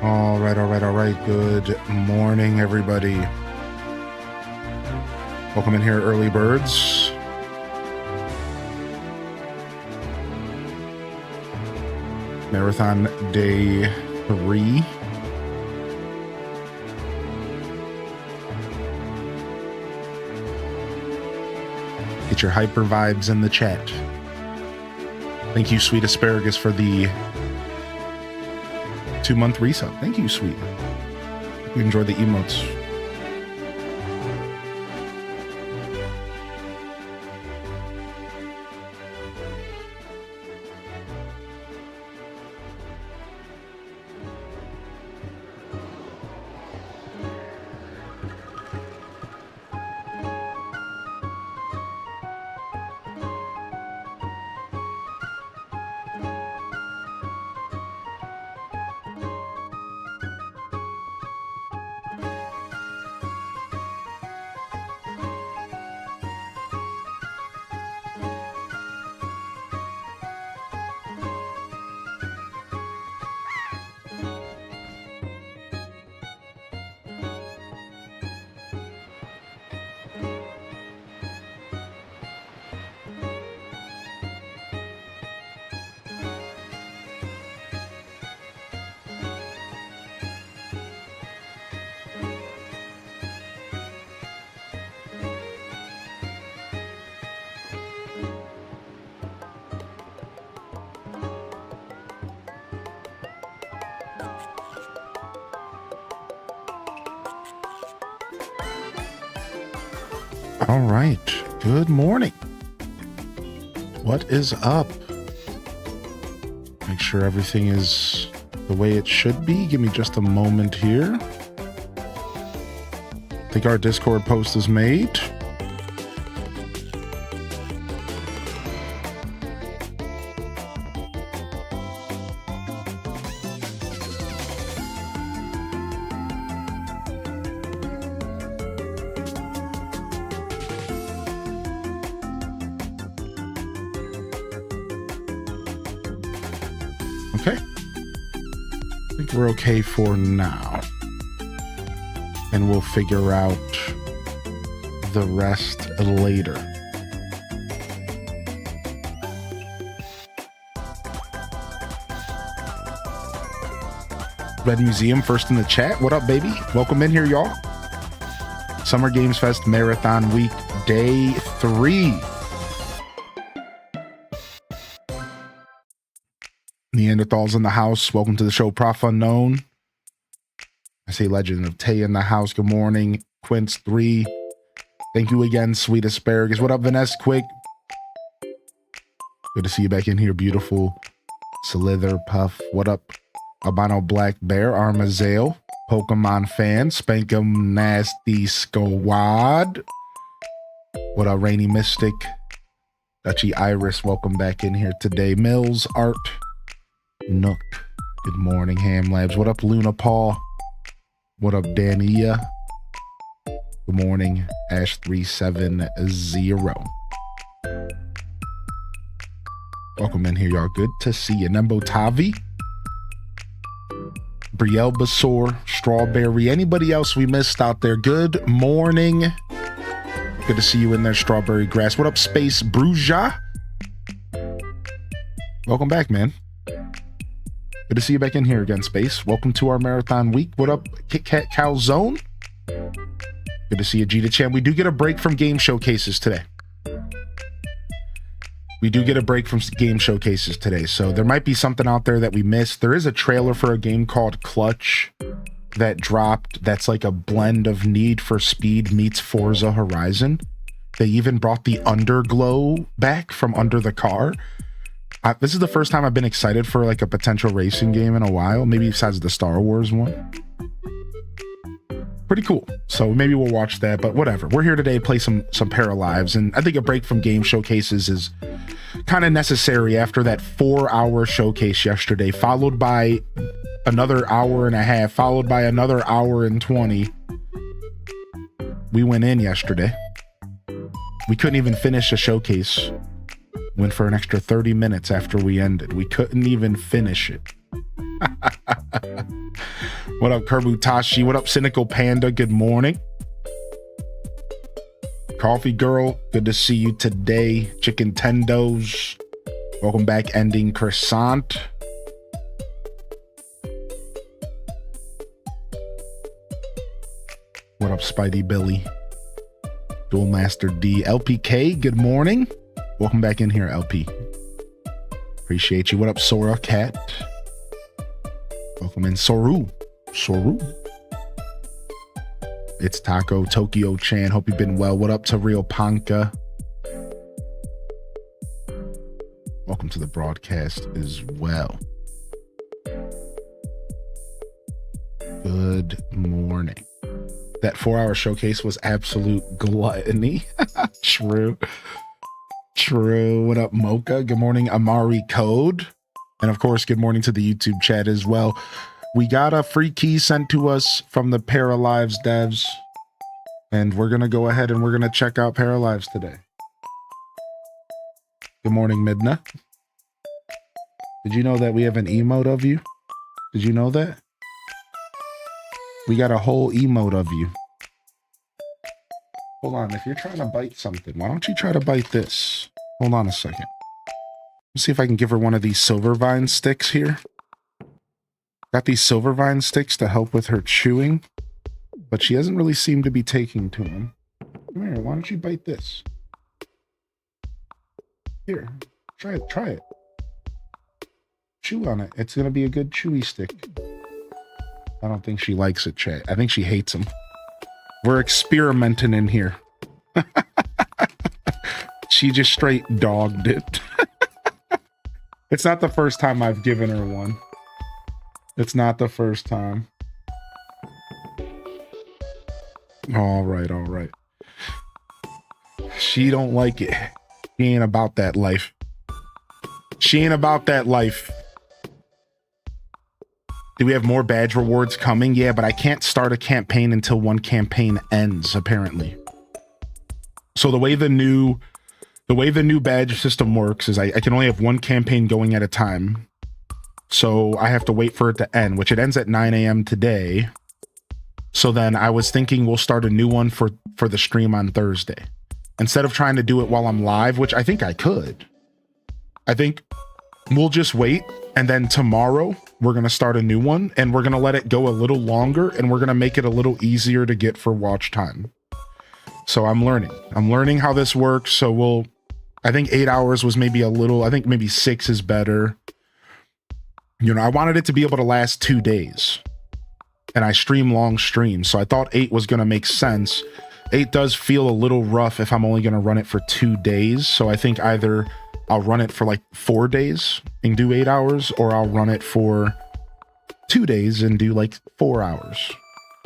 All right. Good morning, everybody. Welcome in here, early birds. Marathon day 3. Get your hyper vibes in the chat. Thank you, Sweet Asparagus, for the 2-month resub. Thank you, Sweet. You enjoy the emotes. All right. Good morning. What is up? Make sure everything is the way it should be. Give me just a moment here. I think our Discord post is made. Okay. I think we're okay for now. And we'll figure out the rest later. Red Museum first in the chat. What up, baby? Welcome in here, y'all. Summer Games Fest Marathon Week, Day 3. Neanderthals in the house. Welcome to the show, Prof Unknown. I say Legend of Tay in the house. Good morning. Quince 3. Thank you again, Sweet Asparagus. What up, Vanessa Quick? Good to see you back in here, beautiful. Slither Puff. What up, Albino Black Bear, Armazale, Pokemon fan, Spankum Nasty Squad. What up, Rainy Mystic? Dutchy Iris, welcome back in here today. Mills Art. Nook. Good morning, Ham Labs. What up, Luna Paul? What up, Dania? Good morning, Ash370. Welcome in here, y'all. Good to see you. Nembo Tavi, Brielle Basor, Strawberry. Anybody else we missed out there? Good morning. Good to see you in there, Strawberry Grass. What up, Space Bruja? Welcome back, man. Good to see you back in here again, Space. Welcome to our marathon week. What up, Kit Kat Calzone? Good to see you, Gita Chan. We do get a break from game showcases today. So there might be something out there that we missed. There is a trailer for a game called Clutch that dropped. That's like a blend of Need for Speed meets Forza Horizon. They even brought the underglow back from under the car. This is the first time I've been excited for like a potential racing game in a while, maybe besides the Star Wars one. Pretty cool. So maybe we'll watch that, but whatever. We're here today to play some Paralives, and I think a break from game showcases is kind of necessary after that 4-hour showcase yesterday, followed by another hour and a half, followed by another hour and 20. We went in yesterday. We couldn't even finish a showcase. Went for an extra 30 minutes after we ended. We couldn't even finish it. What up, Kerbutashi? What up, Cynical Panda? Good morning. Coffee Girl, good to see you today. Chicken Tendos, welcome back. Ending Croissant. What up, Spidey Billy? Dual Master D. LPK, good morning. Welcome back in here, LP. Appreciate you. What up, Sora Cat? Welcome in, Soru. It's Taco Tokyo Chan. Hope you've been well. What up to Real Panka? Welcome to the broadcast as well. Good morning. That 4-hour showcase was absolute gluttony. True. What up, Mocha? Good morning, Amari Code. And of course, good morning to the YouTube chat as well. We got a free key sent to us from the Paralives devs. And we're going to go ahead and we're going to check out Paralives today. Good morning, Midna. Did you know that we have an emote of you? Did you know that? We got a whole emote of you. Hold on, if you're trying to bite something, why don't you try to bite this? Hold on a second. Let's see if I can give her one of these silver vine sticks here. Got these silver vine sticks to help with her chewing, but she doesn't really seem to be taking to them. Come here, why don't you bite this? Here, try it. Chew on it. It's gonna be a good chewy stick. I don't think she likes it, chat. I think she hates them. We're experimenting in here. She just straight dogged it. It's not the first time I've given her one. It's not the first time. All right. She don't like it. She ain't about that life. Do we have more badge rewards coming? Yeah, but I can't start a campaign until one campaign ends, apparently. So the way the new badge system works is I can only have one campaign going at a time. So I have to wait for it to end, which it ends at 9 a.m. today. So then I was thinking we'll start a new one for the stream on Thursday. Instead of trying to do it while I'm live, which I think I could. I think we'll just wait, and then tomorrow we're going to start a new one, and we're going to let it go a little longer, and we're going to make it a little easier to get for watch time. So I'm learning how this works. So I think 8 hours was maybe I think maybe 6 is better. You know, I wanted it to be able to last 2 days, and I stream long streams. So I thought 8 was going to make sense. 8 does feel a little rough if I'm only going to run it for 2 days. So I think either I'll run it for like 4 days and do 8 hours, or I'll run it for 2 days and do like 4 hours.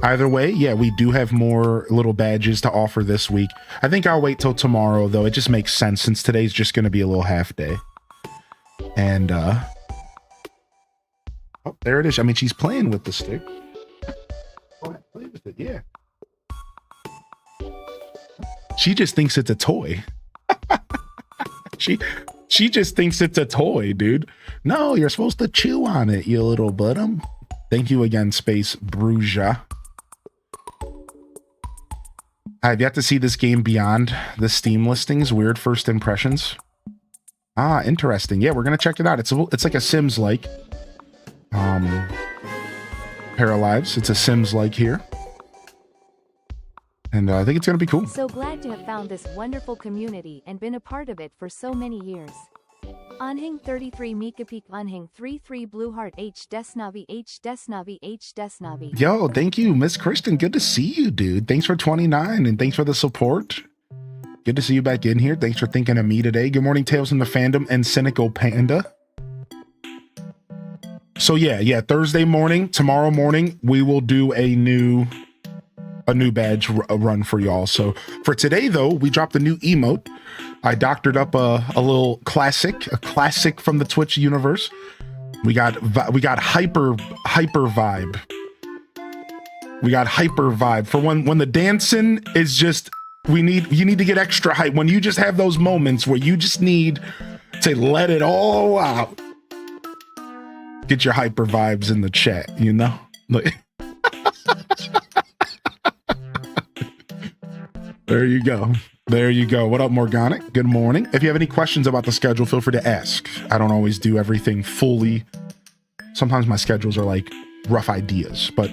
Either way, yeah, we do have more little badges to offer this week. I think I'll wait till tomorrow, though. It just makes sense since today's just going to be a little half day. And, oh, there it is. I mean, she's playing with the stick. Go ahead, play with it, yeah. She just thinks it's a toy. She just thinks it's a toy, dude. No, you're supposed to chew on it, you little bottom. Thank you again, Space Bruja. I've yet to see this game beyond the Steam listings. Weird first impressions. Ah, interesting. Yeah, we're gonna check it out. It's like a Sims-like. Paralives. It's a Sims-like here. And I think it's going to be cool. So glad to have found this wonderful community and been a part of it for so many years. Anhing 33 Mikapik Anhing 33 Blue Heart H Desnavi H Desnavi H Desnavi. Yo, thank you, Miss Kristen. Good to see you, dude. Thanks for 29 and thanks for the support. Good to see you back in here. Thanks for thinking of me today. Good morning, Tales from the Fandom and Cynical Panda. So yeah, Thursday morning, tomorrow morning, we will do a new badge run for y'all. So for today, though, we dropped a new emote. I doctored up a little classic from the Twitch universe. We got hyper vibe. We got hyper vibe for when the dancing is just, you need to get extra hype. When you just have those moments where you just need to let it all out. Get your hyper vibes in the chat, you know? Like, There you go. There you go. What up, Morganic? Good morning. If you have any questions about the schedule, feel free to ask. I don't always do everything fully. Sometimes my schedules are like rough ideas, but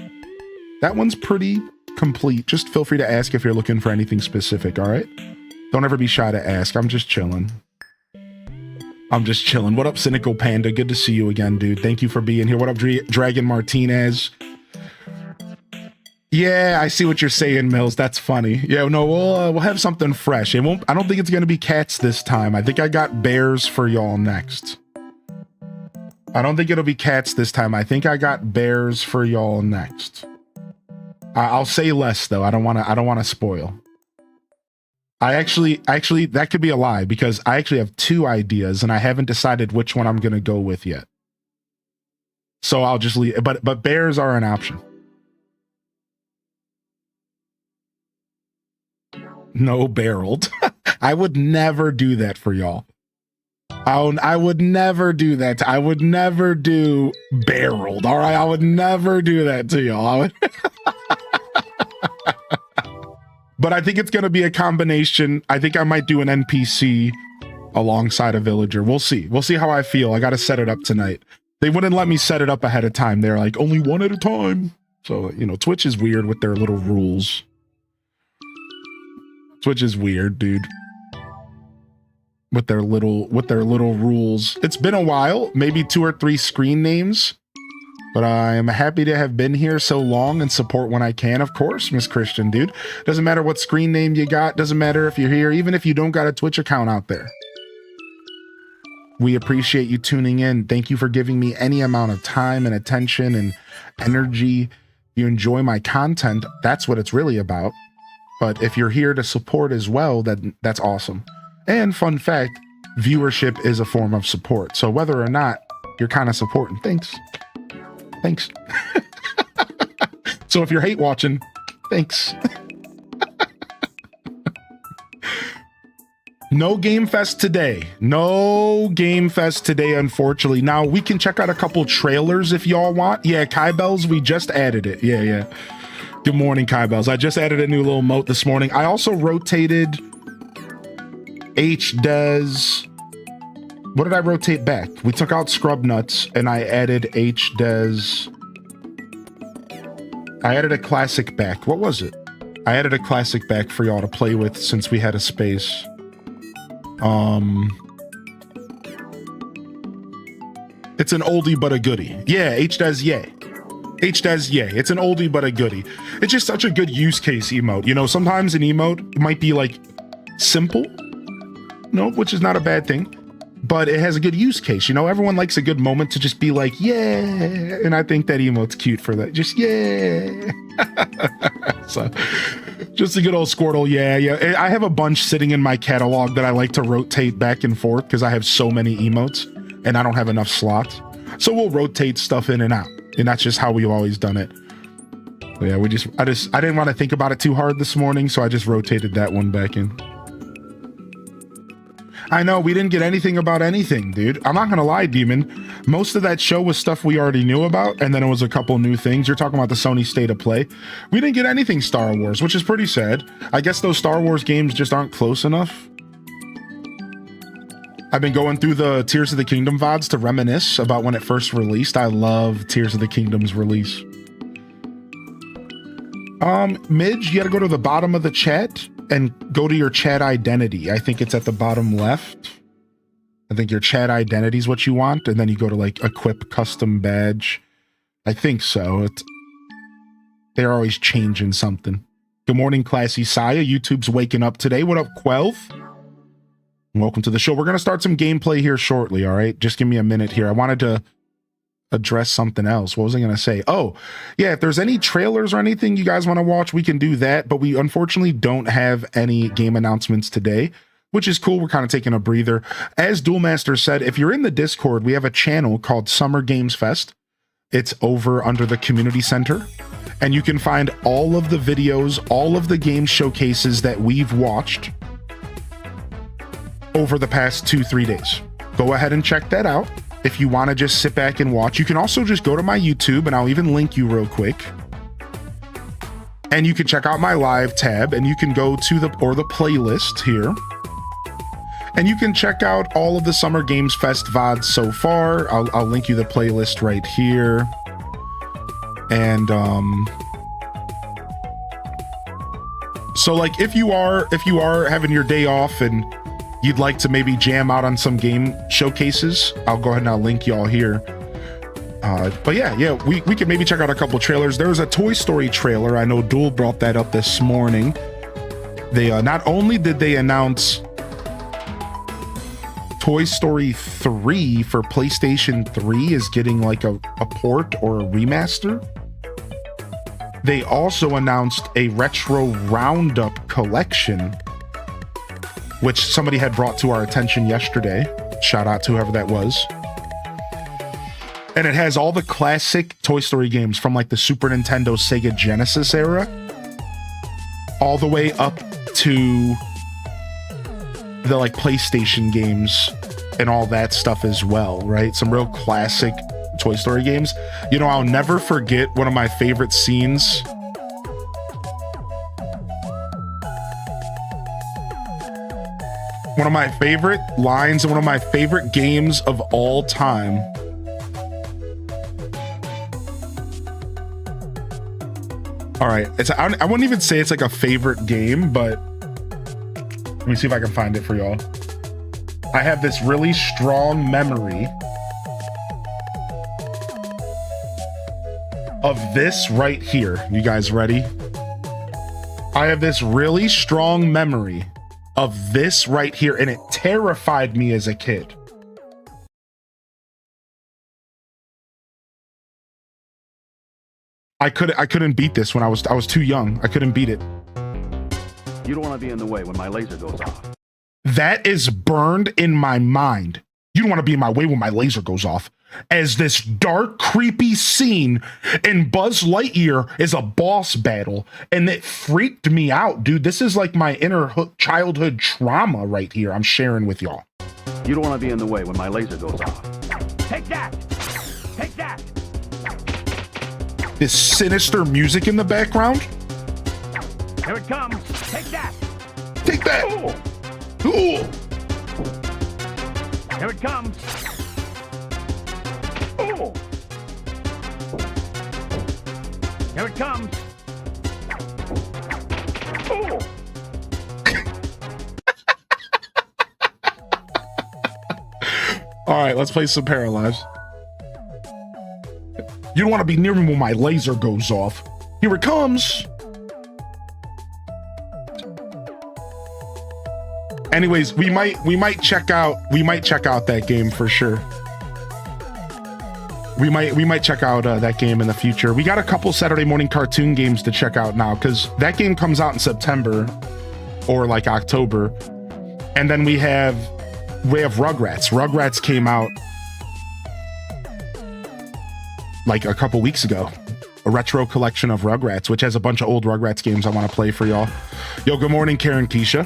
that one's pretty complete. Just feel free to ask if you're looking for anything specific, all right? Don't ever be shy to ask. I'm just chilling. What up, Cynical Panda? Good to see you again, dude. Thank you for being here. What up, Dragon Martinez? Yeah, I see what you're saying, Mills. That's funny. Yeah, no, we'll have something fresh. I don't think it's gonna be cats this time. I think I got bears for y'all next. I don't think it'll be cats this time. I think I got bears for y'all next. I'll say less though. I don't want to spoil. I actually that could be a lie because I actually have 2 ideas and I haven't decided which one I'm gonna go with yet. So I'll just leave. But bears are an option. No barreled. I would never do that for y'all. I would never do that. I would never do barreled. All right, I would never do that to y'all. But I think it's going to be a combination. I think I might do an NPC alongside a villager. We'll see. We'll see how I feel. I got to set it up tonight. They wouldn't let me set it up ahead of time. They're like, only one at a time. So, you know, Twitch is weird with their little rules. Twitch is weird, dude. With their little rules. It's been a while, maybe 2 or 3 screen names. But I am happy to have been here so long and support when I can, of course, Miss Christian, dude. Doesn't matter what screen name you got. Doesn't matter if you're here, even if you don't got a Twitch account out there. We appreciate you tuning in. Thank you for giving me any amount of time and attention and energy. You enjoy my content. That's what it's really about. But if you're here to support as well, that's awesome. And fun fact, viewership is a form of support. So whether or not you're kind of supporting, thanks. So if you're hate watching, thanks. No Game Fest today. No Game Fest today, unfortunately. Now, we can check out a couple trailers if y'all want. Yeah, Kai Bells, we just added it. Yeah. Good morning, Kai Bells. I just added a new little emote this morning. I also rotated HDes. What did I rotate back? We took out Scrub Nuts and I added HDes. I added a classic back. What was it? I added a classic back for y'all to play with since we had a space. It's an oldie but a goodie. Yeah, HDes, yay. HDes, yay. It's an oldie but a goodie. It's just such a good use case emote. You know, sometimes an emote might be like simple, no, which is not a bad thing, but it has a good use case. You know, everyone likes a good moment to just be like, yeah. And I think that emote's cute for that. Just, yeah. So, just a good old Squirtle, yeah. I have a bunch sitting in my catalog that I like to rotate back and forth because I have so many emotes and I don't have enough slots. So we'll rotate stuff in and out. And that's just how we've always done it. Yeah, I didn't want to think about it too hard this morning, so I just rotated that one back in. I know, we didn't get anything about anything, dude. I'm not gonna lie, Demon. Most of that show was stuff we already knew about, and then it was a couple new things. You're talking about the Sony State of Play. We didn't get anything Star Wars, which is pretty sad. I guess those Star Wars games just aren't close enough. I've been going through the Tears of the Kingdom VODs to reminisce about when it first released. I love Tears of the Kingdom's release. Midge, you gotta go to the bottom of the chat and go to your chat identity. I think it's at the bottom left. I think your chat identity is what you want, and then you go to like equip custom badge. I think so. They're always changing something. Good morning, Classy Saya. YouTube's waking up today. What up, Quelth? Welcome to the show. We're going to start some gameplay here shortly, all right? Just give me a minute here. I wanted to address something else. What was I going to say? Oh, yeah, if there's any trailers or anything you guys want to watch, we can do that, but we unfortunately don't have any game announcements today, which is cool. We're kind of taking a breather. As Duelmaster said, if you're in the Discord, we have a channel called Summer Games Fest. It's over under the community center, and you can find all of the videos, all of the game showcases that we've watched over the past 2-3 days. Go ahead and check that out. If you want to just sit back and watch, you can also just go to my YouTube, and I'll even link you real quick. And you can check out my live tab, and you can go to the playlist here. And you can check out all of the Summer Games Fest VODs so far. I'll link you the playlist right here. And so like if you are having your day off and you'd like to maybe jam out on some game showcases, I'll go ahead and I'll link you all here. But yeah, we could maybe check out a couple trailers. There was a Toy Story trailer. I know Duel brought that up this morning. They not only did they announce Toy Story 3 for PlayStation 3 is getting like a port or a remaster, they also announced a retro roundup collection, which somebody had brought to our attention yesterday. Shout out to whoever that was. And it has all the classic Toy Story games from like the Super Nintendo, Sega Genesis era, all the way up to the like PlayStation games and all that stuff as well, right? Some real classic Toy Story games. You know, I'll never forget one of my favorite scenes. One of my favorite lines and one of my favorite games of all time. All right, I wouldn't even say it's like a favorite game, but let me see if I can find it for y'all. I have this really strong memory of this right here. You guys ready? I have this really strong memory of this right here, and it terrified me as a kid. I couldn't beat this when I was too young. I couldn't beat it. You don't want to be in the way when my laser goes off. That is burned in my mind. You don't want to be in my way when my laser goes off. As this dark, creepy scene in Buzz Lightyear is a boss battle, and it freaked me out, dude. This is like my inner childhood trauma right here I'm sharing with y'all. You don't want to be in the way when my laser goes off. Take that! Take that! This sinister music in the background. Here it comes! Take that! Take that! Ooh. Ooh. Here it comes! Ooh. Here it comes! Ooh. All right, let's play some Paralives. You don't want to be near me when my laser goes off. Here it comes. Anyways, we might check out that game for sure. We might check out that game in the future. We got a couple Saturday morning cartoon games to check out now, because that game comes out in September or like October, and then we have Rugrats. Rugrats came out like a couple weeks ago, a retro collection of Rugrats, which has a bunch of old Rugrats games I want to play for y'all. Yo, good morning, Karen Keisha.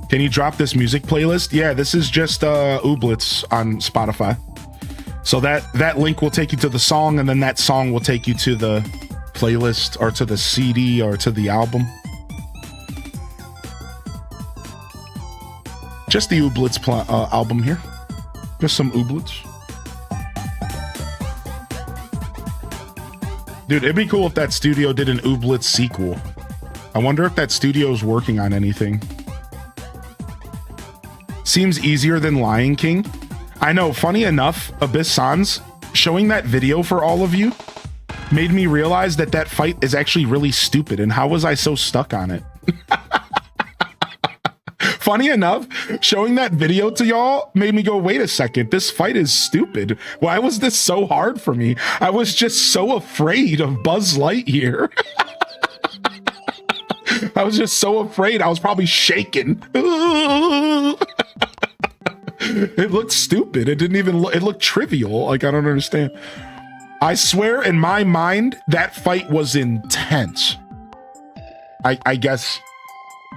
Can you drop this music playlist? Yeah, this is just Ooblets on Spotify. So that link will take you to the song, and then that song will take you to the playlist or to the CD or to the album. Just the Ooblets album here. Just some Ooblets. Dude, it'd be cool if that studio did an Ooblets sequel. I wonder if that studio is working on anything. Seems easier than Lion King. I know, funny enough, Abyss Sans showing that video for all of you made me realize that that fight is actually really stupid, and how was I so stuck on it? Funny enough, showing that video to y'all made me go, wait a second, this fight is stupid. Why was this so hard for me? I was just so afraid of Buzz Lightyear. I was just so afraid. I was probably shaking. It looked stupid. It didn't even look, it looked trivial. Like, I don't understand. I swear in my mind, that fight was intense. I guess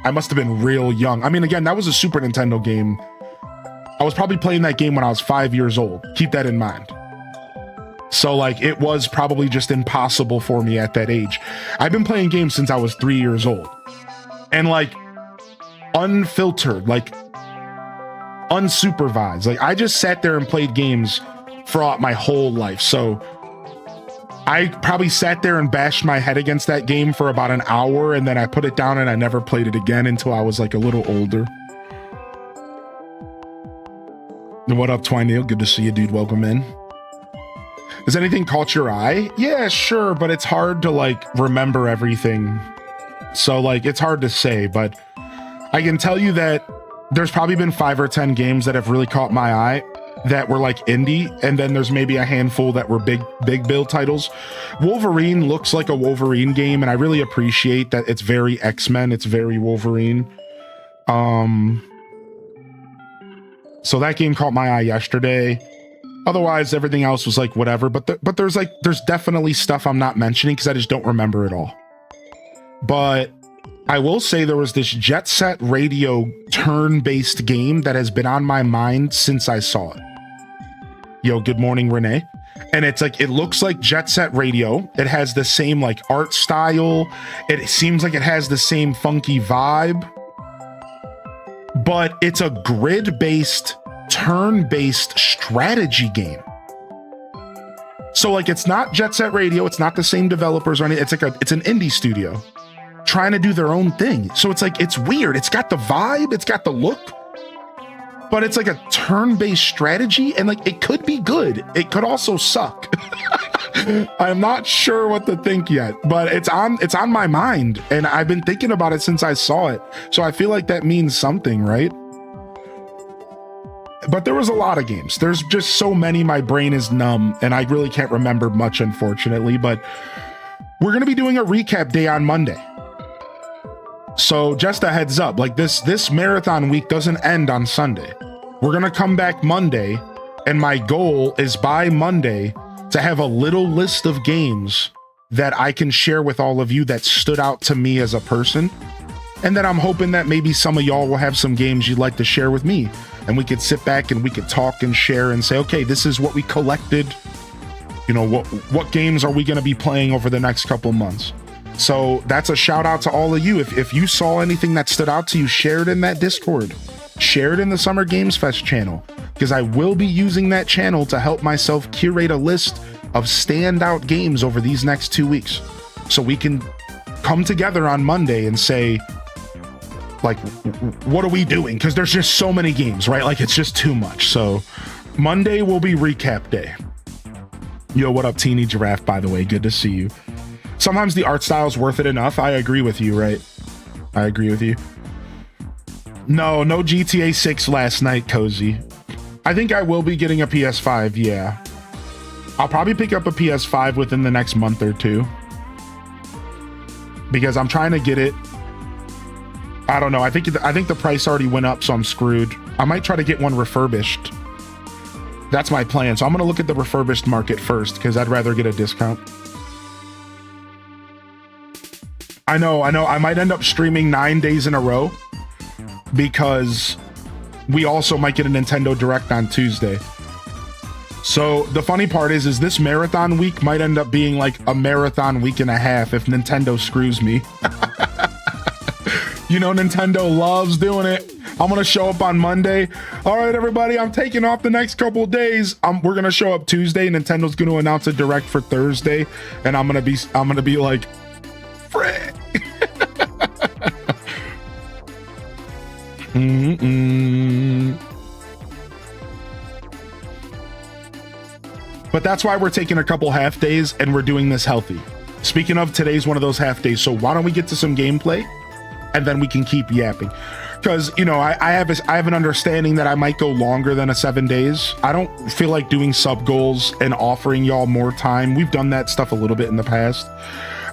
I must have been real young. I mean, again, that was a Super Nintendo game. I was probably playing that game when I was 5 years old. Keep that in mind. So like it was probably just impossible for me at that age. I've been playing games since I was 3 years old. And like unfiltered, like unsupervised. Like I just sat there and played games throughout my whole life. So I probably sat there and bashed my head against that game for about an hour, and then I put it down and I never played it again until I was like a little older. What up, Twineal? Good to see you, dude. Welcome in. Has anything caught your eye? Yeah, sure, but it's hard to like remember everything. So like it's hard to say, but I can tell you that there's probably been 5 or 10 games that have really caught my eye that were like indie, and then there's maybe a handful that were big build titles. Wolverine looks like a Wolverine game, and I really appreciate that it's very X-Men, it's very Wolverine. So that game caught my eye yesterday. Otherwise, everything else was like whatever. But there's definitely stuff I'm not mentioning because I just don't remember it all. But I will say there was this Jet Set Radio turn-based game that has been on my mind since I saw it. Yo, good morning, Renee. And it's like, it looks like Jet Set Radio. It has the same like art style. It seems like it has the same funky vibe. But it's a grid-based, turn-based strategy game. So like, it's not Jet Set Radio. It's not the same developers or anything. It's an indie studio trying to do their own thing. So it's like, it's weird. It's got the vibe, it's got the look, but it's like a turn-based strategy, and like, it could be good. It could also suck. I'm not sure what to think yet, but it's on my mind, and I've been thinking about it since I saw it. So I feel like that means something, right? But there was a lot of games. There's just so many, my brain is numb, and I really can't remember much, unfortunately, but we're going to be doing a recap day on Monday. So just a heads up, like this marathon week doesn't end on Sunday. We're going to come back Monday, and my goal is by Monday to have a little list of games that I can share with all of you that stood out to me as a person. And then I'm hoping that maybe some of y'all will have some games you'd like to share with me, and we could sit back and we could talk and share and say, okay, this is what we collected. You know, what games are we going to be playing over the next couple months? So that's a shout out to all of you. If you saw anything that stood out to you, share it in that Discord, share it in the Summer Games Fest channel, because I will be using that channel to help myself curate a list of standout games over these next 2 weeks. So we can come together on Monday and say, like, what are we doing? Because there's just so many games, right? Like, it's just too much. So Monday will be recap day. Yo, what up, Teeny Giraffe, by the way? Good to see you. Sometimes the art style is worth it enough. I agree with you, right? I agree with you. No GTA 6 last night, Cozy. I think I will be getting a PS5, yeah. I'll probably pick up a PS5 within the next month or two, because I'm trying to get it. I don't know. I think the price already went up, so I'm screwed. I might try to get one refurbished. That's my plan. So I'm going to look at the refurbished market first, because I'd rather get a discount. I know. I might end up streaming 9 days in a row, because we also might get a Nintendo Direct on Tuesday. So the funny part is this marathon week might end up being like a marathon week and a half if Nintendo screws me. You know, Nintendo loves doing it. I'm going to show up on Monday. All right, everybody, I'm taking off the next couple of days. We're going to show up Tuesday. Nintendo's going to announce a Direct for Thursday, and I'm going to be like, frick. But that's why we're taking a couple half days and we're doing this healthy. Speaking of, today's one of those half days. So why don't we get to some gameplay and then we can keep yapping? Because, you know, I have an understanding that I might go longer than 7 days. I don't feel like doing sub goals and offering y'all more time. We've done that stuff a little bit in the past.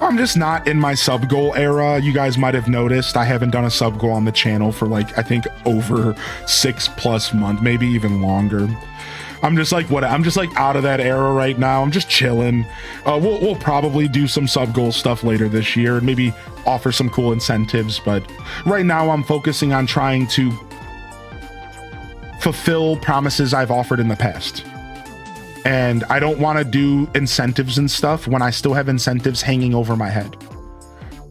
I'm just not in my sub goal era. You guys might have noticed I haven't done a sub goal on the channel for like, I think over 6+ months, maybe even longer. I'm just like out of that era right now. I'm just chilling. We'll probably do some sub goal stuff later this year and maybe offer some cool incentives. But right now I'm focusing on trying to fulfill promises I've offered in the past. And I don't want to do incentives and stuff when I still have incentives hanging over my head,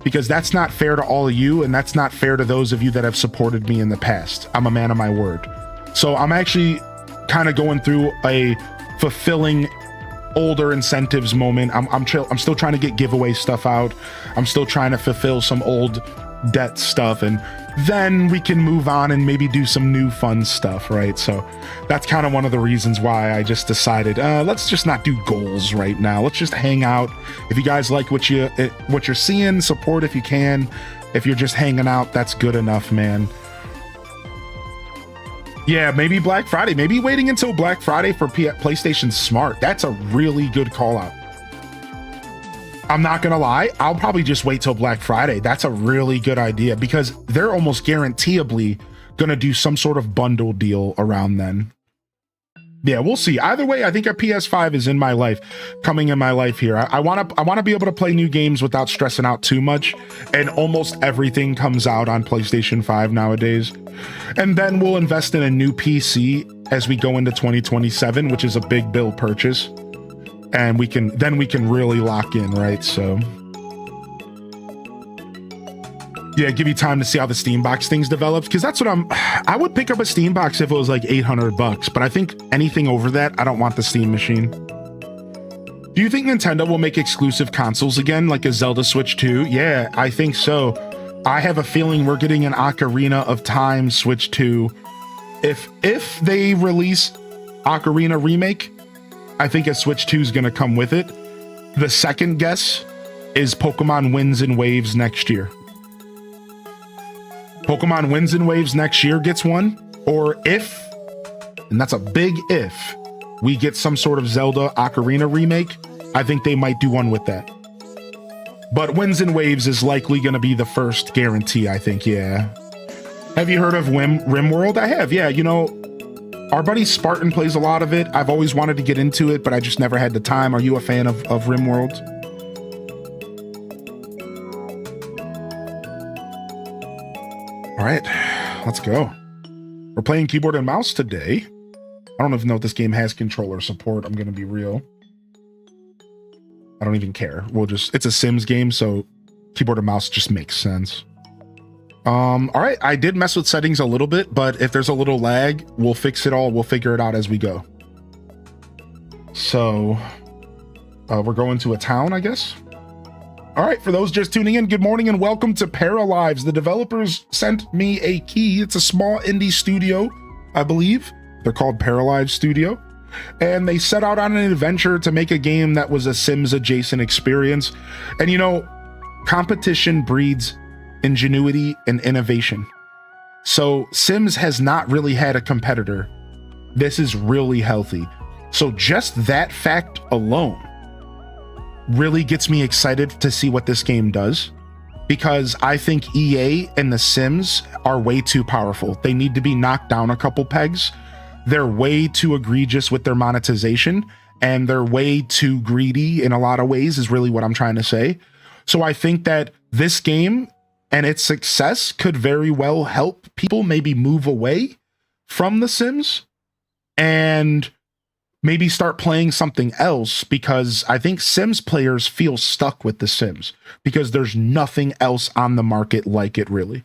because that's not fair to all of you, and that's not fair to those of you that have supported me in the past. I'm a man of my word. So I'm actually kind of going through a fulfilling older incentives moment. I'm still trying to get giveaway stuff out. I'm still trying to fulfill some old debt stuff, and then we can move on and maybe do some new fun stuff, right? So that's kind of one of the reasons why I just decided, let's just not do goals right now. Let's just hang out. If you guys like what you're seeing, support if you can. If you're just hanging out, that's good enough, man. Yeah, maybe Black Friday. Maybe waiting until Black Friday for PlayStation Smart. That's a really good call out. I'm not gonna lie, I'll probably just wait till Black Friday. That's a really good idea, because they're almost guaranteeably gonna do some sort of bundle deal around then. Yeah, we'll see. Either way, I think a PS5 is in my life, coming in my life here. I want to be able to play new games without stressing out too much, and almost everything comes out on PlayStation 5 nowadays. And then we'll invest in a new PC as we go into 2027, which is a big build purchase. And we can really lock in, right? So yeah, give you time to see how the Steam box things develops, because that's what I would pick up a Steam box if it was like $800, but I think anything over that, I don't want the Steam machine. Do you think Nintendo will make exclusive consoles again, like a Zelda Switch 2? Yeah, I think so. I have a feeling we're getting an Ocarina of Time Switch 2. If they release Ocarina Remake, I think a Switch 2 is going to come with it. The second guess is Pokemon Winds and Waves next year. Pokemon Winds and Waves next year gets one, or if, and that's a big if, we get some sort of Zelda Ocarina remake, I think they might do one with that. But Winds and Waves is likely going to be the first guarantee, I think, yeah. Have you heard of RimWorld? I have, yeah. You know, our buddy Spartan plays a lot of it. I've always wanted to get into it, but I just never had the time. Are you a fan of RimWorld? All right, let's go. We're playing keyboard and mouse today. I don't even know if this game has controller support. I'm going to be real. I don't even care. It's a Sims game, so keyboard and mouse just makes sense. All right, I did mess with settings a little bit, but if there's a little lag, we'll fix it all. We'll figure it out as we go. So, we're going to a town, I guess. All right, for those just tuning in, good morning and welcome to Paralives. The developers sent me a key. It's a small indie studio, I believe. They're called Paralives Studio. And they set out on an adventure to make a game that was a Sims adjacent experience. And you know, competition breeds ingenuity and innovation. So Sims has not really had a competitor. This is really healthy. So just that fact alone really gets me excited to see what this game does, because I think EA and The Sims are way too powerful. They need to be knocked down a couple pegs. They're way too egregious with their monetization, and they're way too greedy in a lot of ways, is really what I'm trying to say. So I think that this game and its success could very well help people maybe move away from The Sims and maybe start playing something else, because I think Sims players feel stuck with The Sims because there's nothing else on the market like it, really.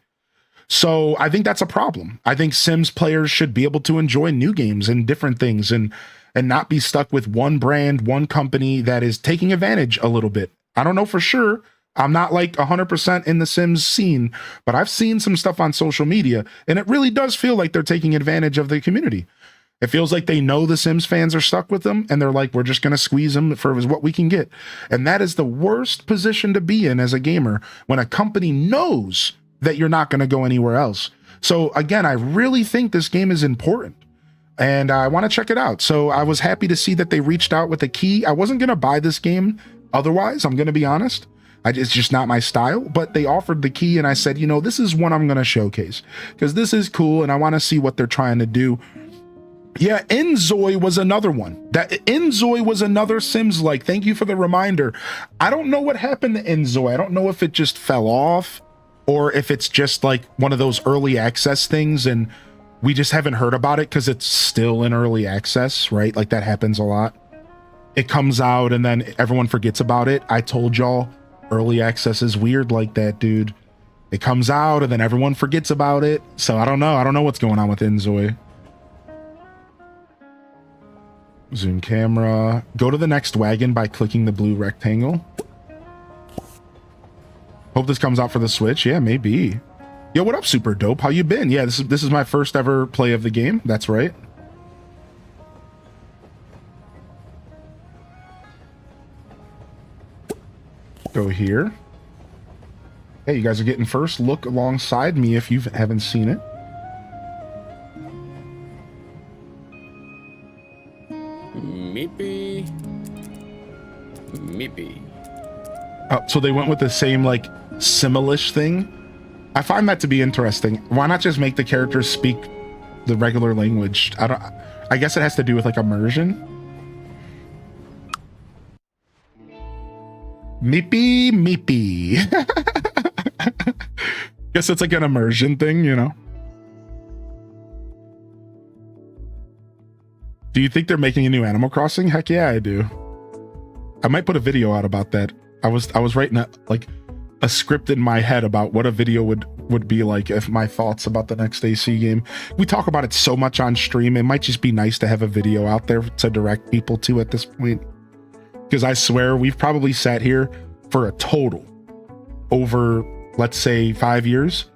So I think that's a problem. I think Sims players should be able to enjoy new games and different things, and not be stuck with one brand, one company that is taking advantage a little bit. I don't know for sure. I'm not like 100% in the Sims scene, but I've seen some stuff on social media, and it really does feel like they're taking advantage of the community. It feels like they know the Sims fans are stuck with them, and they're like, we're just going to squeeze them for what we can get. And that is the worst position to be in as a gamer, when a company knows that you're not going to go anywhere else. So again, I really think this game is important, and I want to check it out. So I was happy to see that they reached out with a key. I wasn't going to buy this game otherwise, I'm going to be honest. It's just not my style, but they offered the key, and I said, you know, this is one I'm going to showcase because this is cool, and I want to see what they're trying to do. Yeah, Enzoy was another one. Enzoy was another Sims-like. Thank you for the reminder. I don't know what happened to Enzoy. I don't know if it just fell off, or if it's just like one of those early access things and we just haven't heard about it because it's still in early access, right? Like that happens a lot. it comes out and then everyone forgets about it. I told y'all early access is weird like that, dude. It comes out and then everyone forgets about it. So I don't know. I don't know what's going on with Inzoi. Zoom camera. Go to the next wagon by clicking the blue rectangle. Hope this comes out for the Switch. Yeah, maybe. Yo, what up, Super Dope? How you been? Yeah, this is my first ever play of the game. That's right. Go here. Hey, you guys are getting first look alongside me if you haven't seen it. Meepy. Meepy. So they went with the same, like, similish thing. I find that to be interesting. Why not just make the characters speak the regular language? I guess it has to do with, like, immersion. Meepy, meepy. Guess it's like an immersion thing, you know? Do you think they're making a new Animal Crossing? Heck yeah, I do. I might put a video out about that. I was writing a script in my head about what a video would be like, if my thoughts about the next AC game. We talk about it so much on stream. It might just be nice to have a video out there to direct people to at this point. Because I swear we've probably sat here for a total over, let's say, 5 years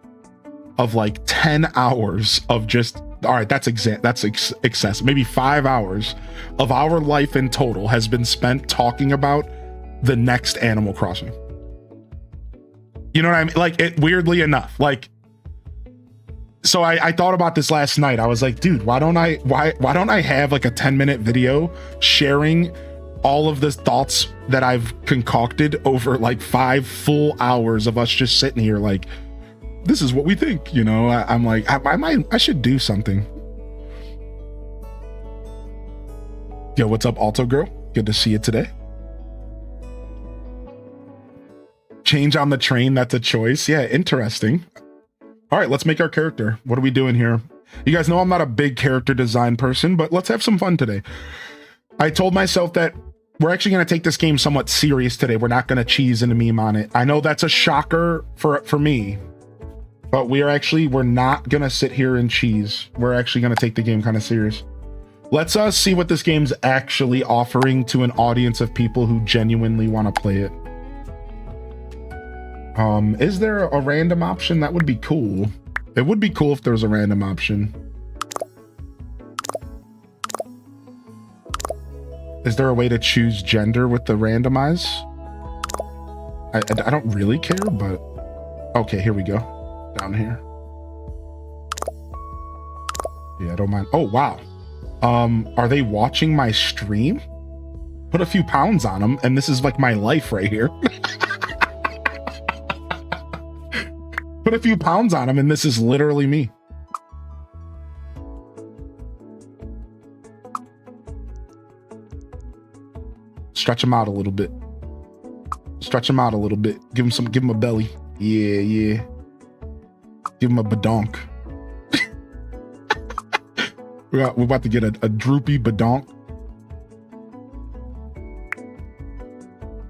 of like 10 hours of just, all right, that's excessive. Maybe 5 hours of our life in total has been spent talking about the next Animal Crossing. You know what I mean? Like, it, weirdly enough, like, so I thought about this last night. I was like, dude, why don't I have like a 10-minute video sharing all of the thoughts that I've concocted over like 5 full hours of us just sitting here like, this is what we think, you know? I'm like, I should do something. Yo, what's up, Alto Girl? Good to see you today. Change on the train, that's a choice. Yeah, interesting. All right, let's make our character. What are we doing here? You guys know I'm not a big character design person, but let's have some fun today. I told myself that we're actually going to take this game somewhat serious today. We're not going to cheese and meme on it. I know that's a shocker for me, but we're not going to sit here and cheese. We're actually going to take the game kind of serious. Let's see what this game's actually offering to an audience of people who genuinely want to play it. Is there a random option? That would be cool. It would be cool if there was a random option. Is there a way to choose gender with the randomize? I don't really care, but okay, here we go. Down here. Yeah, I don't mind. Oh, wow. Are they watching my stream? Put a few pounds on them, and this is like my life right here. Put a few pounds on them, and this is literally me. Stretch them out a little bit. Stretch them out a little bit. Give them a belly. Yeah, yeah. Give them a badonk. We're about to get a droopy badonk.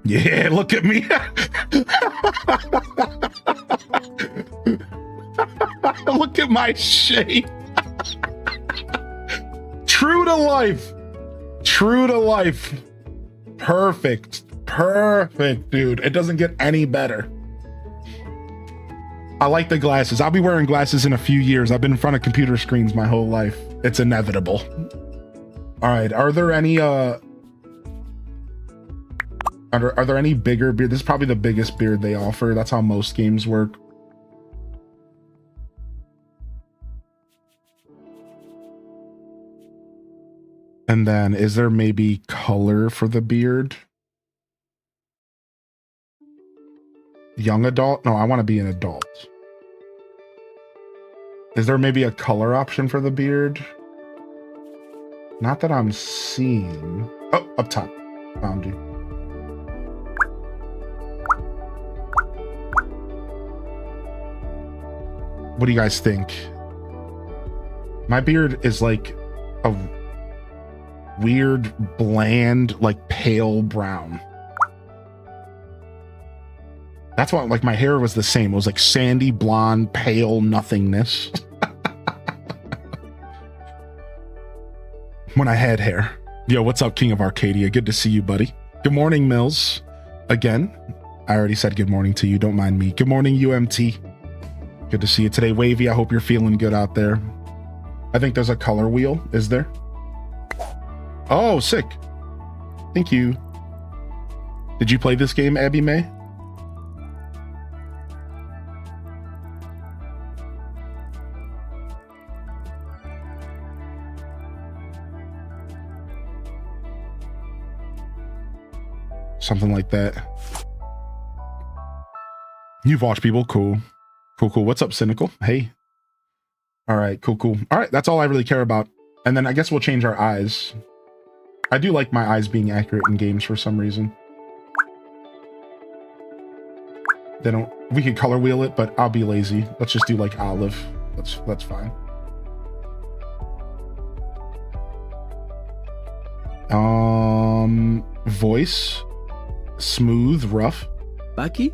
Yeah, look at me. Look at my shape. True to life. True to life. Perfect. Perfect, dude. It doesn't get any better. I like the glasses. I'll be wearing glasses in a few years. I've been in front of computer screens my whole life. It's inevitable. All right. Are there any are there any bigger beard? This is probably the biggest beard they offer. That's how most games work. And then is there maybe color for the beard? Young adult? No, I want to be an adult. Is there maybe a color option for the beard? Not that I'm seeing. Oh, up top. Found you. What do you guys think? My beard is like a weird, bland, like pale brown. That's why, like, my hair was the same. It was like sandy, blonde, pale nothingness. When I had hair. Yo, what's up, King of Arcadia? Good to see you, buddy. Good morning, Mills. Again, I already said good morning to you. Don't mind me. Good morning, UMT. Good to see you today, Wavy. I hope you're feeling good out there. I think there's a color wheel. Is there? Oh, sick. Thank you. Did you play this game, Abby May? Something like that. You've watched people. Cool. Cool. What's up, Cynical? Hey. All right. Cool. All right. That's all I really care about. And then I guess we'll change our eyes. I do like my eyes being accurate in games for some reason. They don't. We could color wheel it, but I'll be lazy. Let's just do like olive. That's fine. Voice. Smooth, rough. Baki?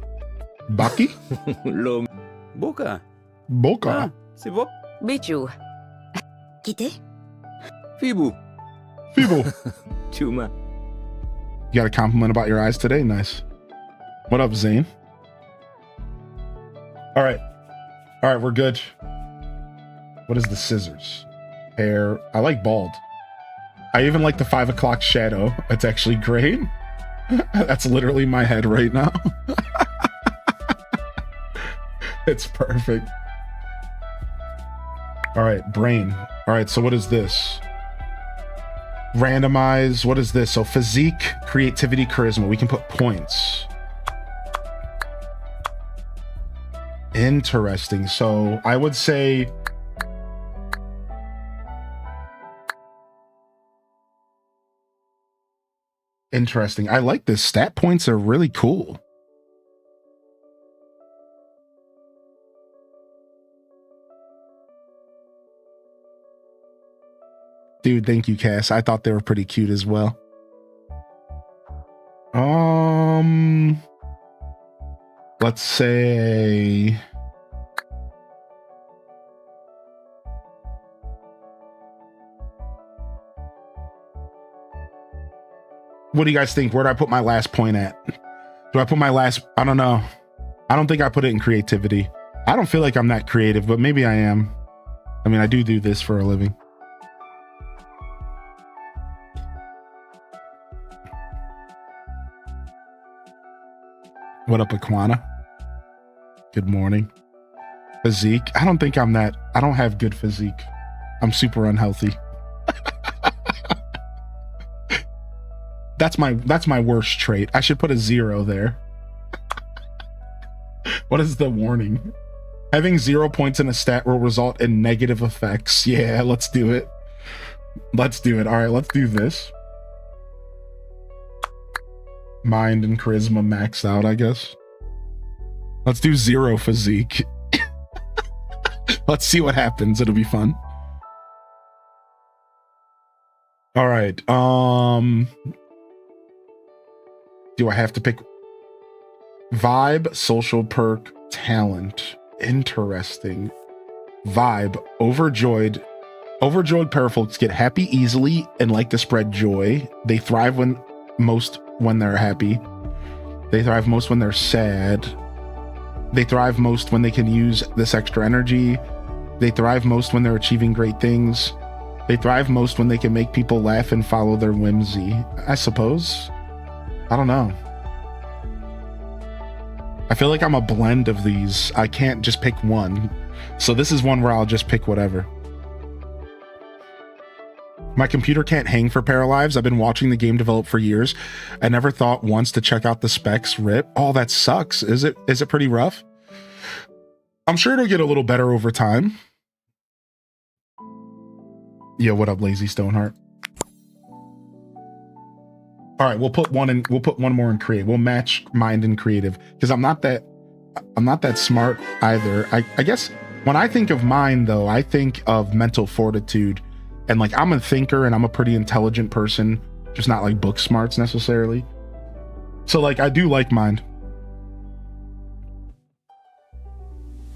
Baki? Long. Boca. Boca. C'est bon? Bichu. Kite? Fibu. People. Chuma. You got a compliment about your eyes today? Nice. What up, Zane? All right, we're good. What is the scissors? Hair. I like bald. I even like the 5 o'clock shadow. It's actually great. That's literally my head right now. It's perfect. All right, brain. All right, so what is this? Randomize. What is this? So physique, creativity, charisma. We can put points. Interesting. So I would say interesting. I like this. Stat points are really cool. Dude, thank you, Cass. I thought they were pretty cute as well. Let's say what do you guys think? Where do I put my last point at? Do I put my last? I don't know. I don't think I put it in creativity. I don't feel like I'm that creative, but maybe I am. I mean, I do this for a living. What up, Aquana? Good morning. Physique. I don't think I'm that. I don't have good physique. I'm super unhealthy. That's my worst trait. I should put a 0 there. What is the warning? Having 0 points in a stat will result in negative effects. Yeah, let's do it. Let's do it. All right, let's do this. Mind and charisma maxed out, I guess. Let's do 0 physique. Let's see what happens. It'll be fun. All right. Do I have to pick vibe, social perk, talent? Interesting. Vibe, overjoyed. Overjoyed parafolks get happy easily and like to spread joy. They thrive most when they're happy. They thrive most when they're sad. They thrive most when they can use this extra energy. They thrive most when they're achieving great things. They thrive most when they can make people laugh and follow their whimsy. I suppose. I don't know. I feel like I'm a blend of these. I can't just pick one. So this is one where I'll just pick whatever. My computer can't hang for Paralives. I've been watching the game develop for years. I never thought once to check out the specs. RIP. Oh, that sucks. Is it pretty rough? I'm sure it'll get a little better over time. Yo, what up, Lazy Stoneheart? All right, we'll put one more in creative. We'll match mind and creative because I'm not that smart either. I guess when I think of mind though, I think of mental fortitude And like, I'm a thinker and I'm a pretty intelligent person, just not like book smarts necessarily. So like, I do like Mind.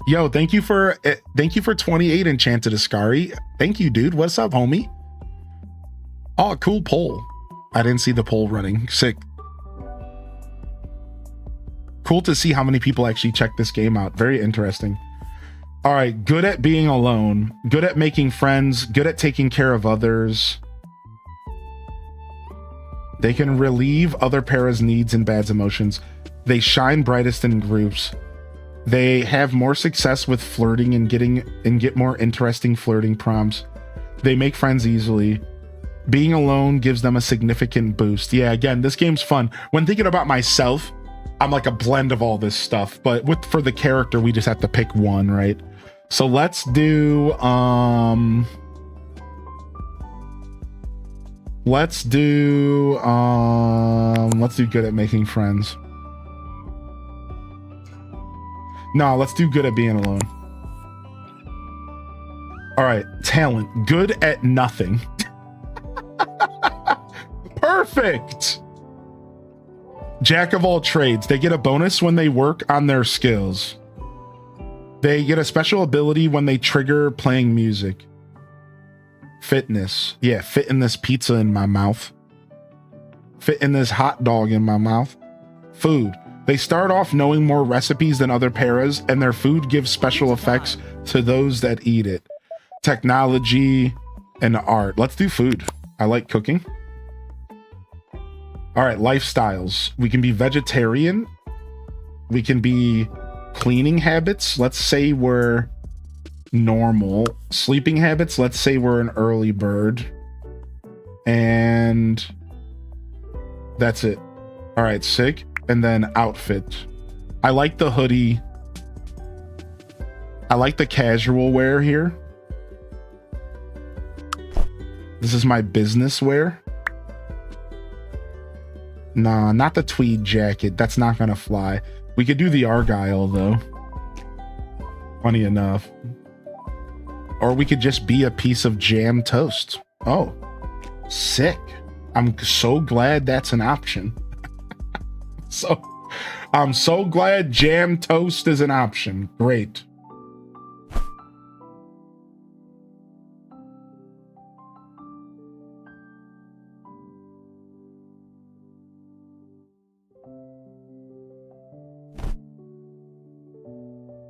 Yo, thank you for 28 Enchanted Ascari. Thank you, dude. What's up, homie? Oh, cool poll. I didn't see the poll running. Sick. Cool to see how many people actually check this game out. Very interesting. All right, good at being alone, good at making friends, good at taking care of others. They can relieve other paras' needs and bad emotions. They shine brightest in groups. They have more success with flirting and get more interesting flirting prompts. They make friends easily. Being alone gives them a significant boost. Yeah, again, this game's fun. When thinking about myself, I'm like a blend of all this stuff, but for the character, we just have to pick one, right? So let's do good at making friends. No, let's do good at being alone. All right, talent, good at nothing. Perfect. Jack of all trades. They get a bonus when they work on their skills. They get a special ability when they trigger playing music. Fitness. Yeah, fitting this pizza in my mouth. Fitting this hot dog in my mouth. Food. They start off knowing more recipes than other paras, and their food gives special effects to those that eat it. Technology and art. Let's do food. I like cooking. All right, lifestyles. We can be vegetarian. We can be cleaning habits. Let's say we're normal. Sleeping habits. Let's say we're an early bird. And that's it. All right, sick. And then outfit. I like the hoodie. I like the casual wear here. This is my business wear. Nah, not the tweed jacket. That's not gonna fly. We could do the Argyle though. Funny enough. Or we could just be a piece of jam toast. Oh, sick. I'm so glad that's an option. So I'm so glad jam toast is an option. Great.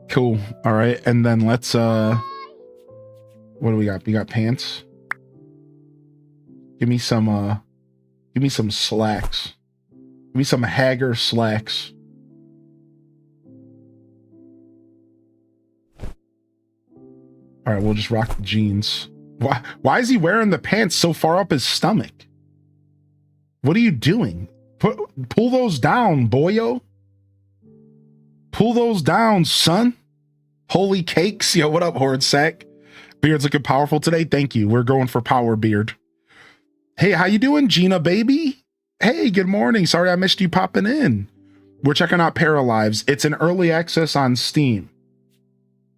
Cool. All right, and then let's what do we got? We got pants. Give me some slacks. Give me some Hager slacks. All right, we'll just rock the jeans. Why is he wearing the pants so far up his stomach? What are you doing? Pull those down, boyo. Pull those down, son. Holy cakes. Yo, what up, Horde Sack? Beard's looking powerful today. Thank you. We're going for power beard. Hey, how you doing, Gina, baby? Hey, good morning. Sorry I missed you popping in. We're checking out Paralives. It's an early access on Steam.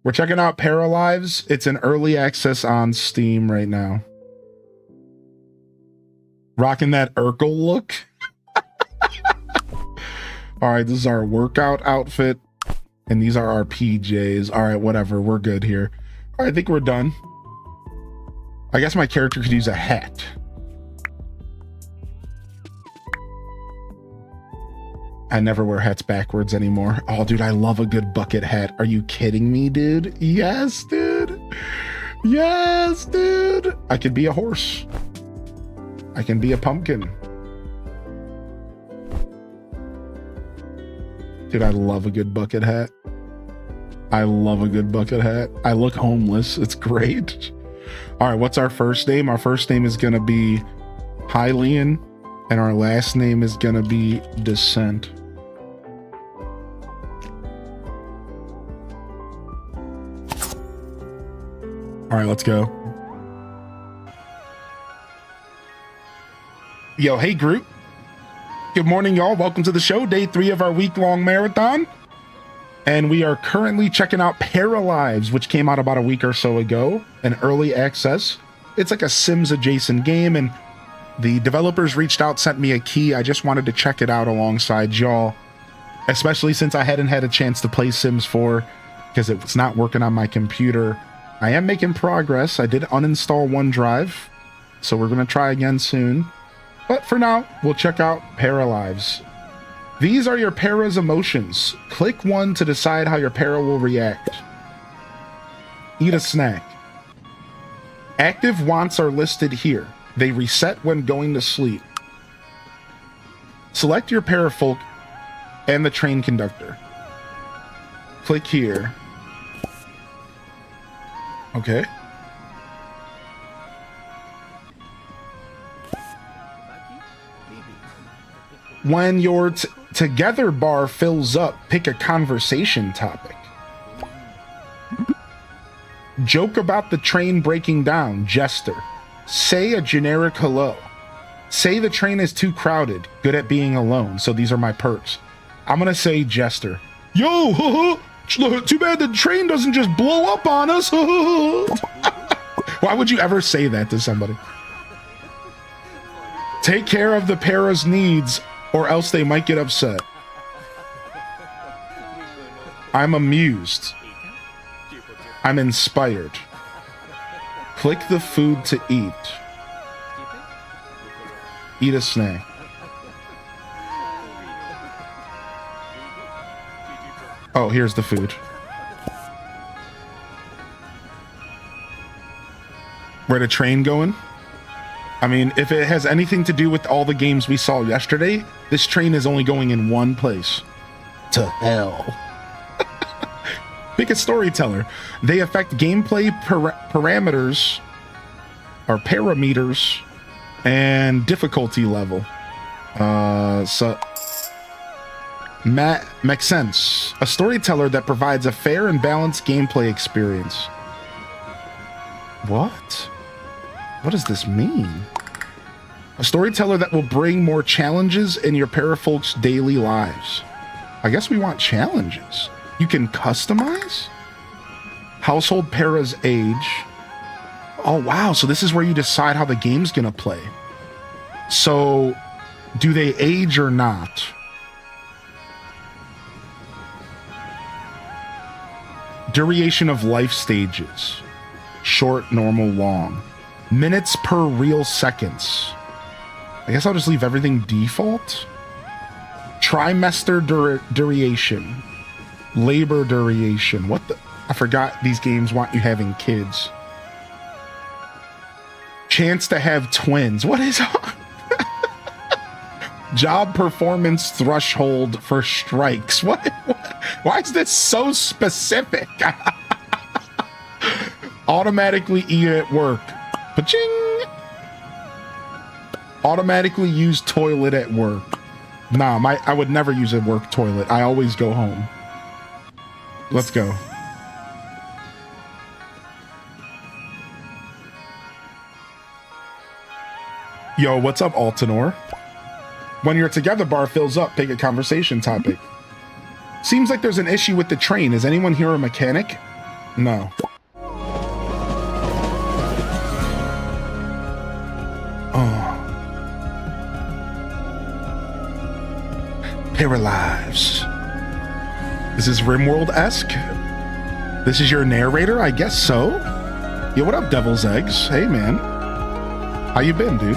We're checking out Paralives. It's an early access on Steam right now. Rocking that Urkel look. All right, this is our workout outfit. And these are our PJs. All right, whatever. We're good here. All right, I think we're done. I guess my character could use a hat. I never wear hats backwards anymore. Oh, dude, I love a good bucket hat. Are you kidding me, dude? Yes, dude. Yes, dude. I could be a horse. I can be a pumpkin. Dude, I love a good bucket hat. I love a good bucket hat. I look homeless. It's great. All right, what's our first name? Our first name is going to be Hylian, and our last name is going to be Descent. All right, let's go. Yo, hey, group. Good morning, y'all. Welcome to the show. Day 3 of our week-long marathon. And we are currently checking out Paralives, which came out about a week or so ago, an early access. it's like a Sims adjacent game, and the developers reached out, sent me a key. I just wanted to check it out alongside y'all, especially since I hadn't had a chance to play Sims 4 because it was not working on my computer. I am making progress. I did uninstall OneDrive, so we're going to try again soon. But for now, we'll check out Paralives. These are your para's emotions. Click 1 to decide how your para will react. Eat a snack. Active wants are listed here. They reset when going to sleep. Select your parafolk and the train conductor. Click here. Okay. When your together bar fills up, pick a conversation topic. Joke about the train breaking down, jester. Say a generic hello. Say the train is too crowded, good at being alone. So these are my perks. I'm gonna say jester. Yo, too bad the train doesn't just blow up on us. Why would you ever say that to somebody? Take care of the para's needs, or else they might get upset. I'm amused. I'm inspired. Click the food to eat. Eat a snack. Oh, here's the food. Where the train going? I mean, if it has anything to do with all the games we saw yesterday, this train is only going in one place. To hell. Pick a storyteller. They affect gameplay parameters or parameters and difficulty level. Makes sense. A storyteller that provides a fair and balanced gameplay experience. What? What does this mean? A storyteller that will bring more challenges in your parafolk's daily lives. I guess we want challenges. You can customize? Household para's age. Oh, wow. So this is where you decide how the game's gonna play. So, do they age or not? Duration of life stages. Short, normal, long. Minutes per real seconds. I guess I'll just leave everything default. Trimester duration. Labor duration. What the? I forgot these games want you having kids. Chance to have twins. What is on? Job performance threshold for strikes. What? Why is this so specific? Automatically eat at work. Pa-ching! Automatically use toilet at work. Nah, I would never use a work toilet. I always go home. Let's go. Yo, what's up, Altanor? When your together bar fills up, pick a conversation topic. Seems like there's an issue with the train. Is anyone here a mechanic? No. Paralives. This is Rimworld-esque? This is your narrator? I guess so. Yo, what up, Devil's Eggs? Hey, man. How you been, dude?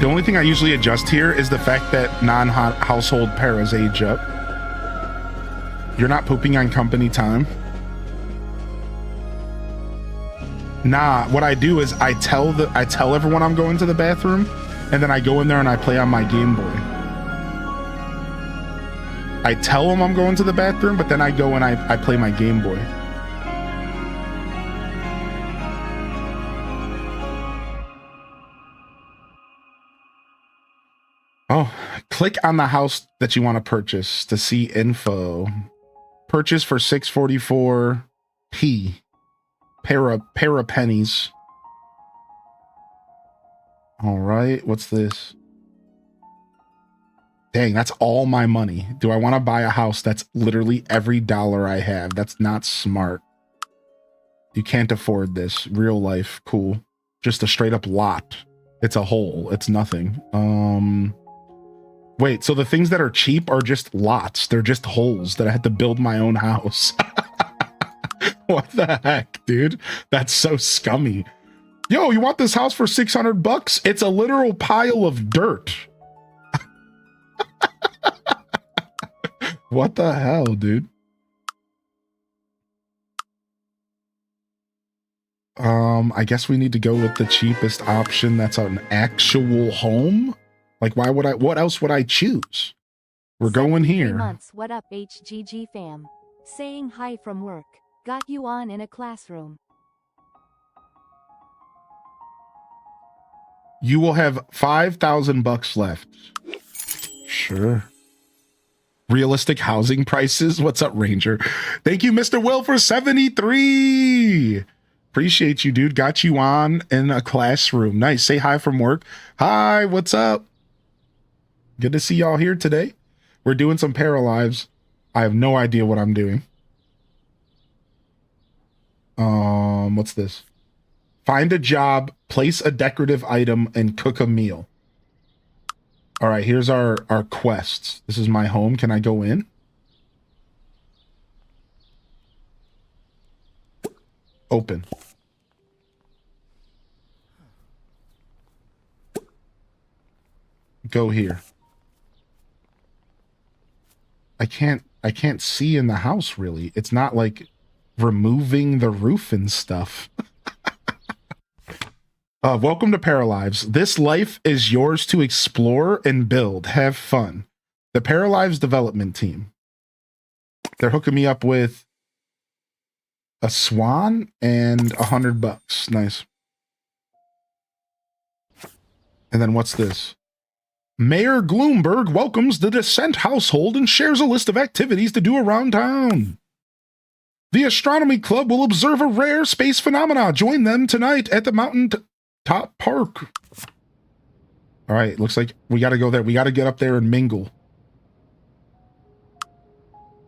The only thing I usually adjust here is the fact that non-household paras age up. You're not pooping on company time? Nah, what I do is I tell everyone I'm going to the bathroom, and then I go in there and I play on my Game Boy. I tell them I'm going to the bathroom, but then I go and I play my Game Boy. Oh, click on the house that you want to purchase to see info. Purchase for 644p. Para pennies. All right, what's this? Dang, that's all my money. Do I want to buy a house that's literally every dollar I have? That's not smart. You can't afford this. Real life, cool. Just a straight up lot. It's a hole. It's nothing. Wait, so the things that are cheap are just lots. They're just holes that I had to build my own house. What the heck, dude? That's so scummy. Yo, you want this house for 600 bucks? It's a literal pile of dirt. What the hell, dude? I guess we need to go with the cheapest option that's an actual home. Like, why would I, what else would I choose? We're going 3 here. months. What up, HGG fam? Saying hi from work. Got you on in a classroom. You will have 5,000 bucks left. Sure. Realistic housing prices. What's up, Ranger? Thank you, Mr. Will, for 73. Appreciate you, dude. Got you on in a classroom. Nice. Say hi from work. Hi, what's up? Good to see y'all here today. We're doing some Paralives. I have no idea what I'm doing. What's this? Find a job, place a decorative item, and cook a meal. All right, here's our quests. This is my home. Can I go in? Open. Go here. I can't see in the house really. It's not like removing the roof and stuff. Welcome to Paralives. This life is yours to explore and build. Have fun. The Paralives development team. They're hooking me up with a swan and $100. Nice. And then what's this? Mayor Gloomberg welcomes the Descent household and shares a list of activities to do around town. The Astronomy Club will observe a rare space phenomena. Join them tonight at the Mountain Top Park. All right, looks like we got to go there. We got to get up there and mingle.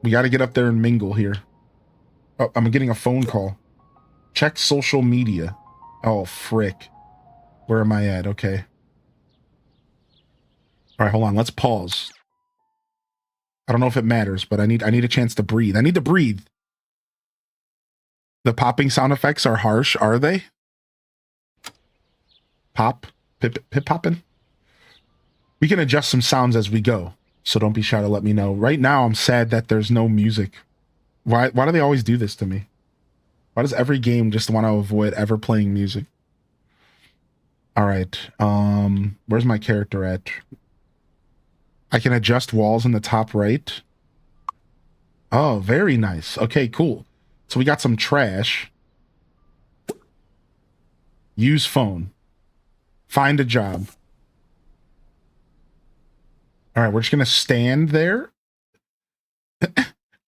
We got to get up there and mingle here. Oh, I'm getting a phone call. Check social media. Oh, frick. Where am I at? Okay. All right, hold on. Let's pause. I don't know if it matters, but I need a chance to breathe. I need to breathe. The popping sound effects are harsh, are they? Pop? Pip popping? We can adjust some sounds as we go, so don't be shy to let me know. Right now, I'm sad that there's no music. Why do they always do this to me? Why does every game just want to avoid ever playing music? All right. Where's my character at? I can adjust walls in the top right. Oh, very nice. Okay, cool. So we got some trash. Use phone. Find a job. All right, we're just going to stand there.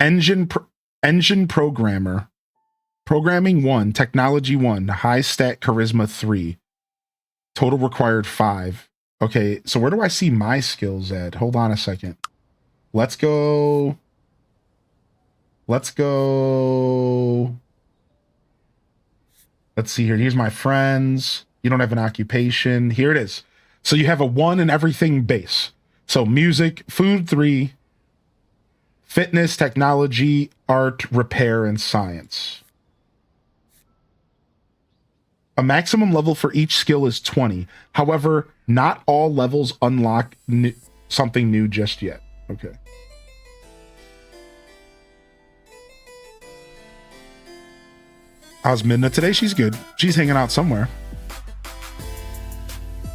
Engine programmer. Programming 1, technology 1, high stat charisma 3. Total required 5. Okay, so where do I see my skills at? Hold on a second. Let's go. Let's see here. Here's my friends. You don't have an occupation. Here it is. So you have a 1 in everything base. So music, food 3, fitness, technology, art, repair, and science. A maximum level for each skill is 20. However, not all levels unlock something new just yet. Okay. How's Midna today? She's good. She's hanging out somewhere.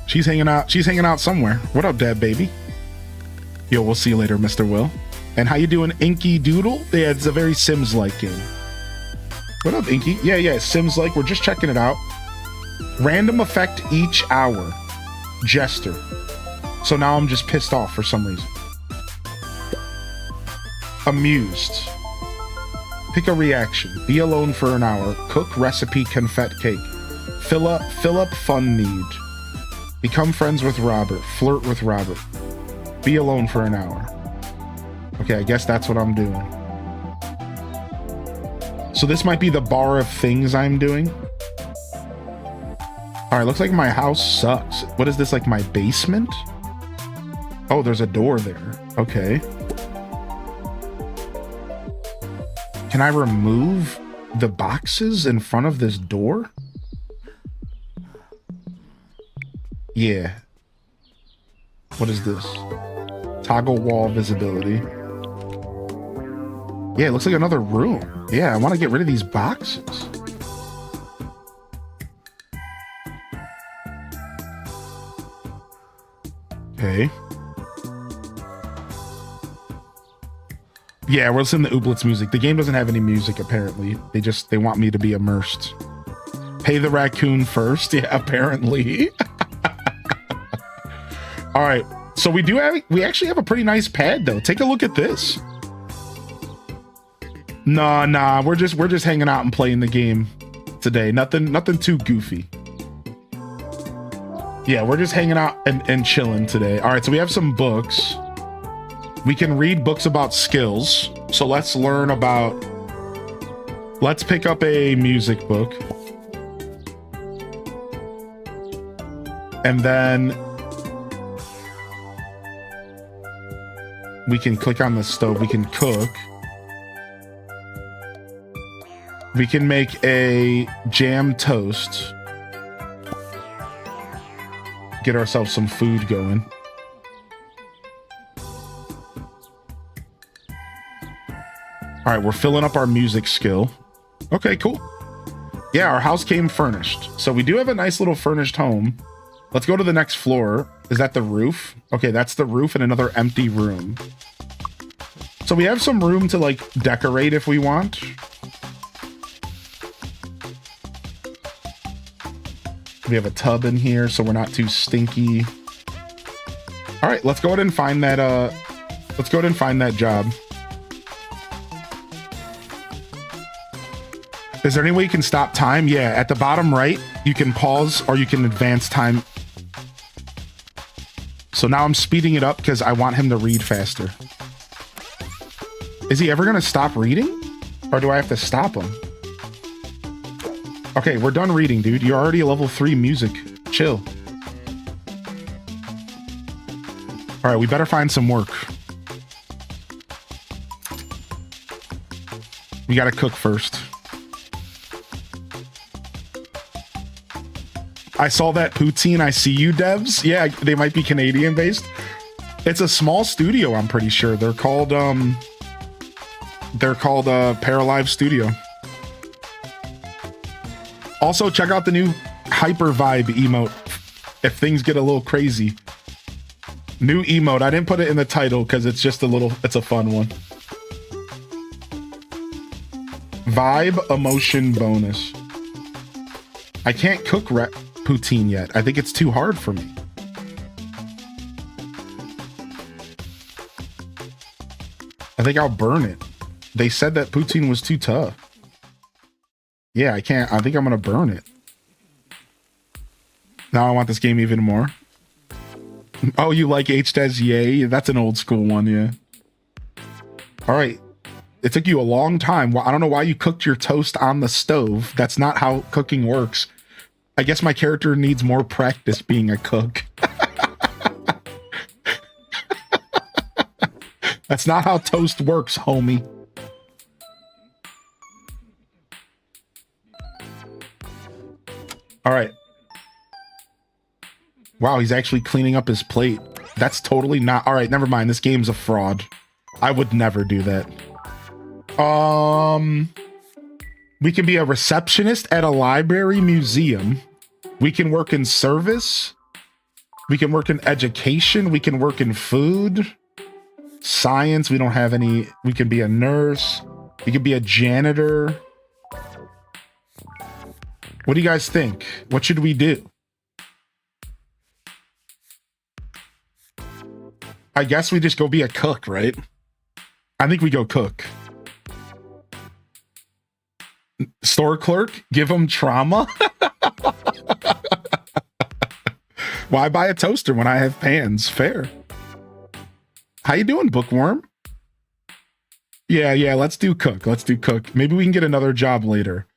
She's hanging out somewhere. What up, Dad baby? Yo, we'll see you later, Mr. Will. And how you doing, Inky Doodle? Yeah, it's a very Sims-like game. What up, Inky? Yeah, Sims-like. We're just checking it out. Random effect each hour. Jester. So now I'm just pissed off for some reason. Amused. Pick a reaction. Be alone for an hour. Cook recipe confet cake. Fill up fun need. Become friends with Robert. Flirt with Robert. Be alone for an hour. Okay, I guess that's what I'm doing. So this might be the bar of things I'm doing. All right, looks like my house sucks. What is this, like my basement? Oh, there's a door there. Okay. Can I remove the boxes in front of this door? Yeah. What is this? Toggle wall visibility. Yeah, it looks like another room. Yeah, I want to get rid of these boxes. Okay. Yeah, we're listening to Ooblets music. The game doesn't have any music, apparently. They want me to be immersed. Pay the raccoon first. Yeah, apparently. All right. So we actually have a pretty nice pad though. Take a look at this. Nah, we're just hanging out and playing the game today. Nothing too goofy. Yeah, we're just hanging out and chilling today. All right, so we have some books. We can read books about skills. So let's pick up a music book. And then we can click on the stove. We can cook. We can make a jam toast. Get ourselves some food going. All right, we're filling up our music skill. Okay, cool. Yeah, our house came furnished. So we do have a nice little furnished home. Let's go to the next floor. Is that the roof? Okay, that's the roof and another empty room. So we have some room to like decorate if we want. We have a tub in here so we're not too stinky. All right, let's go ahead and find that job. Is there any way you can stop time? Yeah, at the bottom right, you can pause or you can advance time. So now I'm speeding it up because I want him to read faster. Is he ever gonna stop reading? Or do I have to stop him? Okay, we're done reading, dude. You're already a level 3 music. Chill. All right, we better find some work. We gotta cook first. I saw that poutine. I see you, devs. Yeah, they might be Canadian based. It's a small studio, I'm pretty sure. They're called Paralives Studio. Also, check out the new hyper vibe emote if things get a little crazy. New emote. I didn't put it in the title because it's just it's a fun one. Vibe emotion bonus. I can't cook poutine yet. I think it's too hard for me. I think I'll burn it. They said that poutine was too tough. Yeah, I can't. I think I'm gonna burn it. Now I want this game even more. Oh, you like H-Des? Yay. That's an old school one, yeah. All right. It took you a long time. Well, I don't know why you cooked your toast on the stove. That's not how cooking works. I guess my character needs more practice being a cook. That's not how toast works, homie. All right. Wow, he's actually cleaning up his plate. That's totally not... All right, never mind. This game's a fraud. I would never do that. We can be a receptionist at a library museum. We can work in service. We can work in education. We can work in food. Science, we don't have any. We can be a nurse. We can be a janitor. What do you guys think? What should we do? I guess we just go be a cook, right? I think we go cook. Store clerk? Give him trauma? Why buy a toaster when I have pans? Fair. How you doing, Bookworm? Yeah, let's do cook. Let's do cook. Maybe we can get another job later.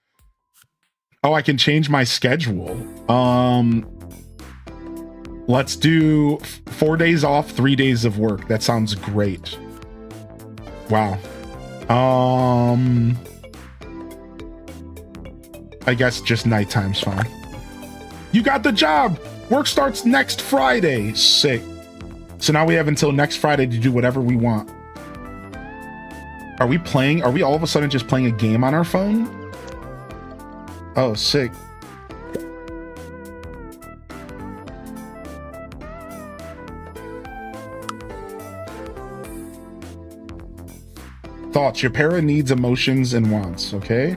Oh, I can change my schedule. Let's do 4 days off, 3 days of work. That sounds great. Wow. I guess just nighttime's fine. You got the job. Work starts next Friday. Sick. So now we have until next Friday to do whatever we want. Are we all of a sudden just playing a game on our phone? Oh, sick. Thoughts. Your para needs emotions and wants, okay?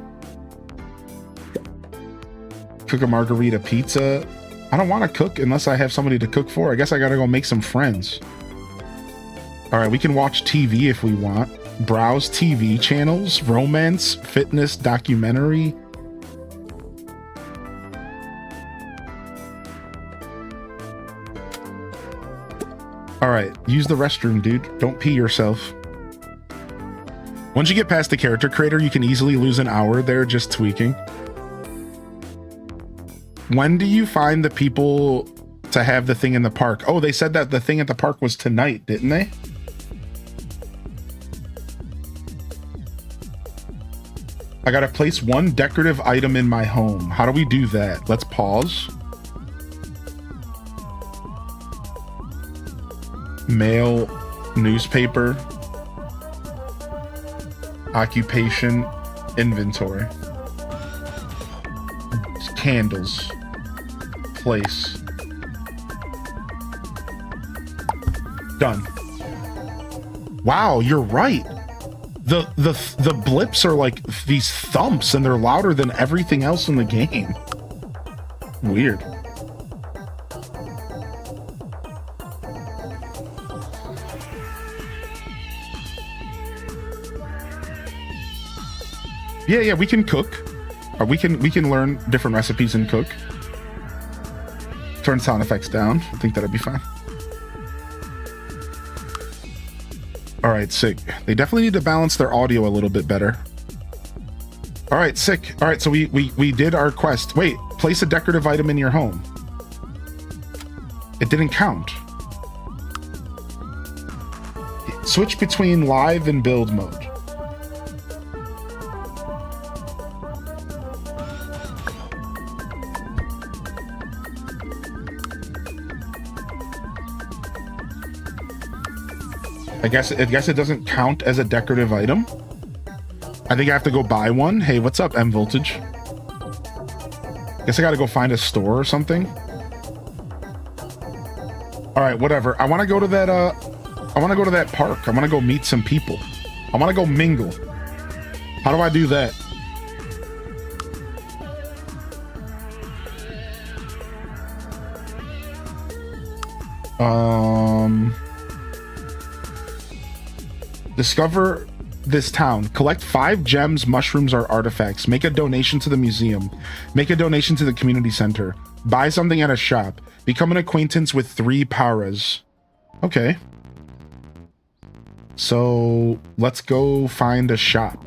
Cook a margarita pizza. I don't want to cook unless I have somebody to cook for. I guess I gotta go make some friends. All right, we can watch TV if we want. Browse TV channels, romance, fitness, documentary. All right, use the restroom, dude. Don't pee yourself. Once you get past the character creator, you can easily lose an hour there just tweaking. When do you find the people to have the thing in the park? Oh, they said that the thing at the park was tonight, didn't they? I gotta place one decorative item in my home. How do we do that? Let's pause. Mail, newspaper, occupation, inventory. Candles. Place. Done. Wow, you're right. The blips are like these thumps and they're louder than everything else in the game. Weird. Yeah, we can cook. Or we can learn different recipes and cook. Turn sound effects down. I think that'd be fine. All right, sick. They definitely need to balance their audio a little bit better. All right, sick. All right, so we did our quest. Wait, place a decorative item in your home. It didn't count. Switch between live and build mode. I guess it doesn't count as a decorative item. I think I have to go buy one. Hey, what's up, M Voltage? Guess I gotta go find a store or something. All right, whatever. I want to go to that. I want to go to that park. I want to go meet some people. I want to go mingle. How do I do that? Discover this town. Collect 5 gems, mushrooms, or artifacts. Make a donation to the museum. Make a donation to the community center. Buy something at a shop. Become an acquaintance with 3 paras. Okay. So let's go find a shop.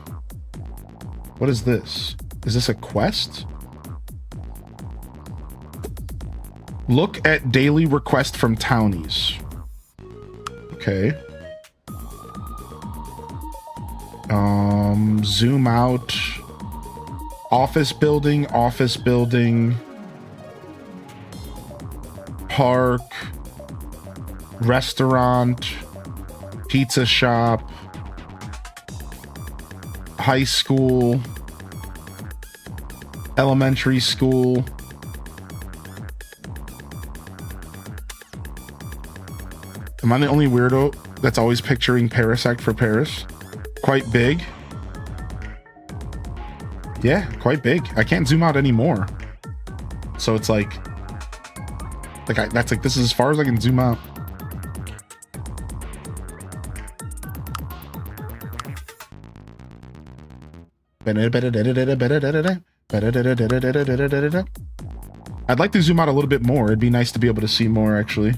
What is this? Is this a quest? Look at daily request from townies. Okay. Zoom out. Office building, park, restaurant, pizza shop, high school, elementary school. Am I the only weirdo that's always picturing Parasect for Paris? Quite big. Yeah, quite big. I can't zoom out anymore. So it's like this is as far as I can zoom out. I'd like to zoom out a little bit more. It'd be nice to be able to see more, actually.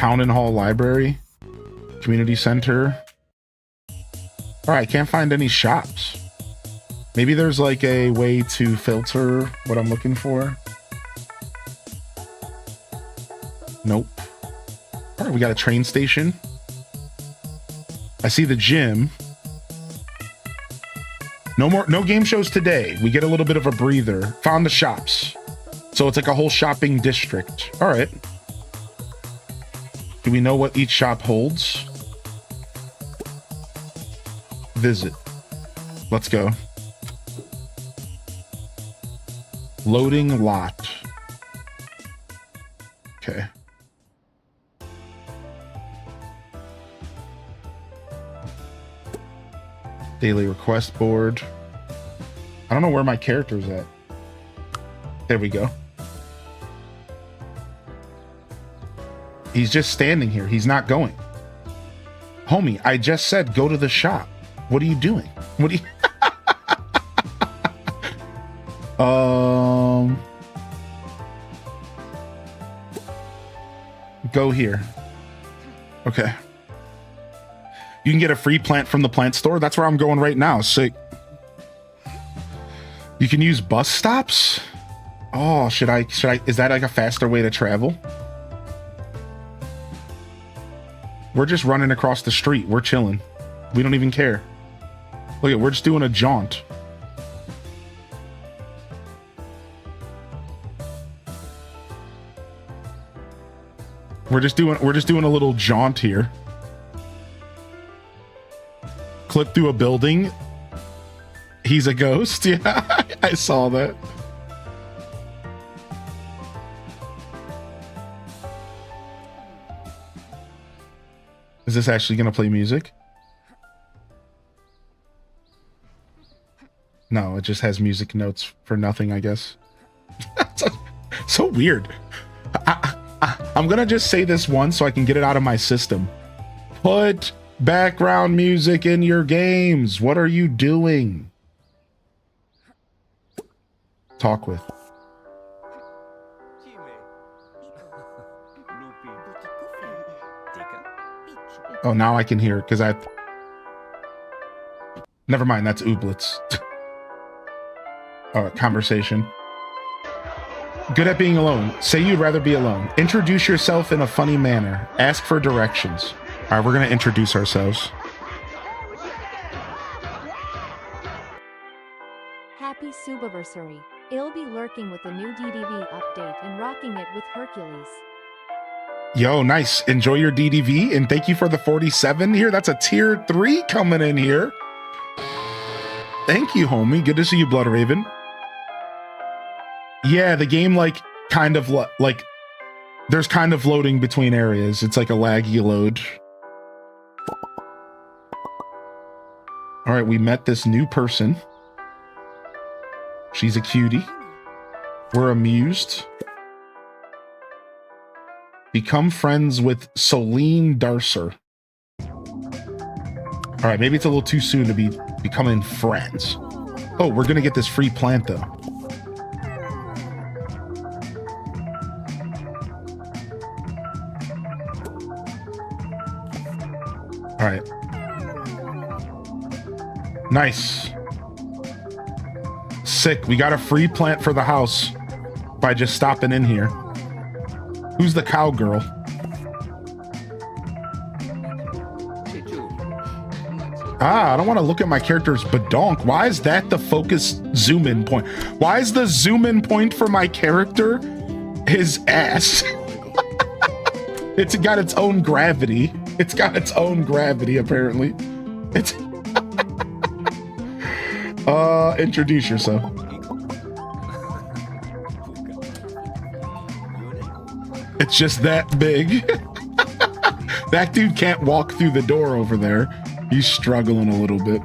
Town and Hall Library. Community Center. All right, can't find any shops. Maybe there's like a way to filter what I'm looking for. Nope. All right, we got a train station. I see the gym. No game shows today. We get a little bit of a breather. Found the shops. So it's like a whole shopping district. All right. Do we know what each shop holds? Visit. Let's go. Loading lot. Okay. Daily request board. I don't know where my character's at. There we go. He's just standing here. He's not going. Homie, I just said go to the shop. What are you doing? What are you... Go here. Okay. You can get a free plant from the plant store. That's where I'm going right now. Sick. You can use bus stops. Oh, should I, is that like a faster way to travel? We're just running across the street. We're chilling. We don't even care. Look at, we're just doing a jaunt. We're just doing a little jaunt here. Clip through a building. He's a ghost. Yeah, I saw that. Is this actually gonna play music? No, it just has music notes for nothing, I guess. So weird. I'm gonna just say this once so I can get it out of my system. Put background music in your games. What are you doing? Talk with. Oh, now I can hear it because I... Never mind, that's Ooblets. Conversation. Good at being alone. Say you'd rather be alone. Introduce yourself in a funny manner. Ask for directions. All right, we're going to introduce ourselves. Happy Subiversary. I'll be lurking with the new DDV update and rocking it with Hercules. Yo, nice. Enjoy your DDV, and thank you for the 47 here. That's a tier 3 coming in here. Thank you, homie. Good to see you, Blood Raven. Yeah, the game, like, kind of, like, there's kind of loading between areas. It's like a laggy load. All right, we met this new person. She's a cutie. We're amused. Become friends with Soline Darcer. All right, maybe it's a little too soon to be becoming friends. Oh, we're gonna get this free plant though. All right. Nice. Sick. We got a free plant for the house by just stopping in here. Who's the cowgirl? I don't want to look at my character's badonk. Why is that the focus zoom in point? Why is the zoom in point for my character his ass? It's got its own gravity. It's got its own gravity, apparently. It's introduce yourself. It's just that big. That dude can't walk through the door over there. He's struggling a little bit.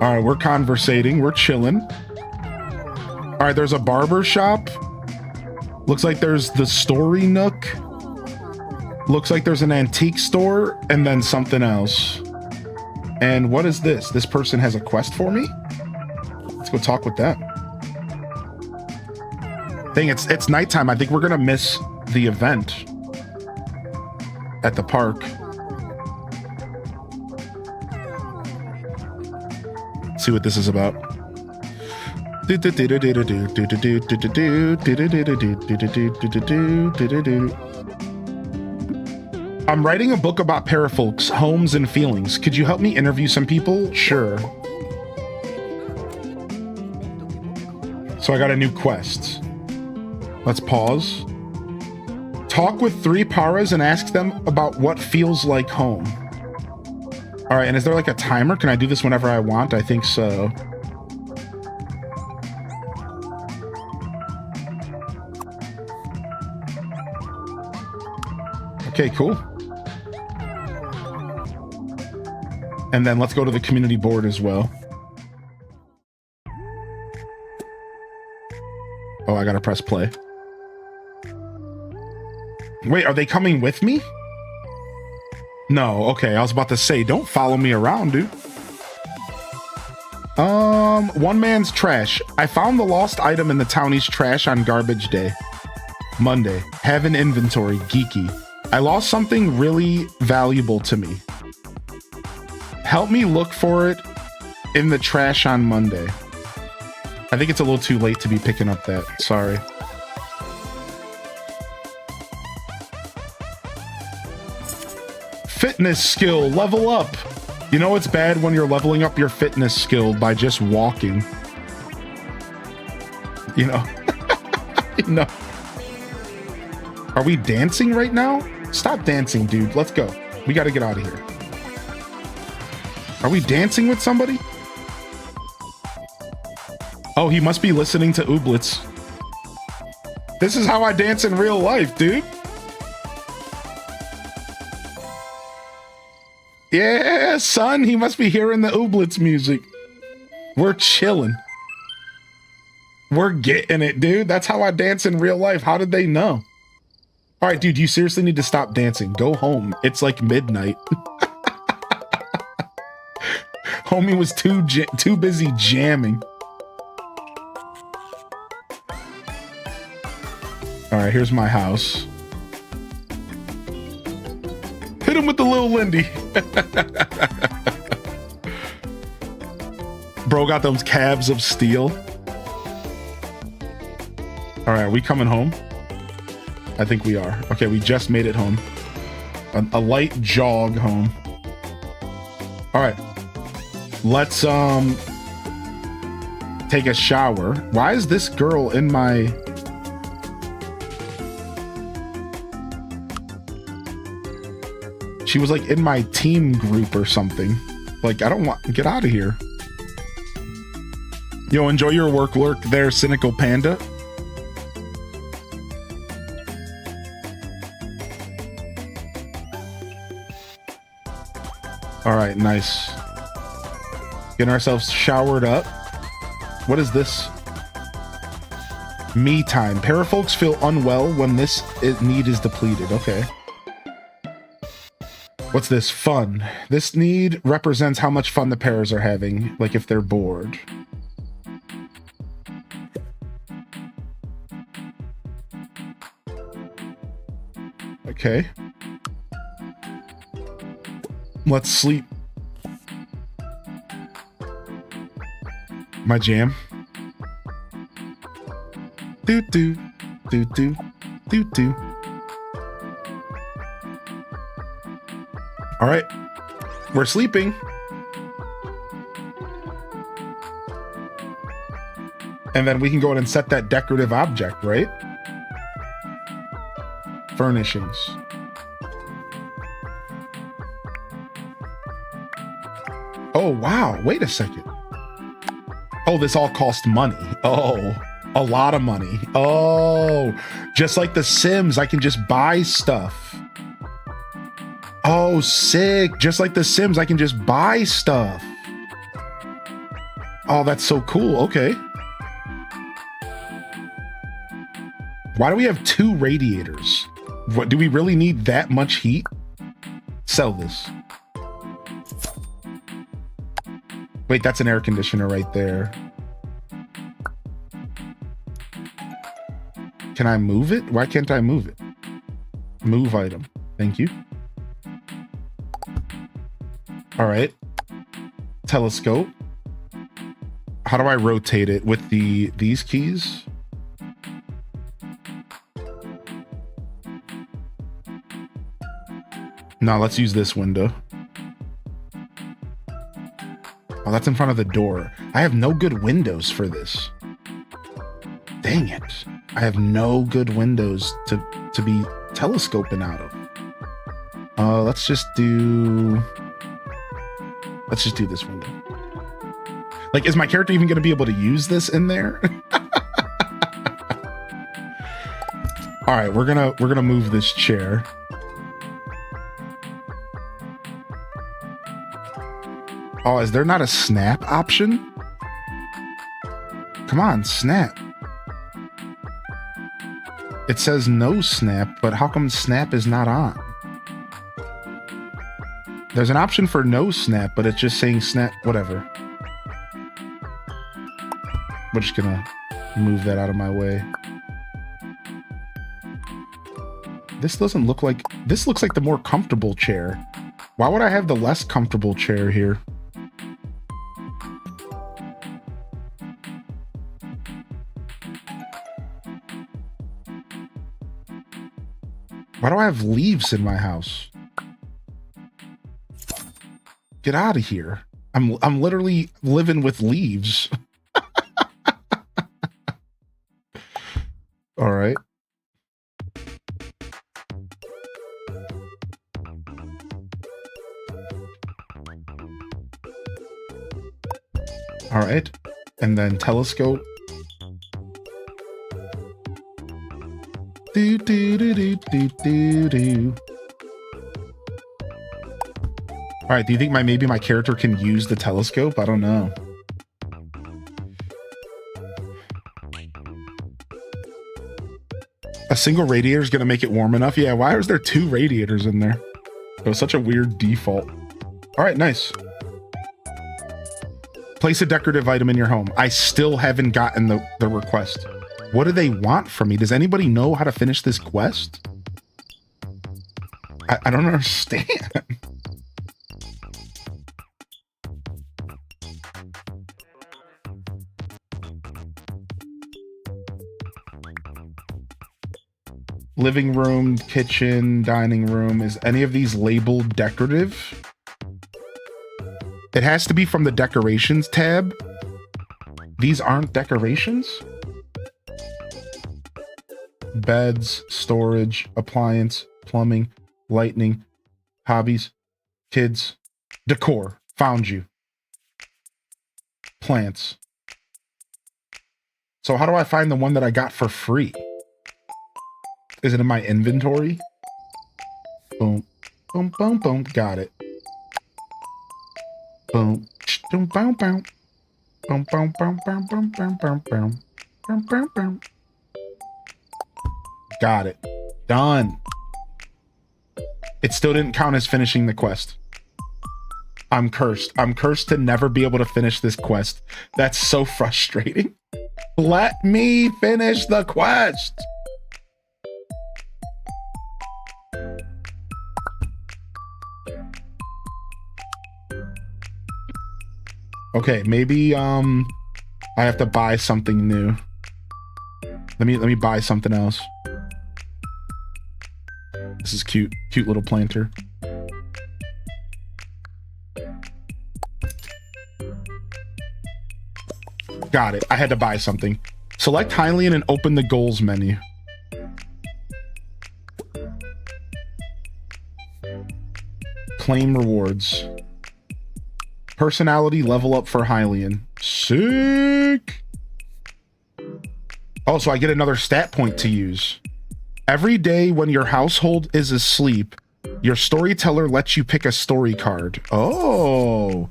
All right, we're conversating. We're chilling. All right, there's a barber shop. Looks like there's the story nook. Looks like there's an antique store and then something else. And what is this? This person has a quest for me? Let's go talk with them. Dang, it's nighttime. I think we're gonna miss the event. at the park. Let's see what this is about. I'm writing a book about parafolks, homes, and feelings. Could you help me interview some people? Sure. So I got a new quest. Let's pause. Talk with 3 paras and ask them about what feels like home. All right, and is there like a timer? Can I do this whenever I want? I think so. Okay, cool. And then let's go to the community board as well. Oh, I gotta press play. Wait, are they coming with me? No, okay, I was about to say, don't follow me around, dude. One man's trash. I found the lost item in the townie's trash on garbage day. Monday, have an inventory, geeky. I lost something really valuable to me. Help me look for it in the trash on Monday. I think it's a little too late to be picking up that. Sorry. Fitness skill, level up. You know it's bad when you're leveling up your fitness skill by just walking. You know? You know. Are we dancing right now? Stop dancing, dude. Let's go. We got to get out of here. Are we dancing with somebody? Oh, he must be listening to Ooblets. This is how I dance in real life, dude. Yeah, son, he must be hearing the Ooblets music. We're chilling. We're getting it, dude. That's how I dance in real life. How did they know? All right, dude, you seriously need to stop dancing. Go home. It's like midnight. Homie was too busy jamming. All right, here's my house. Hit him with the little Lindy. Bro got those calves of steel. All right, are we coming home? I think we are. Okay, we just made it home. A light jog home. All right. Let's take a shower. Why is this girl in my... She was like in my team group or something. Like, I don't want... Get out of here. Yo, enjoy your work lurk there, Cynical Panda. All right, nice. Getting ourselves showered up. What is this? Me time. Parafolks feel unwell when this need is depleted. Okay. What's this? Fun. This need represents how much fun the paras are having, like if they're bored. Okay. Let's sleep. My jam. Do do do do do do. All right, we're sleeping. And then we can go in and set that decorative object, right? Furnishings. Oh, wow. Wait a second. Oh, this all cost money. Oh, a lot of money. Oh, just like The Sims, I can just buy stuff. Oh, sick. Just like The Sims, I can just buy stuff. Oh, that's so cool. Okay. Why do we have 2 radiators? What, do we really need that much heat? Sell this. Wait, that's an air conditioner right there. Can I move it? Why can't I move it? Move item. Thank you. All right. Telescope. How do I rotate it with these keys? No, let's use this window. Oh, that's in front of the door. I have no good windows for this. Dang it. I have no good windows to be telescoping out of. Let's just do this window. Like, is my character even going to be able to use this in there? All right, we're gonna move this chair. Oh, is there not a snap option? Come on, snap. It says no snap, but how come snap is not on? There's an option for no snap, but it's just saying snap, whatever. We're just gonna move that out of my way. This doesn't look like, this looks like the more comfortable chair. Why would I have the less comfortable chair here? Why do I have leaves in my house? Get out of here. I'm literally living with leaves. All right. All right. And then telescope. Do, do, do, do, do, do, do. All right, do you think maybe my character can use the telescope? I don't know. A single radiator is going to make it warm enough? Yeah, why is there 2 radiators in there? It was such a weird default. All right, nice. Place a decorative item in your home. I still haven't gotten the request. What do they want from me? Does anybody know how to finish this quest? I don't understand. Living room, kitchen, dining room. Is any of these labeled decorative? It has to be from the decorations tab. These aren't decorations? Beds, storage, appliance, plumbing, lighting, hobbies, kids, decor. Found you. Plants. So how do I find the one that I got for free? Is it in my inventory? Boom, boom, boom, boom. Got it. Boom, boom, boom, boom. Boom, boom, boom, boom, boom, boom, boom, boom. Boom, boom, boom. Got it. Done. It still didn't count as finishing the quest. I'm cursed. I'm cursed to never be able to finish this quest. That's so frustrating. Let me finish the quest. Okay, maybe I have to buy something new. Let me buy something else. This is cute. Cute little planter. Got it. I had to buy something. Select Hylian and open the goals menu. Claim rewards. Personality level up for Hylian. Sick. Oh, so I get another stat point to use. Every day when your household is asleep, your storyteller lets you pick a story card. Oh,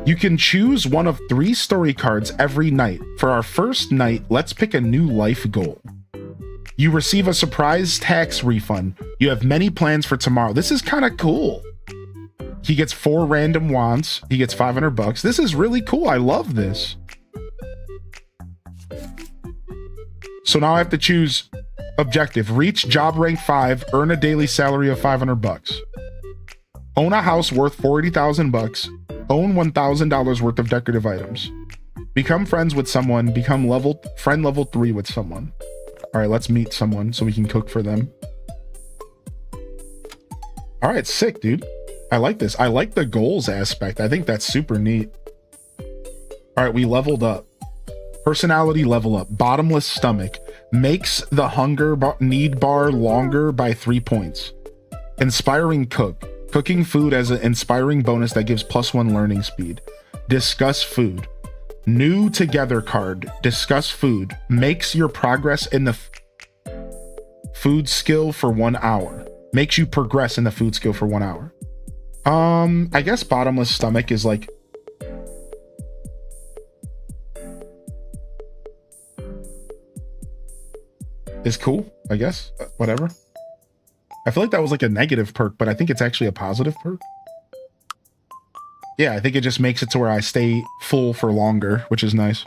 you can choose one of 3 story cards every night. For our first night, let's pick a new life goal. You receive a surprise tax refund. You have many plans for tomorrow. This is kind of cool. He gets 4 random wants. He gets $500. This is really cool. I love this. So now I have to choose objective. Reach job rank 5. Earn a daily salary of $500. Own a house worth 40,000 bucks. Own $1,000 worth of decorative items. Become friends with someone. Become friend level 3 with someone. All right, let's meet someone so we can cook for them. All right, sick, dude. I like this. I like the goals aspect. I think that's super neat. All right, we leveled up. Personality level up. Bottomless stomach. Makes the hunger need bar longer by 3 points. Inspiring cook. Cooking food as an inspiring bonus that gives +1 learning speed. Discuss food. New together card. Discuss food. Makes your progress in the food skill for 1 hour. Makes you progress in the food skill for 1 hour. I guess bottomless stomach is like... is cool, I guess. Whatever. I feel like that was like a negative perk, but I think it's actually a positive perk. Yeah, I think it just makes it to where I stay full for longer, which is nice.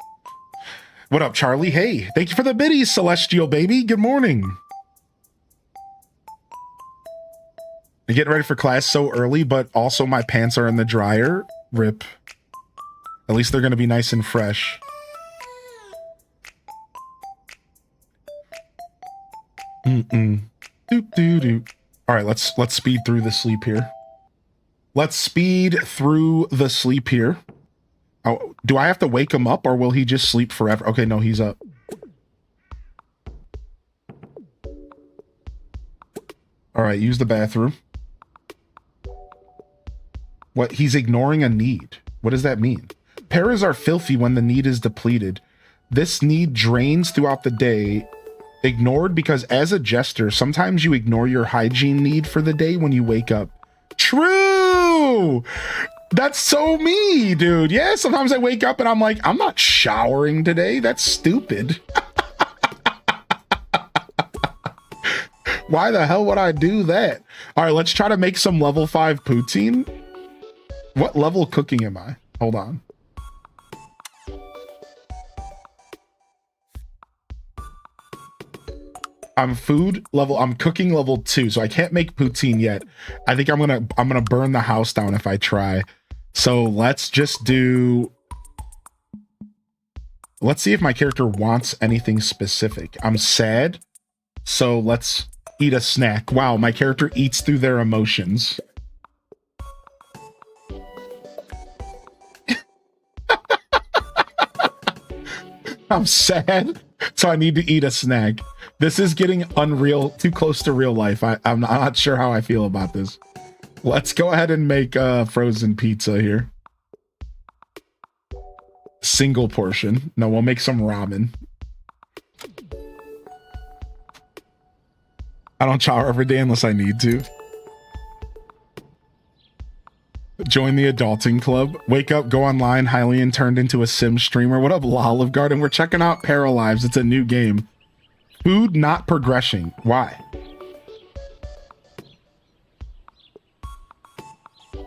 What up, Charlie? Hey, thank you for the biddies, Celestial baby. Good morning. I'm getting ready for class so early, but also my pants are in the dryer. Rip. At least they're going to be nice and fresh. Doop doo doo. All right, let's speed through the sleep here. Let's speed through the sleep here. Oh, do I have to wake him up or will he just sleep forever? Okay, no, he's up. All right, use the bathroom. What? He's ignoring a need. What does that mean? Paras are filthy when the need is depleted. This need drains throughout the day. Ignored because as a jester, sometimes you ignore your hygiene need for the day when you wake up. True! That's so me, dude. Yeah, sometimes I wake up and I'm like, I'm not showering today. That's stupid. Why the hell would I do that? All right, let's try to make some level 5 poutine. What level cooking am I? Hold on. I'm cooking level 2, so I can't make poutine yet. I think I'm gonna burn the house down if I try. So let's just do... Let's see if my character wants anything specific. I'm sad, so let's eat a snack. Wow, my character eats through their emotions. I'm sad, so I need to eat a snack. This is getting unreal, too close to real life. I'm not sure how I feel about this. Let's go ahead and make frozen pizza here. Single portion. No, we'll make some ramen. I don't shower every day unless I need to. Join the adulting club. Wake up, go online. Hylian turned into a sim streamer. What up, Olive Garden? We're checking out Paralives. It's a new game. Food not progressing. Why?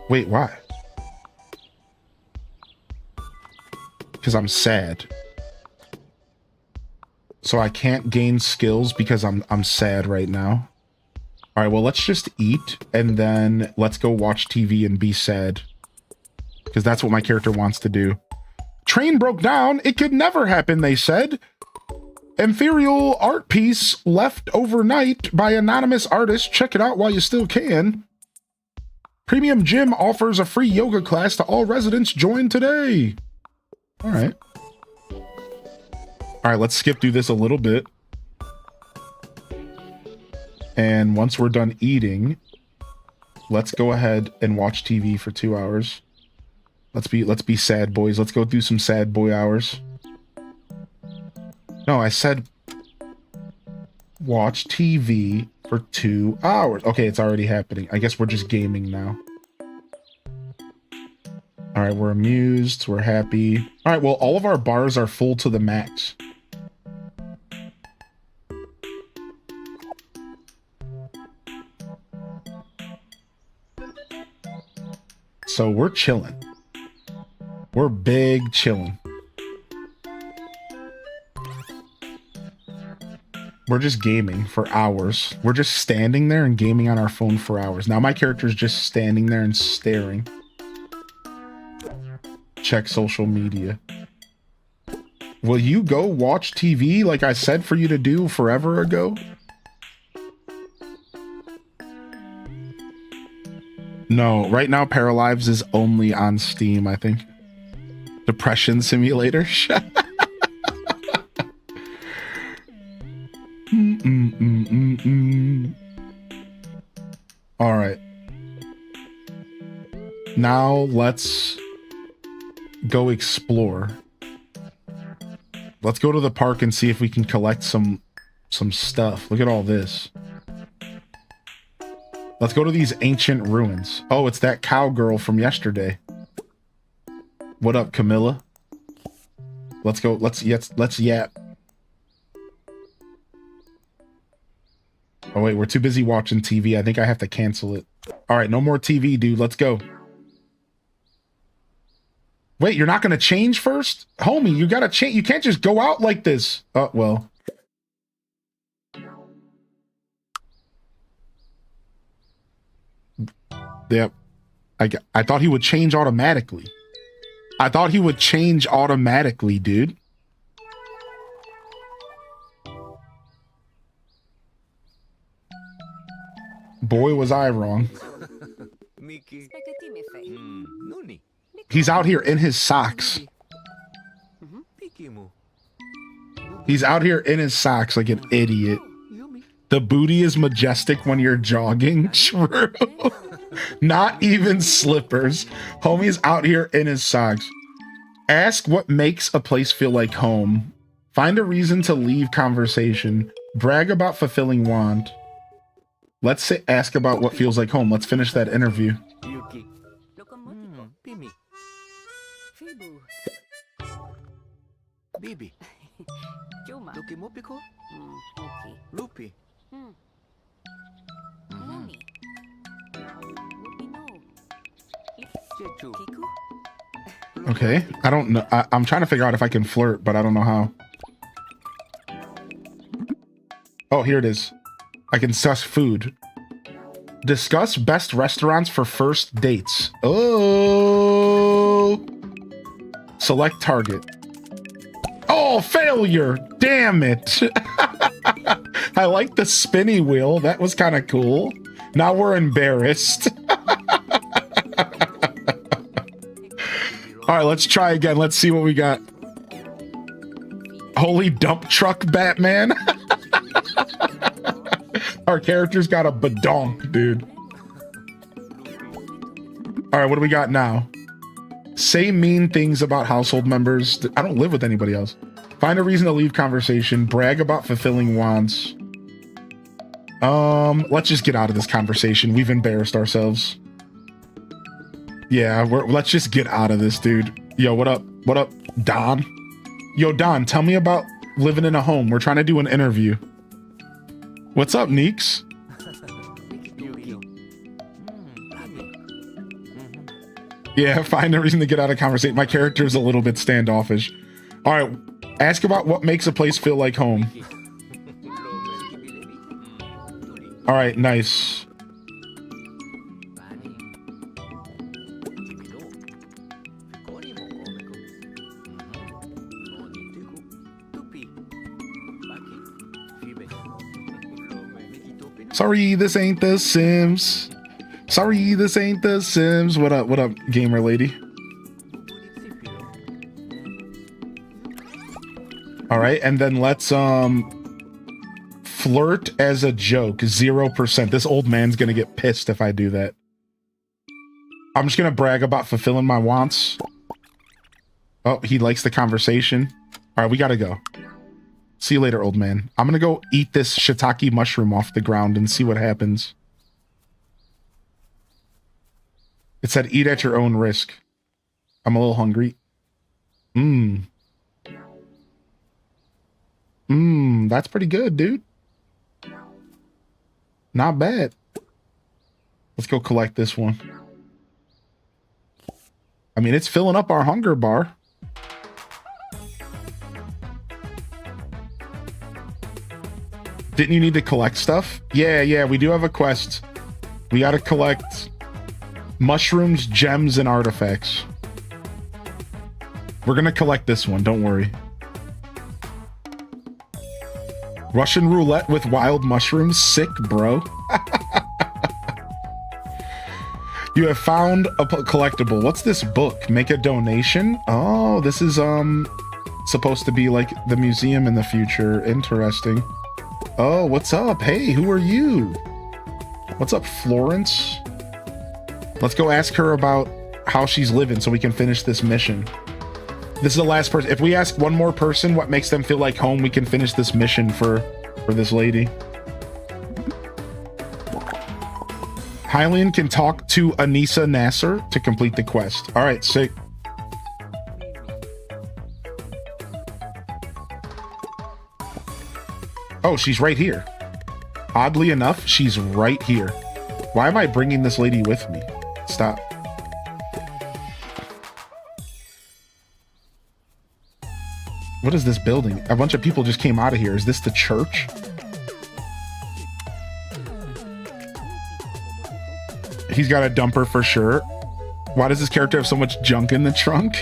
Wait, why? Because I'm sad. So I can't gain skills because I'm sad right now. All right, well, let's just eat and then let's go watch TV and be sad. Because that's what my character wants to do. Train broke down. It could never happen, they said. Ethereal art piece left overnight by anonymous artist. Check it out while you still can. Premium Gym offers a free yoga class to all residents. Join today. All right. All right, let's skip through this a little bit. And once we're done eating, let's go ahead and watch TV for 2 hours. Let's be sad boys. Let's go do some sad boy hours. No, I said watch TV for 2 hours. Okay, it's already happening. I guess we're just gaming now. All right, we're amused. We're happy. All right, well, all of our bars are full to the max. So we're chilling. We're big chilling. We're just gaming for hours. We're just standing there and gaming on our phone for hours. Now my character is just standing there and staring. Check social media. Will you go watch TV like I said for you to do forever ago? No, right now Paralives is only on Steam, I think. Depression Simulator. All right. Now let's go explore. Let's go to the park and see if we can collect some stuff. Look at all this. Let's go to these ancient ruins. Oh, it's that cowgirl from yesterday. What up, Camilla? Let's go. Let's yap. Oh wait, we're too busy watching TV. I think I have to cancel it. All right, no more TV, dude. Let's go. Wait, you're not gonna change first? Homie, you gotta change. You can't just go out like this. Oh, well. Yep. I thought he would change automatically. I thought he would change automatically, dude. Boy, was I wrong. He's out here in his socks. He's out here in his socks like an idiot. The booty is majestic when you're jogging. True. Not even slippers. Homie's out here in his socks. Ask what makes a place feel like home. Find a reason to leave conversation. Brag about fulfilling want. Let's say ask about what feels like home. Let's finish that interview. Bibi. Cuma. Tukimopiko? Okay. Lupi. Mami. Chechu. Kiku. Okay. I don't know. I'm trying to figure out if I can flirt, but I don't know how. Oh, here it is. I can discuss food. Discuss best restaurants for first dates. Oh. Select target. Oh, failure. Damn it. I like the spinny wheel. That was kind of cool. Now we're embarrassed. All right, let's try again. Let's see what we got. Holy dump truck Batman. Our character's got a badonk, dude. All right, what do we got now? Say mean things about household members. I don't live with anybody else. Find a reason to leave conversation. Brag about fulfilling wants. Let's just get out of this conversation. We've embarrassed ourselves. Yeah, let's just get out of this, dude. Yo, what up? What up, Don? Yo, Don, tell me about living in a home. We're trying to do an interview. What's up, Neeks? Yeah, find a reason to get out of conversation. My character is a little bit standoffish. All right, ask about what makes a place feel like home. All right, nice. Sorry, this ain't The Sims. Sorry, this ain't The Sims. What up, gamer lady? All right, and then let's flirt as a joke. 0%. This old man's gonna get pissed if I do that. I'm just gonna brag about fulfilling my wants. Oh, he likes the conversation. All right, we gotta go. See you later, old man. I'm gonna go eat this shiitake mushroom off the ground and see what happens. It said eat at your own risk. I'm a little hungry. That's pretty good, dude. Not bad. Let's go collect this one. I mean, it's filling up our hunger bar. Didn't you need to collect stuff? Yeah, we do have a quest. We gotta collect mushrooms, gems, and artifacts. We're gonna collect this one, don't worry. Russian roulette with wild mushrooms? Sick, bro. You have found a collectible. What's this book? Make a donation? Oh, this is supposed to be like the museum in the future. Interesting. Oh, what's up? Hey, who are you? What's up, Florence? Let's go ask her about how she's living so we can finish this mission. This is the last person. If we ask one more person what makes them feel like home, we can finish this mission for this lady. Hylian can talk to Anissa Nasser to complete the quest. All right, sick. Oh, she's right here. Oddly enough, she's right here. Why am I bringing this lady with me? Stop. What is this building? A bunch of people just came out of here. Is this the church? He's got a dumper for sure. Why does this character have so much junk in the trunk?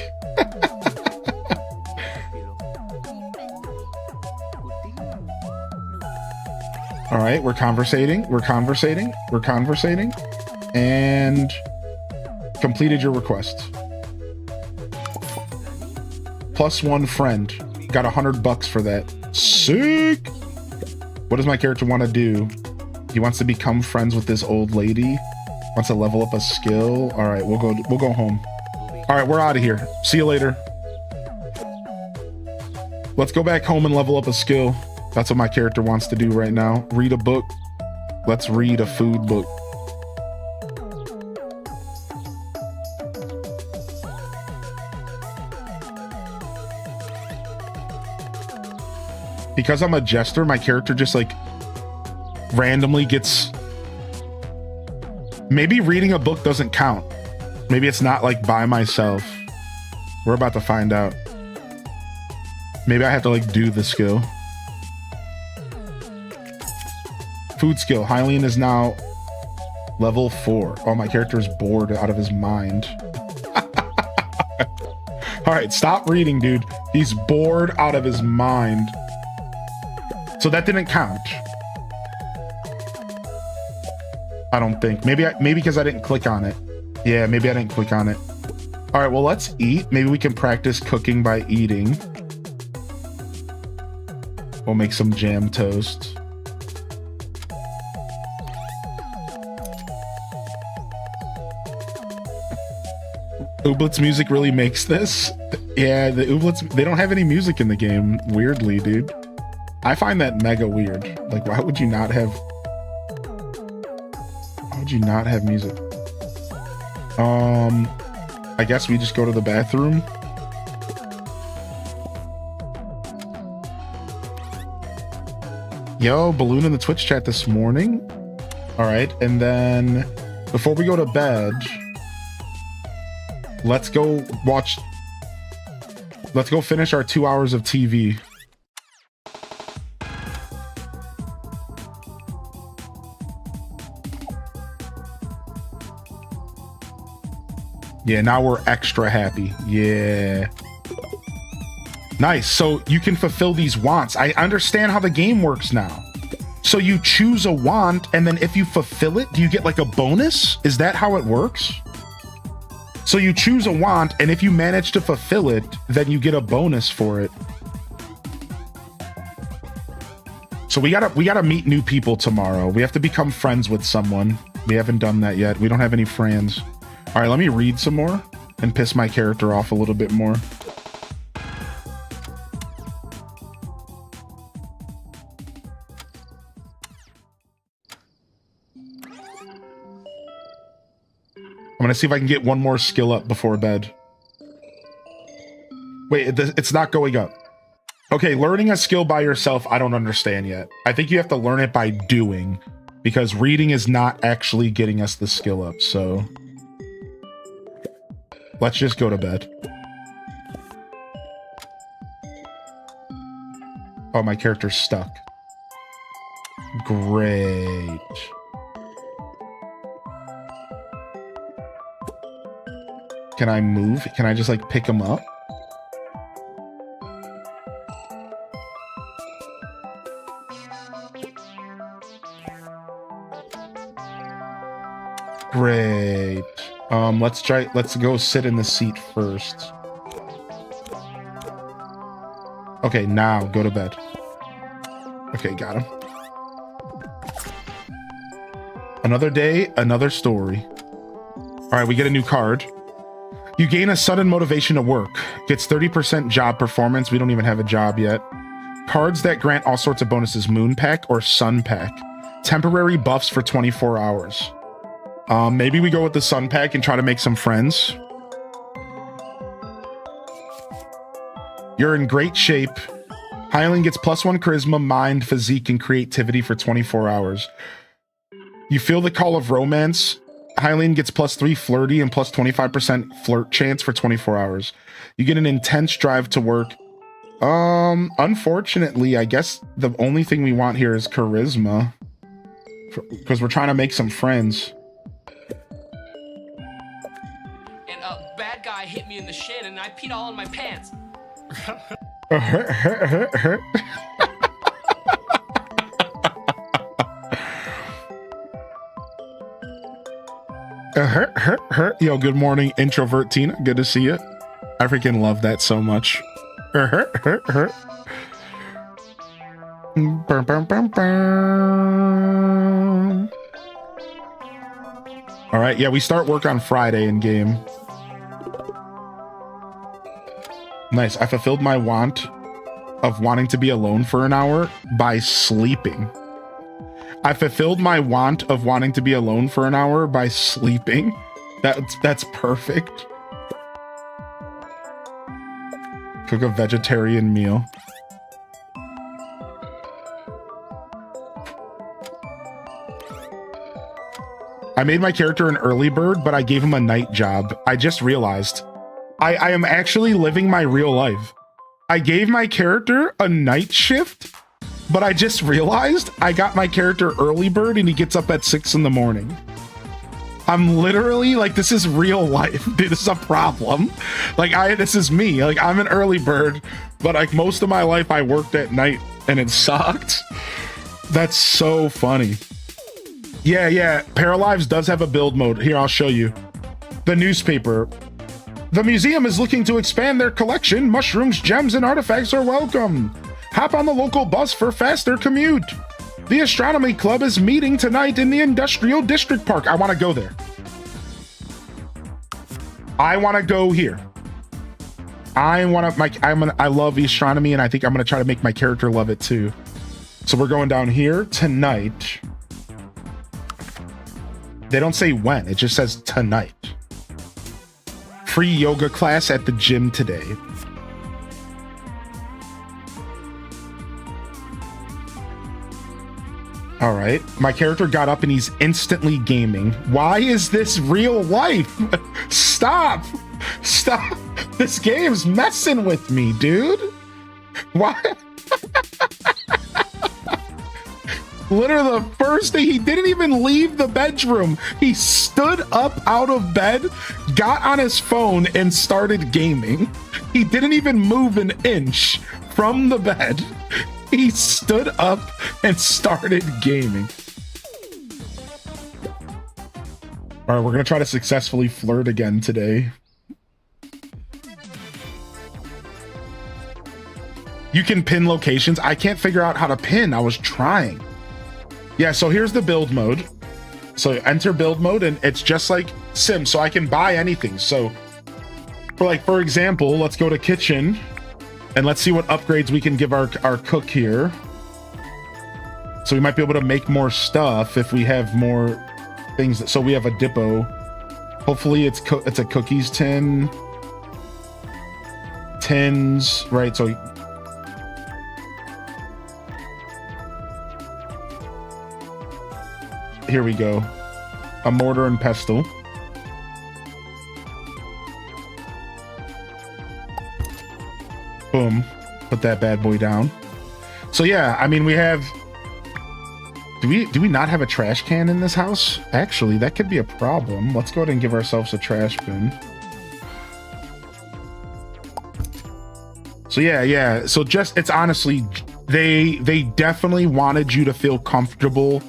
All right, we're conversating, and completed your request. +1 friend. Got $100 for that. Sick! What does my character want to do? He wants to become friends with this old lady. Wants to level up a skill. All right, we'll go home. All right, we're out of here. See you later. Let's go back home and level up a skill. That's what my character wants to do right now. Read a book. Let's read a food book. Because I'm a jester, my character just like randomly gets... Maybe reading a book doesn't count. Maybe it's not like by myself. We're about to find out. Maybe I have to like do the skill. Food skill. Hylian is now level 4. Oh, my character is bored out of his mind. All right, stop reading, dude. He's bored out of his mind. So that didn't count. I don't think. Maybe because I didn't click on it. Yeah, maybe I didn't click on it. All right, well, let's eat. Maybe we can practice cooking by eating. We'll make some jam toast. Ooblets music really makes this? Yeah, the Ooblets, they don't have any music in the game, weirdly, dude. I find that mega weird. Like, why would you not have... Why would you not have music? I guess we just go to the bathroom. Yo, balloon in the Twitch chat this morning. All right, and then before we go to bed, let's go finish our 2 hours of TV. Yeah, now we're extra happy. Yeah. Nice. So you can fulfill these wants. I understand how the game works now. So you choose a want, and then if you fulfill it, do you get like a bonus? Is that how it works? So you choose a want, and if you manage to fulfill it, then you get a bonus for it. So we gotta meet new people tomorrow. We have to become friends with someone. We haven't done that yet. We don't have any friends. All right, let me read some more and piss my character off a little bit more. I'm gonna see if I can get one more skill up before bed. Wait, it's not going up. Okay, learning a skill by yourself, I don't understand yet. I think you have to learn it by doing, because reading is not actually getting us the skill up, so... Let's just go to bed. Oh, my character's stuck. Great. Can I move? Can I just like pick him up? Great. Let's go sit in the seat first. Okay, now go to bed. Okay, got him. Another day, another story. All right, we get a new card. You gain a sudden motivation to work. Gets 30% job performance. We don't even have a job yet. Cards that grant all sorts of bonuses. Moon Pack or Sun Pack. Temporary buffs for 24 hours. Maybe we go with the Sun Pack and try to make some friends. You're in great shape. Highland gets +1 charisma, mind, physique, and creativity for 24 hours. You feel the call of romance. Hylian gets +3 flirty and +25% flirt chance for 24 hours. You get an intense drive to work. Unfortunately, I guess the only thing we want here is charisma. Because we're trying to make some friends. And a bad guy hit me in the shin and I peed all in my pants. Yo, good morning, introvert Tina. Good to see you. I freaking love that so much. All right, yeah, we start work on Friday in game. Nice. I fulfilled my want of wanting to be alone for an hour by sleeping. I fulfilled my want of wanting to be alone for an hour by sleeping. That's perfect. Cook a vegetarian meal. I made my character an early bird, but I gave him a night job. I just realized I am actually living my real life. I gave my character a night shift, but I just realized I got my character early bird and he gets up at 6 in the morning. I'm literally like, this is real life, dude. This is a problem. Like this is me. Like I'm an early bird, but like most of my life I worked at night and it sucked. That's so funny. Yeah. Paralives does have a build mode. Here, I'll show you. The newspaper. The museum is looking to expand their collection. Mushrooms, gems, and artifacts are welcome. Hop on the local bus for faster commute. The astronomy club is meeting tonight in the industrial district park. I want to go there. I want to go here. I love astronomy, and I think I'm gonna try to make my character love it too. So we're going down here tonight. They don't say when, it just says tonight. Free yoga class at the gym today. All right, my character got up and he's instantly gaming. Why is this real life? Stop. This game's messing with me, dude. Why? Literally the first thing, he didn't even leave the bedroom. He stood up out of bed, got on his phone and started gaming. He didn't even move an inch from the bed. He stood up and started gaming. All right, we're gonna try to successfully flirt again today. You can pin locations. I can't figure out how to pin. I was trying. Yeah, so here's the build mode. So enter build mode and it's just like Sims, so I can buy anything. So for example, let's go to kitchen and let's see what upgrades we can give our cook here. So we might be able to make more stuff if we have more things. So we have a Dippo. Hopefully it's a cookies tin. Tins, right? So here we go. A mortar and pestle. Boom. Put that bad boy down. So yeah, I mean, we have Do we not have a trash can in this house? Actually, that could be a problem. Let's go ahead and give ourselves a trash bin. So yeah. So just, it's honestly, they definitely wanted you to feel comfortable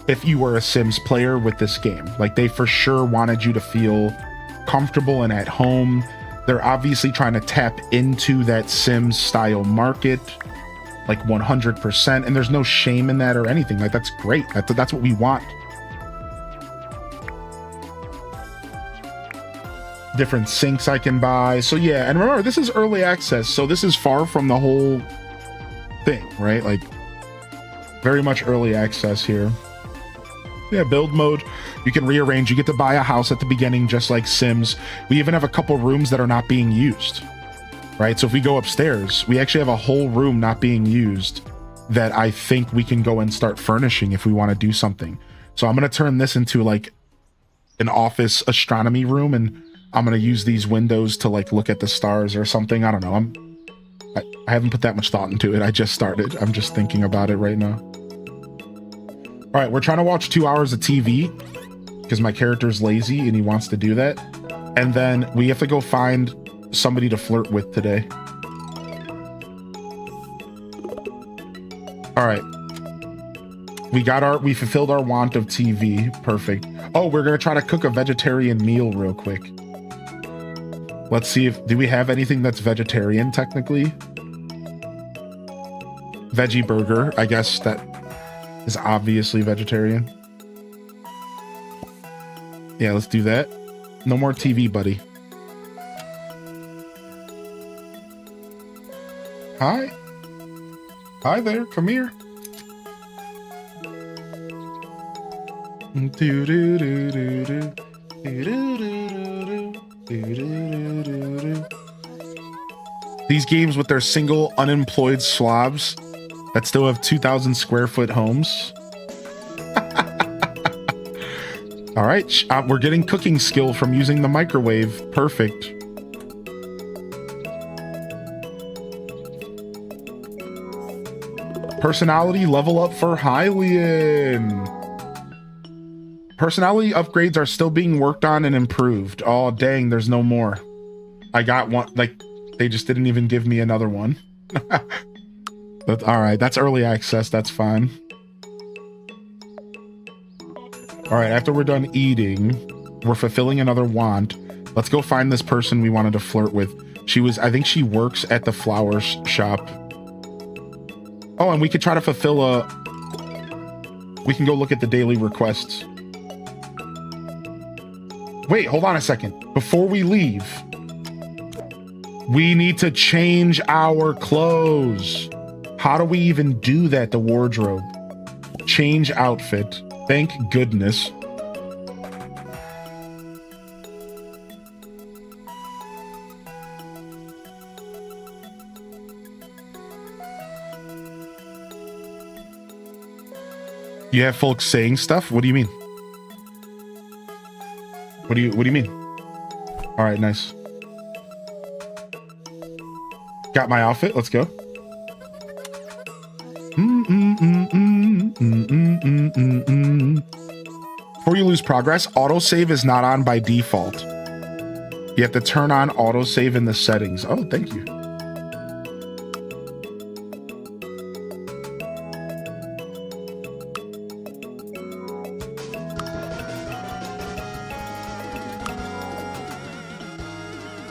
if you were a Sims player with this game. Like, they for sure wanted you to feel comfortable and at home. They're obviously trying to tap into that Sims style market, like 100%, and there's no shame in that or anything. Like, that's great. That's what we want. Different sinks I can buy. So yeah, and remember, this is early access, so this is far from the whole thing, right? Like, very much early access here. Yeah, build mode, you can rearrange. You get to buy a house at the beginning, just like Sims. We even have a couple rooms that are not being used, right? So if we go upstairs, we actually have a whole room not being used that I think we can go and start furnishing if we want to do something. So I'm going to turn this into like an office astronomy room, and I'm going to use these windows to like look at the stars or something. I don't know. I haven't put that much thought into it. I just started. I'm just thinking about it right now. All right, we're trying to watch 2 hours of TV because my character's lazy and he wants to do that. And then we have to go find somebody to flirt with today. All right. We fulfilled our want of TV. Perfect. Oh, we're going to try to cook a vegetarian meal real quick. Let's see do we have anything that's vegetarian technically? Veggie burger. I guess that is obviously vegetarian. Yeah, let's do that. No more TV, buddy. Hi. Hi there, come here. These games with their single unemployed slobs that still have 2,000 square foot homes. All right, we're getting cooking skill from using the microwave. Perfect. Personality level up for Hylian. Personality upgrades are still being worked on and improved. Oh, dang, there's no more. I got one, like, they just didn't even give me another one. But all right, that's early access, that's fine. All right, after we're done eating, we're fulfilling another want. Let's go find this person we wanted to flirt with. I think she works at the flower shop. Oh, and we could try to fulfill we can go look at the daily requests. Wait, hold on a second. Before we leave, we need to change our clothes. How do we even do that? The wardrobe. Change outfit. Thank goodness. You have folks saying stuff? What do you mean? What do you mean? All right, nice. Got my outfit. Let's go. Before you lose progress, autosave is not on by default. You have to turn on autosave in the settings. Oh, thank you.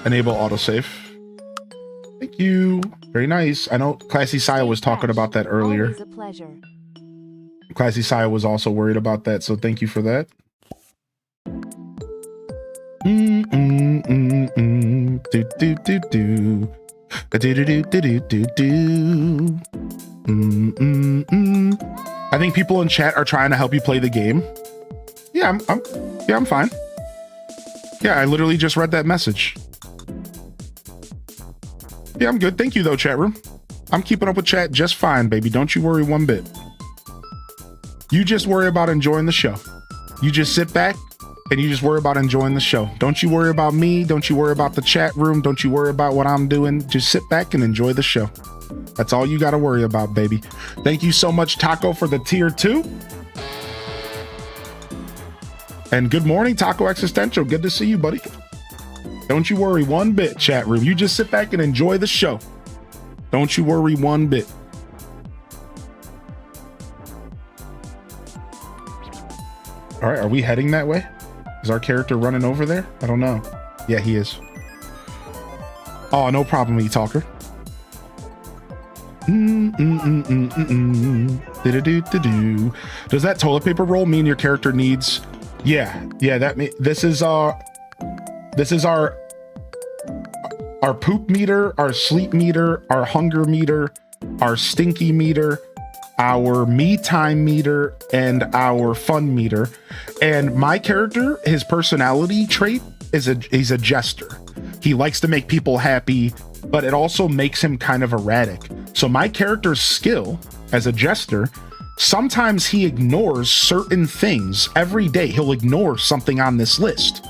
Enable autosave. Thank you. Very nice. I know Classy Saya was talking about that earlier. Always a pleasure. Classy Saya was also worried about that, so thank you for that. Do do do do. Do do do do do do. I think people in chat are trying to help you play the game. Yeah, I'm fine. Yeah, I literally just read that message. Yeah, I'm good. Thank you, though, chat room. I'm keeping up with chat just fine, baby. Don't you worry one bit. You just worry about enjoying the show. You just sit back and you just worry about enjoying the show. Don't you worry about me. Don't you worry about the chat room. Don't you worry about what I'm doing. Just sit back and enjoy the show. That's all you got to worry about, baby. Thank you so much, Taco, for the tier 2. And good morning, Taco Existential. Good to see you, buddy. Don't you worry one bit, chat room. You just sit back and enjoy the show. Don't you worry one bit. All right, are we heading that way? Is our character running over there? I don't know. Yeah, he is. Oh, no problem, e-talker. Does that toilet paper roll mean your character needs? Yeah, this is our poop meter, our sleep meter, our hunger meter, our stinky meter, our me time meter, and our fun meter. And my character, his personality trait is he's a jester. He likes to make people happy, but it also makes him kind of erratic. So my character's skill as a jester, sometimes he ignores certain things every day. He'll ignore something on this list.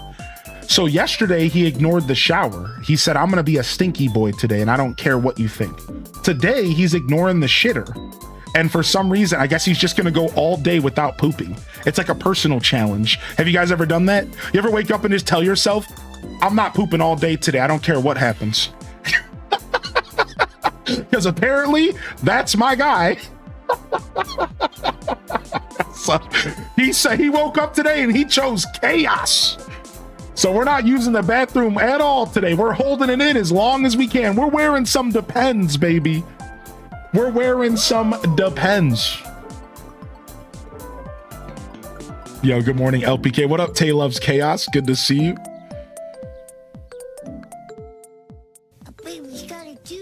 So yesterday he ignored the shower. He said, I'm gonna be a stinky boy today and I don't care what you think. Today he's ignoring the shitter. And for some reason, I guess he's just gonna go all day without pooping. It's like a personal challenge. Have you guys ever done that? You ever wake up and just tell yourself, I'm not pooping all day today. I don't care what happens. Because apparently that's my guy. So he said he woke up today and he chose chaos. So we're not using the bathroom at all today. We're holding it in as long as we can. We're wearing some Depends, baby. We're wearing some Depends. Yo, good morning, LPK. What up, Tay Loves Chaos? Good to see you.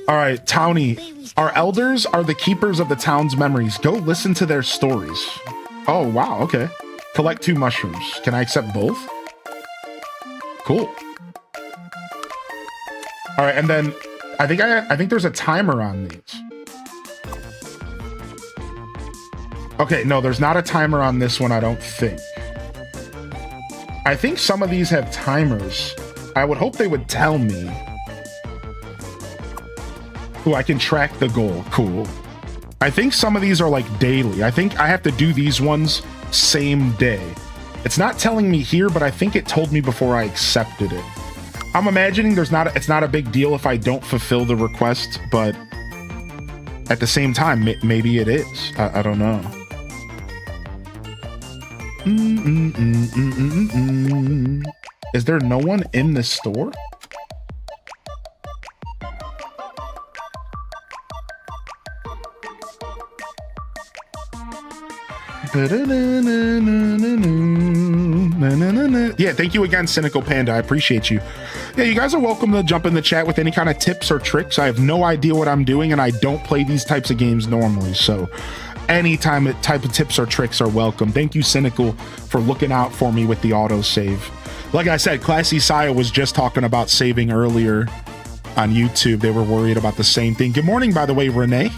All right, Townie. Our elders are the keepers of the town's memories. Go listen to their stories. Oh, wow. Okay. Collect 2 mushrooms. Can I accept both? Cool. All right, and then I think there's a timer on these. Okay, no, there's not a timer on this one, I don't think. I think some of these have timers. I would hope they would tell me. Ooh, I can track the goal. Cool. I think some of these are like daily. I think I have to do these ones same day. It's not telling me here, but I think it told me before I accepted it. I'm imagining it's not a big deal if I don't fulfill the request, but at the same time, maybe it is. I don't know. Is there no one in this store? Yeah, thank you again, Cynical Panda. I appreciate you. Yeah, you guys are welcome to jump in the chat with any kind of tips or tricks. I have no idea what I'm doing, and I don't play these types of games normally, so any type of tips or tricks are welcome. Thank you, Cynical, for looking out for me with the autosave. Like I said, Classy Saya was just talking about saving earlier on YouTube. They were worried about the same thing. Good morning, by the way, Renee.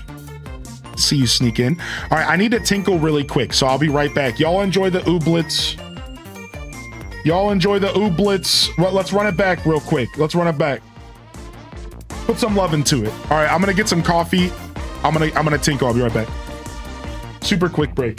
See you sneak in. All right, I need to tinkle really quick, so I'll be right back. Y'all enjoy the ooblets. Y'all enjoy the ooblets. Well, let's run it back real quick. Let's run it back. Put some love into it. All right, I'm gonna get some coffee. I'm gonna tinkle. I'll be right back. Super quick break.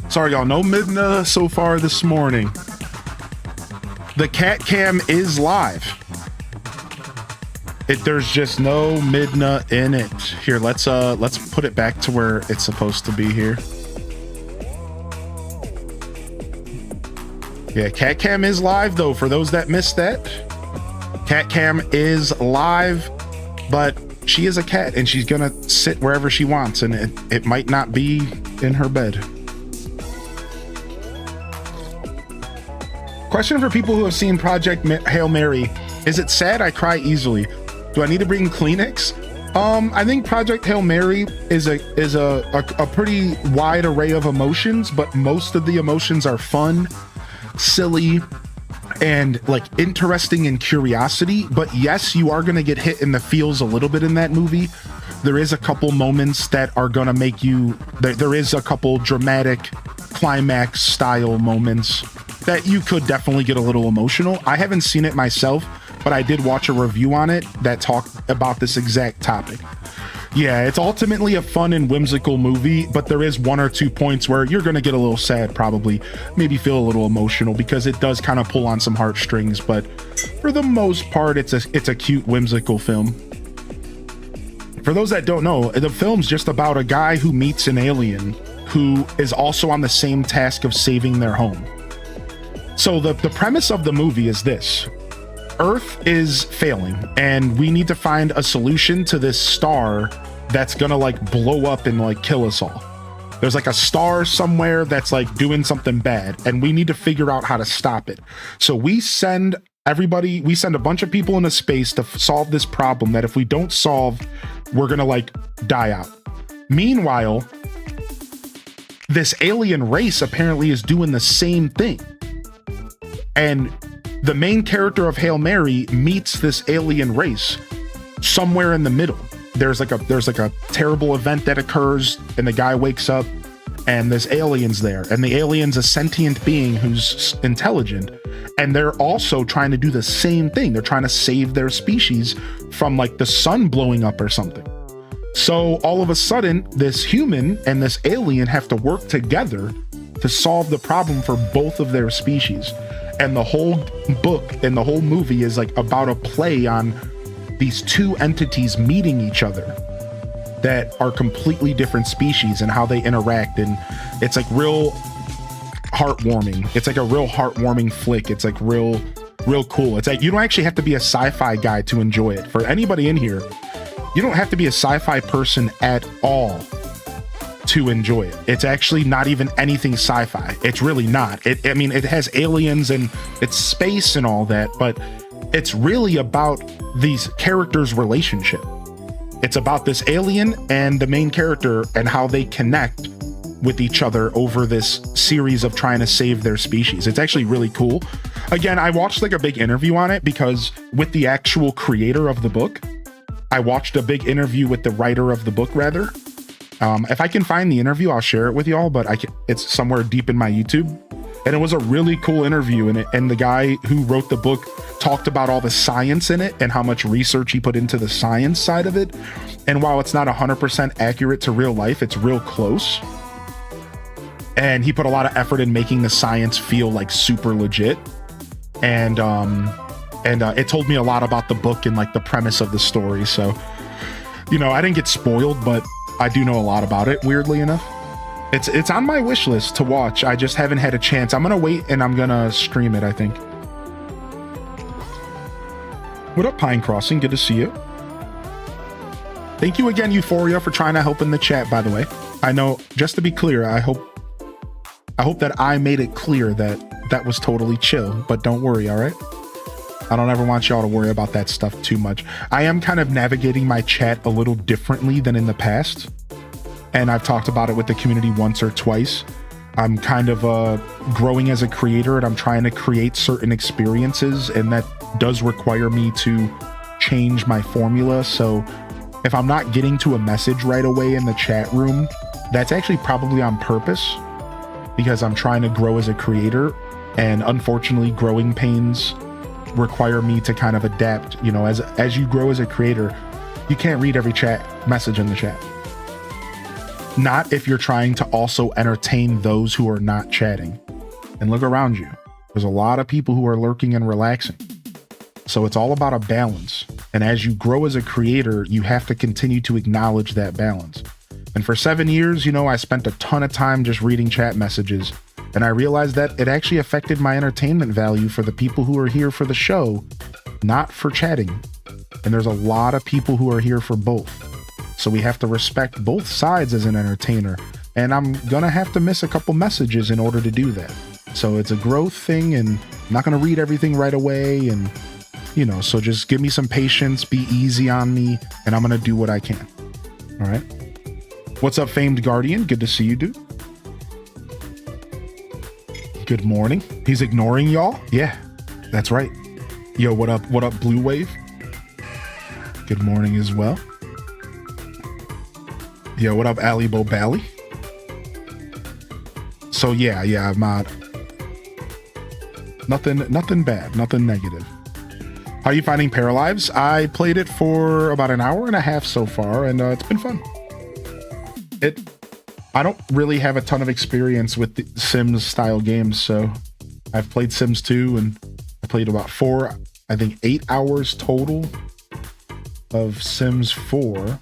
Sorry, y'all. No Midna so far this morning. The cat cam is live. There's just no Midna in it. Here, let's put it back to where it's supposed to be here. Yeah, cat cam is live though. For those that missed that, cat cam is live, but she is a cat and she's gonna sit wherever she wants, and it might not be in her bed. Question for people who have seen Project Hail Mary: is it sad? I cry easily. Do I need to bring Kleenex? I think Project Hail Mary is a pretty wide array of emotions, but most of the emotions are fun, silly, and like interesting and curiosity. But yes, you are gonna get hit in the feels a little bit in that movie. There is a couple moments that are gonna make you. There is a couple dramatic climax style moments that you could definitely get a little emotional. I haven't seen it myself, but I did watch a review on it that talked about this exact topic. Yeah, it's ultimately a fun and whimsical movie, but there is 1 or 2 points where you're gonna get a little sad, probably, maybe feel a little emotional, because it does kind of pull on some heartstrings. But for the most part, it's a cute, whimsical film. For those that don't know, the film's just about a guy who meets an alien who is also on the same task of saving their home. So the premise of the movie is this: Earth is failing, and we need to find a solution to this star that's gonna like blow up and like kill us all. There's like a star somewhere that's like doing something bad, and we need to figure out how to stop it. So we send a bunch of people into space to solve this problem that if we don't solve, we're gonna like die out. Meanwhile, this alien race apparently is doing the same thing. And the main character of Hail Mary meets this alien race somewhere in the middle. There's like a terrible event that occurs, and the guy wakes up and there's aliens there, and the alien's a sentient being who's intelligent, and they're also trying to do the same thing. They're trying to save their species from like the sun blowing up or something. So all of a sudden, this human and this alien have to work together to solve the problem for both of their species. And the whole book and the whole movie is like about a play on these two entities meeting each other that are completely different species and how they interact. And it's like real heartwarming. It's like a real heartwarming flick. It's like real cool. It's like you don't actually have to be a sci-fi guy to enjoy it. For anybody in here, you don't have to be a sci-fi person at all to enjoy it. It's actually not even anything sci-fi. It's really not. It has aliens and it's space and all that, but it's really about these characters' relationship. It's about this alien and the main character and how they connect with each other over this series of trying to save their species. It's actually really cool. Again, I watched like a big interview on it because with the actual creator of the book, I watched a big interview with the writer of the book, rather. If I can find the interview, I'll share it with y'all, but it's somewhere deep in my YouTube. And it was a really cool interview, and the guy who wrote the book talked about all the science in it and how much research he put into the science side of it. And while it's not 100% accurate to real life, it's real close. And he put a lot of effort in making the science feel like super legit. And it told me a lot about the book and like the premise of the story. So, I didn't get spoiled, but I do know a lot about it, weirdly enough. It's on my wish list to watch. I just haven't had a chance. I'm gonna wait and I'm gonna stream it, I think. What up, Pine Crossing? Good to see you. Thank you again, Euphoria, for trying to help in the chat, by the way. I know, just to be clear, I hope that I made it clear that was totally chill, but don't worry, all right? I don't ever want y'all to worry about that stuff too much. I am kind of navigating my chat a little differently than in the past, and I've talked about it with the community once or twice. I'm kind of growing as a creator, and I'm trying to create certain experiences, and that does require me to change my formula. So if I'm not getting to a message right away in the chat room, that's actually probably on purpose, because I'm trying to grow as a creator, and unfortunately growing pains require me to kind of adapt. You know, as you grow as a creator, you can't read every chat message in the chat. Not if you're trying to also entertain those who are not chatting. And look around you. There's a lot of people who are lurking and relaxing. So it's all about a balance. And as you grow as a creator, you have to continue to acknowledge that balance. And for 7 years, you know, I spent a ton of time just reading chat messages. And I realized that it actually affected my entertainment value for the people who are here for the show, not for chatting. And there's a lot of people who are here for both. So we have to respect both sides as an entertainer. And I'm gonna have to miss a couple messages in order to do that. So it's a growth thing, and I'm not gonna read everything right away. And, you know, so just give me some patience, be easy on me, and I'm gonna do what I can. All right. What's up, Famed Guardian? Good to see you, dude. Good morning. He's ignoring y'all? Yeah, that's right. Yo, what up? What up, Blue Wave? Good morning as well. Yo, what up, Ali Bobali? So yeah, I'm not. Nothing bad, nothing negative. How are you finding Paralives? I played it for about an hour and a half so far, and it's been fun. I don't really have a ton of experience with the Sims style games, so I've played Sims 2, and I played about 8 hours total of Sims 4.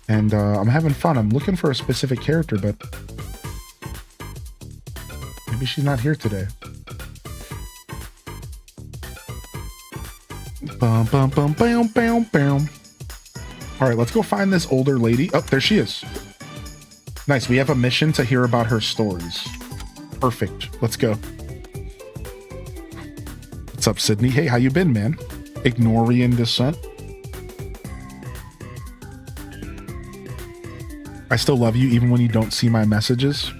And I'm having fun. I'm looking for a specific character, but maybe she's not here today. Bum, bum, bum, bam, bam, bam. All right, let's go find this older lady. Oh, there she is. Nice. We have a mission to hear about her stories. Perfect. Let's go. What's up, Sydney? Hey, how you been, man? Ignorian descent. I still love you even when you don't see my messages.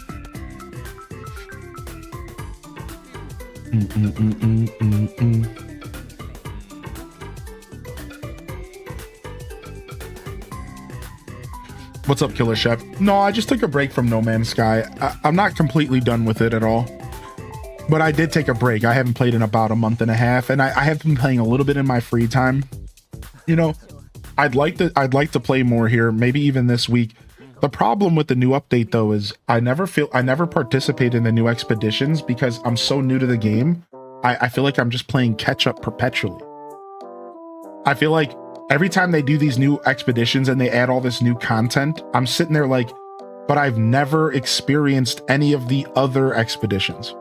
What's up, Killer Chef? No, I just took a break from No Man's Sky. I'm not completely done with it at all, but I did take a break. I haven't played in about a month and a half, and I have been playing a little bit in my free time. You know, I'd like to play more here, maybe even this week. The problem with the new update, though, is I never participate in the new expeditions because I'm so new to the game. I feel like I'm just playing catch up perpetually. I feel like every time they do these new expeditions and they add all this new content, I'm sitting there like, but I've never experienced any of the other expeditions.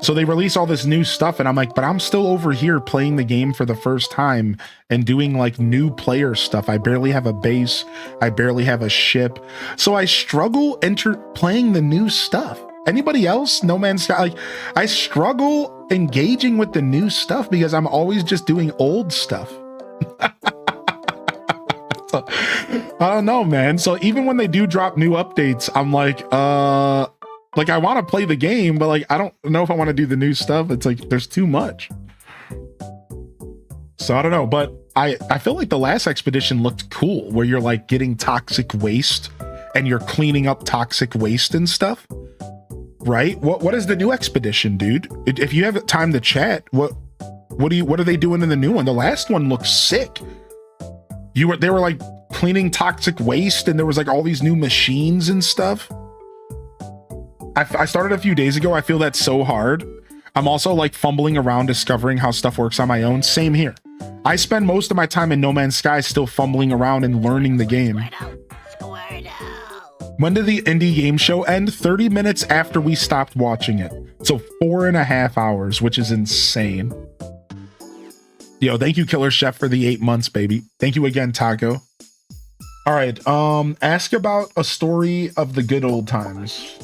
So they release all this new stuff and I'm like, but I'm still over here playing the game for the first time and doing like new player stuff. I barely have a base. I barely have a ship. So I struggle playing the new stuff. Anybody else? No Man's Sky? Like, I struggle engaging with the new stuff because I'm always just doing old stuff. So, I don't know, man. So even when they do drop new updates, I'm like, I want to play the game, but like, I don't know if I want to do the new stuff. It's like, there's too much. So I don't know, but I feel like the last expedition looked cool where you're like getting toxic waste and you're cleaning up toxic waste and stuff, right? What is the new expedition, dude? If you have time to chat, what are they doing in the new one? The last one looked sick. They were like cleaning toxic waste and there was like all these new machines and stuff. I started a few days ago. I feel that's so hard. I'm also like fumbling around discovering how stuff works on my own. Same here. I spend most of my time in No Man's Sky still fumbling around and learning the game. When did the indie game show end? 30 minutes after we stopped watching it. So 4.5 hours, which is insane. Yo, thank you, Killer Chef, for the 8 months, baby. Thank you again, Taco. All right, ask about a story of the good old times.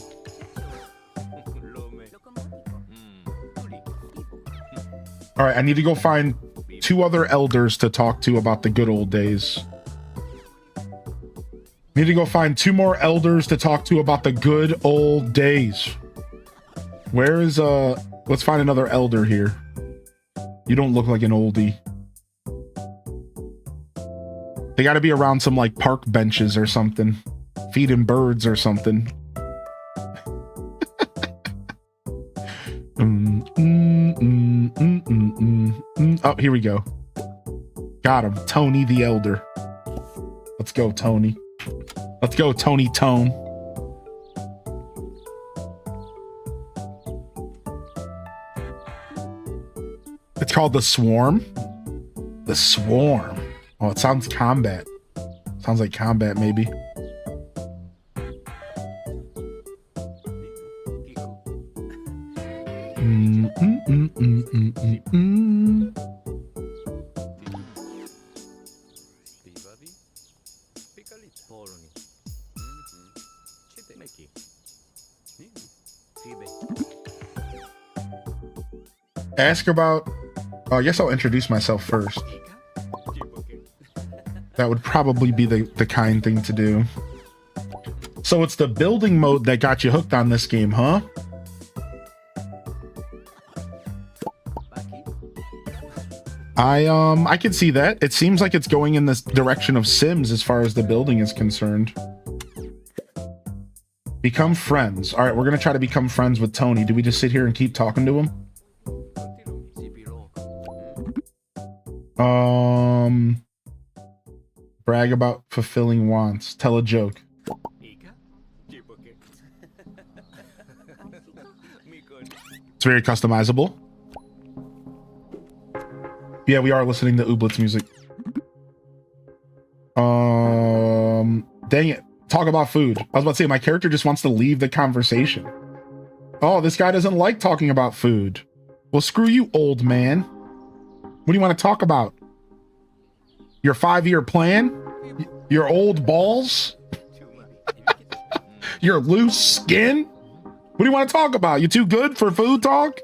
All right, I need to go find 2 other elders to talk to about the good old days. Need to go find 2 more elders to talk to about the good old days. Where is, let's find another elder here. You don't look like an oldie. They gotta be around some, like, park benches or something. Feeding birds or something. Oh, here we go. Got him. Tony the Elder. Let's go, Tony. Let's go, Tony Tone. It's called the Swarm. The Swarm. Oh, it sounds combat. Sounds like combat, maybe. Ask about... I guess I'll introduce myself first. That would probably be the kind thing to do. So it's the building mode that got you hooked on this game, huh? I can see that. It seems like it's going in this direction of Sims as far as the building is concerned. Become friends. All right, we're gonna try to become friends with Tony. Do we just sit here and keep talking to him? Brag about fulfilling wants. Tell a joke. It's very customizable. Yeah, we are listening to Ooblets music. Dang it. Talk about food. I was about to say, my character just wants to leave the conversation. Oh, this guy doesn't like talking about food. Well, screw you, old man. What do you want to talk about? Your 5-year plan? Your old balls? Your loose skin? What do you want to talk about? You too good for food talk?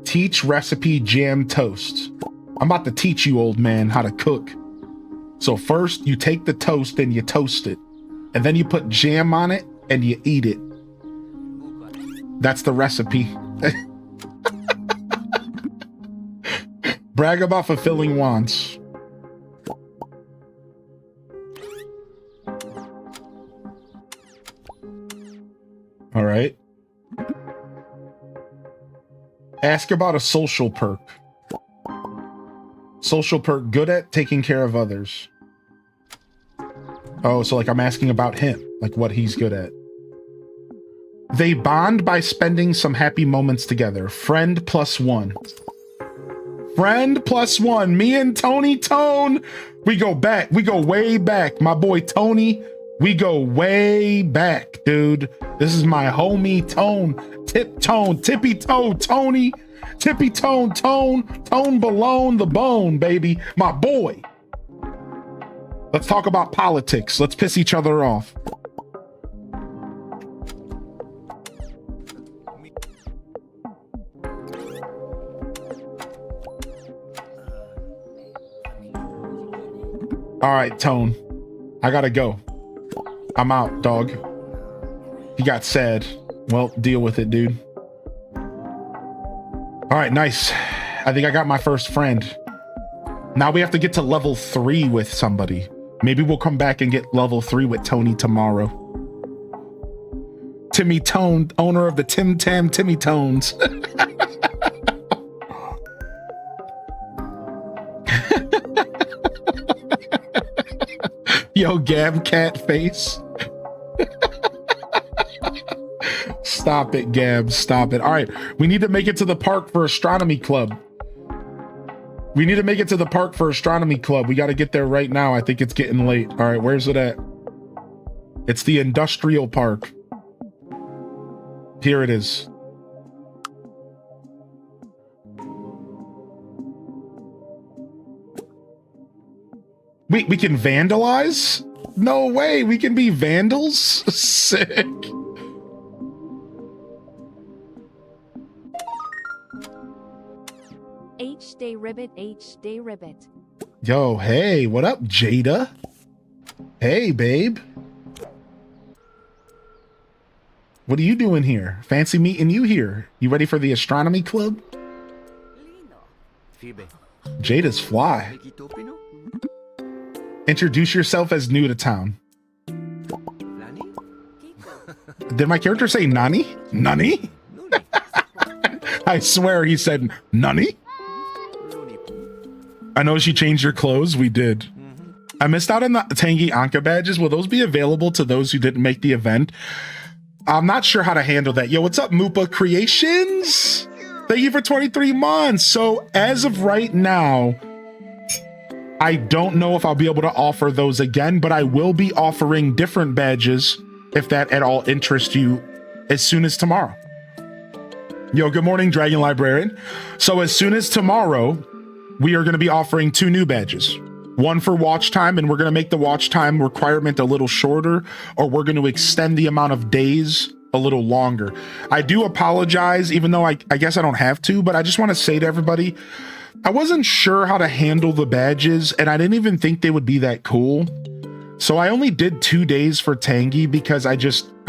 Teach recipe jam toast. I'm about to teach you, old man, how to cook. So first, you take the toast and you toast it. And then you put jam on it and you eat it. That's the recipe. Brag about fulfilling wants. All right. Ask about a social perk. Social perk, good at taking care of others. Oh, so like I'm asking about him, like what he's good at. They bond by spending some happy moments together. Friend +1. Friend +1. Me and Tony Tone. We go back. We go way back. My boy Tony. We go way back, dude. This is my homie Tone. Tippy toe, Tony. Tippy tone, tone below the bone, baby. My boy. Let's talk about politics. Let's piss each other off. All right, Tone. I gotta go. I'm out, dog. He got sad. Well, deal with it, dude. All right, nice. I think I got my first friend. Now we have to get to level 3 with somebody. Maybe we'll come back and get level 3 with Tony tomorrow. Timmy Tone, owner of the Tim Tam Timmy Tones. Yo, Gab cat face. Stop it, Gab. Stop it. All right. We need to make it to the park for astronomy club. We need to make it to the park for astronomy club. We got to get there right now. I think it's getting late. All right. Where's it at? It's the industrial park. Here it is. We can vandalize? No way. We can be vandals? Sick. Day Ribbit H Day Ribbit. Yo, hey, what up, Jada? Hey, babe. What are you doing here? Fancy meeting you here. You ready for the astronomy club? Phoebe. Jada's fly. Mikitopino? Introduce yourself as new to town. Lani? Did my character say Nani? Nani? Nuni. I swear he said Nani. Luni. I know she changed her clothes. We did. I missed out on the Tangy Anka badges. Will those be available to those who didn't make the event? I'm not sure how to handle that. Yo, what's up, Moopa Creations? Thank you for 23 months. So as of right now, I don't know if I'll be able to offer those again, but I will be offering different badges if that at all interests you as soon as tomorrow. Yo, good morning, Dragon Librarian. So as soon as tomorrow, we are going to be offering 2 new badges. One for watch time, and we're going to make the watch time requirement a little shorter, or we're going to extend the amount of days a little longer. I do apologize, even though I guess I don't have to, but I just want to say to everybody, I wasn't sure how to handle the badges, and I didn't even think they would be that cool. So I only did 2 days for Tangy because I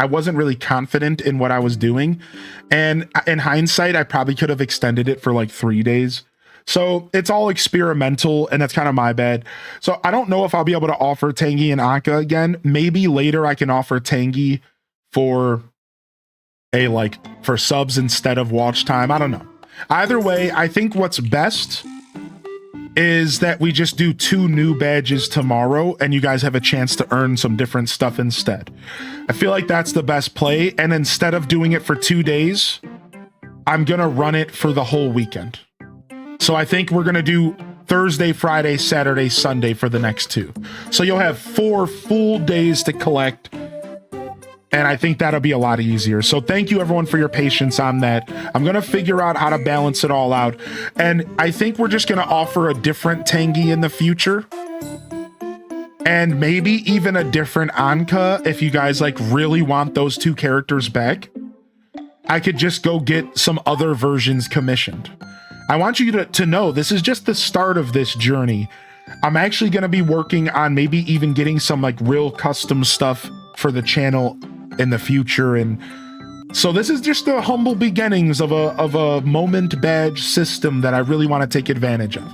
wasn't really confident in what I was doing. And in hindsight, I probably could have extended it for like 3 days. So it's all experimental, and that's kind of my bad. So I don't know if I'll be able to offer Tangy and Anka again. Maybe later I can offer Tangy for for subs instead of watch time. I don't know. Either way, I think what's best is that we just do 2 new badges tomorrow and you guys have a chance to earn some different stuff instead. I feel like that's the best play. And instead of doing it for 2 days, I'm going to run it for the whole weekend. So I think we're going to do Thursday, Friday, Saturday, Sunday for the next 2. So you'll have 4 full days to collect. And I think that'll be a lot easier. So thank you everyone for your patience on that. I'm going to figure out how to balance it all out. And I think we're just going to offer a different Tangy in the future. And maybe even a different Anka if you guys really want those 2 characters back. I could just go get some other versions commissioned. I want you to know this is just the start of this journey. I'm actually going to be working on maybe even getting some real custom stuff for the channel in the future. And so this is just the humble beginnings of a moment badge system that I really want to take advantage of.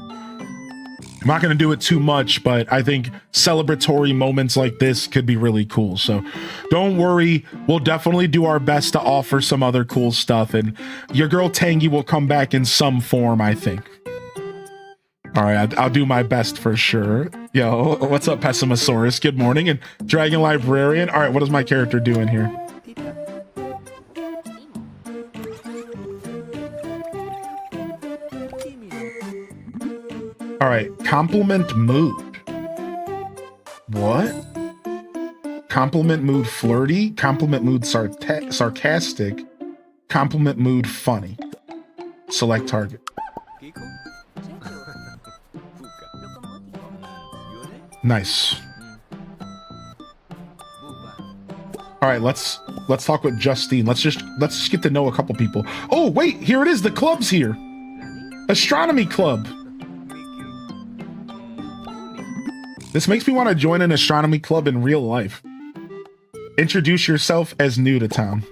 I'm not going to do it too much, but I think celebratory moments like this could be really cool. So don't worry. We'll definitely do our best to offer some other cool stuff. And your girl Tangy will come back in some form, I think. All right, I'll do my best for sure. Yo, what's up, Pessimosaurus? Good morning. And Dragon Librarian. All right, what is my character doing here? All right, compliment mood. What? Compliment mood flirty, compliment mood sarcastic, compliment mood funny. Select target. Nice. All right, let's talk with Justine. Let's just get to know a couple people. Oh, wait, here it is. The club's here. Astronomy club. This makes me want to join an astronomy club in real life. Introduce yourself as new to town.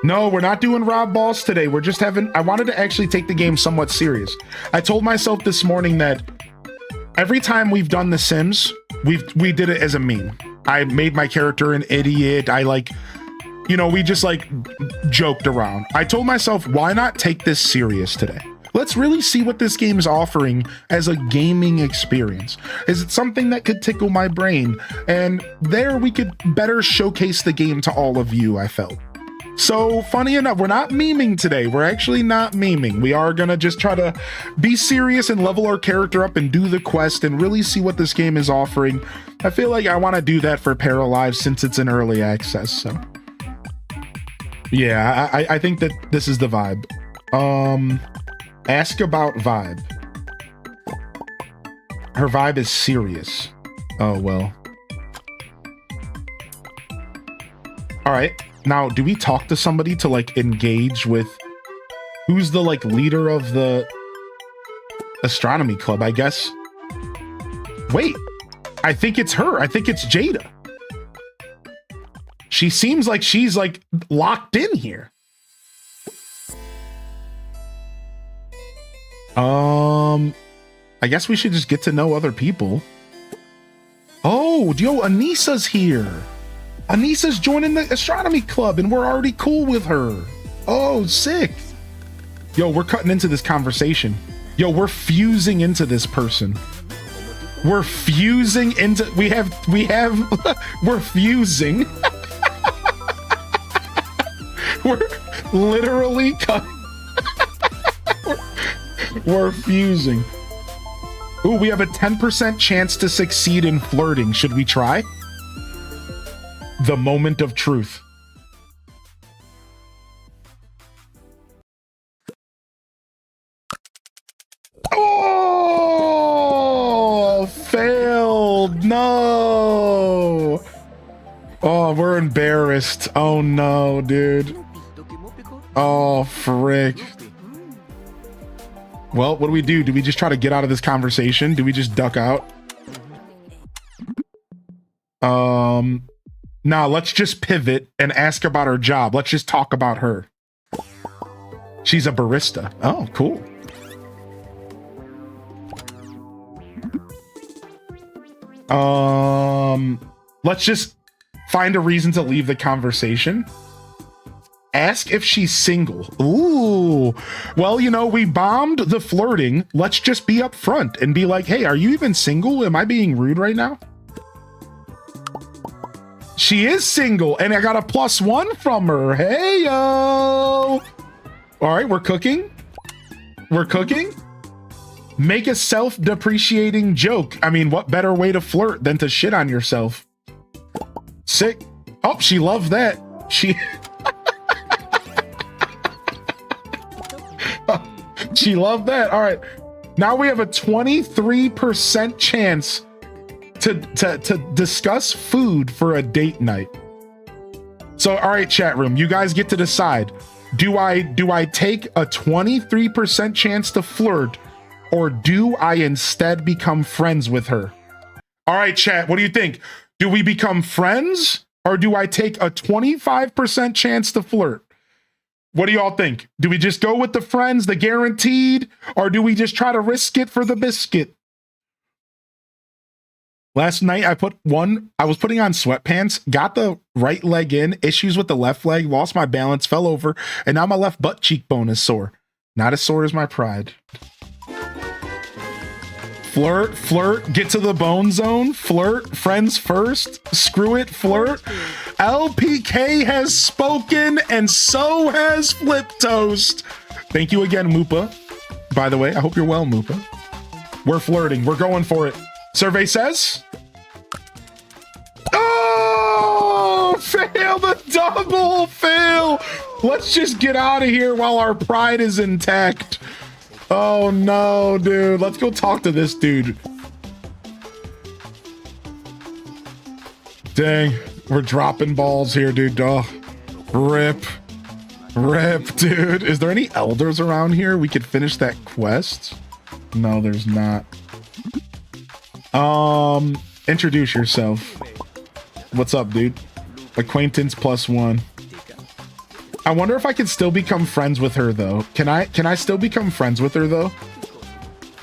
No, we're not doing Rob Balls today. We're just I wanted to actually take the game somewhat serious. I told myself this morning that every time we've done The Sims, we did it as a meme. I made my character an idiot. We just joked around. I told myself, why not take this serious today? Let's really see what this game is offering as a gaming experience. Is it something that could tickle my brain? And there we could better showcase the game to all of you, I felt. So funny enough, we're not memeing today. We're actually not memeing. We are gonna just try to be serious and level our character up and do the quest and really see what this game is offering. I feel like I want to do that for Paralives since it's in early access. So yeah, I think that this is the vibe. Ask about vibe. Her vibe is serious. Oh well. All right. Now, do we talk to somebody to like engage with who's the like leader of the astronomy club, I guess? Wait, I think it's her. I think it's Jada. She seems like she's like locked in here. I guess we should just get to know other people. Oh, yo, Anissa's here. Anissa's joining the astronomy club and we're already cool with her. Oh, sick. Yo, we're cutting into this conversation. Yo, we're fusing into this person. We're fusing into, we're fusing. We're literally cutting. We're fusing. Ooh, we have a 10% chance to succeed in flirting. Should we try? The moment of truth. Oh, failed. No. Oh, we're embarrassed. Oh no, dude. Oh, frick. Well, what do we do? Do we just try to get out of this conversation? Do we just duck out? Nah, let's just pivot and ask about her job. Let's just talk about her. She's a barista. Oh, cool. Let's just find a reason to leave the conversation. Ask if she's single. Ooh. Well, you know, we bombed the flirting. Let's just be upfront and be like, hey, are you even single? Am I being rude right now? She is single, and I got a +1 from her. Hey, yo. All right, we're cooking. We're cooking. Make a self-depreciating joke. I mean, what better way to flirt than to shit on yourself? Sick. Oh, she loved that. She... She loved that. All right. Now we have a 23% chance to discuss food for a date night. So, all right, chat room, you guys get to decide. Do I take a 23% chance to flirt, or do I instead become friends with her? All right, chat, what do you think? Do we become friends, or do I take a 25% chance to flirt? What do y'all think? Do we just go with the friends, the guaranteed, or do we just try to risk it for the biscuit? Last night I was putting on sweatpants, got the right leg in, issues with the left leg, lost my balance, fell over, and now my left butt cheekbone is sore. Not as sore as my pride. Flirt, get to the bone zone, flirt, friends first, screw it, flirt. LPK has spoken, and so has Flip Toast. Thank you again, Moopa. By the way, I hope you're well, Moopa. We're flirting. We're going for it. Survey says... Oh! Fail the double fail! Let's just get out of here while our pride is intact. Oh no, dude. Let's go talk to this dude. Dang. We're dropping balls here, dude. Oh, rip, dude. Is there any elders around here? We could finish that quest. No, there's not. Introduce yourself. What's up, dude? Acquaintance +1. I wonder if I can still become friends with her, though. Can I still become friends with her, though?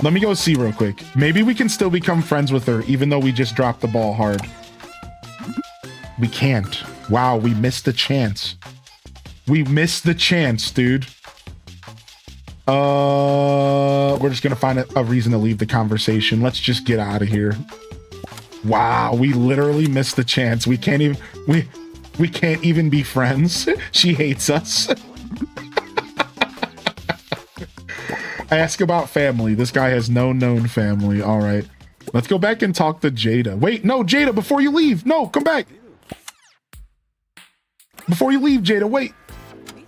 Let me go see real quick. Maybe we can still become friends with her, even though we just dropped the ball hard. We can't. Wow, we missed the chance. We missed the chance, dude. We're just gonna find a reason to leave the conversation. Let's just get out of here. Wow, we literally missed the chance. We can't even we can't even be friends. She hates us. Ask about family. This guy has no known family. All right. Let's go back and talk to Jada. Wait, no, Jada, before you leave. No, come back. Before you leave, Jada, wait.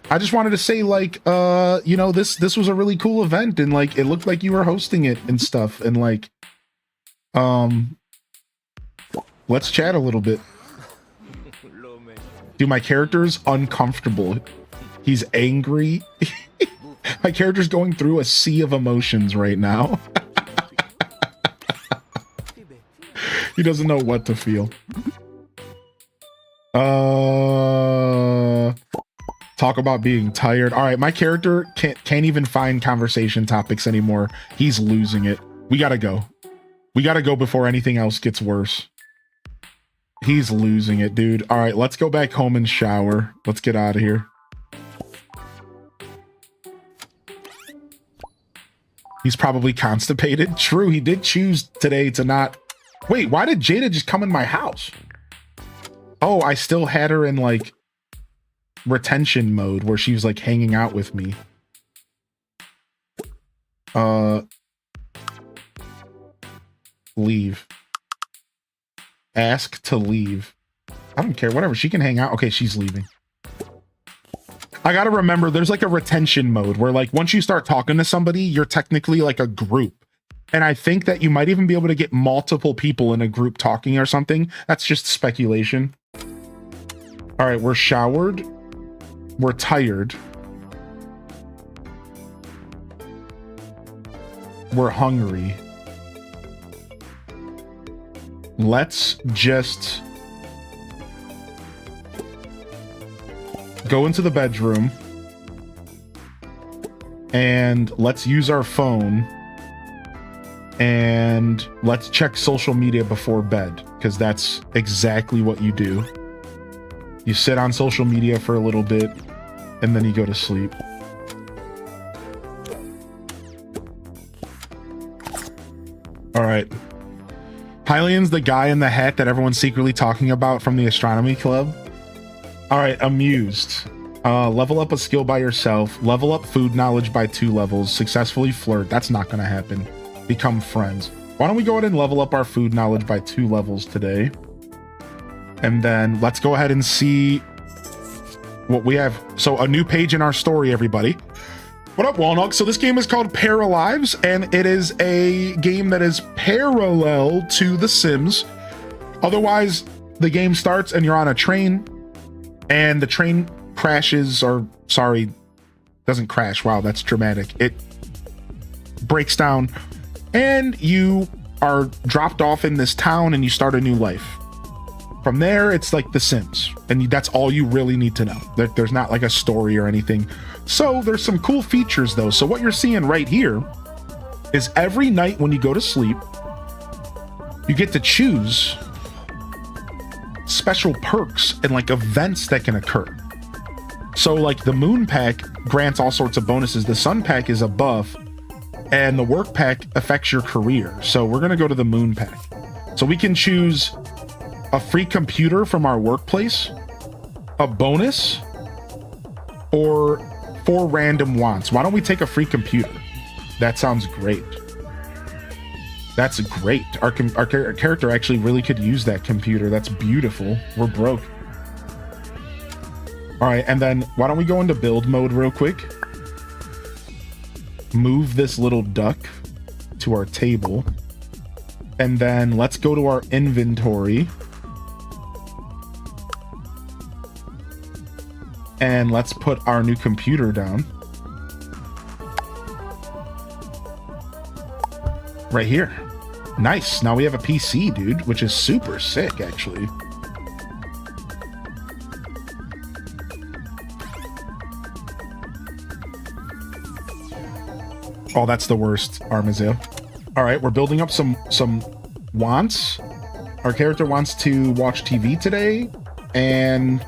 I just wanted to say, like, you know, this was a really cool event, and like it looked like you were hosting it and stuff, and like let's chat a little bit. Dude, my character's uncomfortable. He's angry. My character's going through a sea of emotions right now. He doesn't know what to feel. Talk about being tired. All right, my character can't even find conversation topics anymore. He's losing it. We gotta go. We gotta go before anything else gets worse. He's losing it, dude. All right, let's go back home and shower. Let's get out of here. He's probably constipated. True, he did choose today to not... Wait, why did Jada just come in my house? Oh, I still had her in, like, retention mode where she was, like, hanging out with me. Leave. Ask to leave. I don't care. Whatever. She can hang out. Okay, she's leaving. I gotta remember, there's, like, a retention mode where, like, once you start talking to somebody, you're technically, like, a group. And I think that you might even be able to get multiple people in a group talking or something. That's just speculation. All right, we're showered. We're tired. We're hungry. Let's just go into the bedroom and let's use our phone. And let's check social media before bed, because that's exactly what you do. You sit on social media for a little bit, and then you go to sleep. All right. Hylian's the guy in the hat that everyone's secretly talking about from the astronomy club. All right, amused. Level up a skill by yourself. Level up food knowledge by 2 levels. Successfully flirt. That's not going to happen. Become friends. Why don't we go ahead and level up our food knowledge by 2 levels today? And then let's go ahead and see what we have. So a new page in our story, everybody. What up, Walnut? So this game is called Paralives, and it is a game that is parallel to The Sims. Otherwise, the game starts and you're on a train, and the train crashes, or sorry, doesn't crash. Wow, that's dramatic. It breaks down, and you are dropped off in this town and you start a new life. From there, it's like The Sims, and that's all you really need to know. There's not like a story or anything. So there's some cool features though. So what you're seeing right here is every night when you go to sleep, you get to choose special perks and like events that can occur. So like the Moon Pack grants all sorts of bonuses. The Sun Pack is a buff, and the Work Pack affects your career. So we're gonna go to the Moon Pack. So we can choose a free computer from our workplace, a bonus, or 4 random wants. Why don't we take a free computer? That sounds great. That's great. Our character actually really could use that computer. That's beautiful. We're broke. All right, and then why don't we go into build mode real quick? Move this little duck to our table. And then let's go to our inventory. And let's put our new computer down. Right here. Nice. Now we have a PC, dude, which is super sick, actually. Oh, that's the worst, Armazel. All right, we're building up some wants. Our character wants to watch TV today, and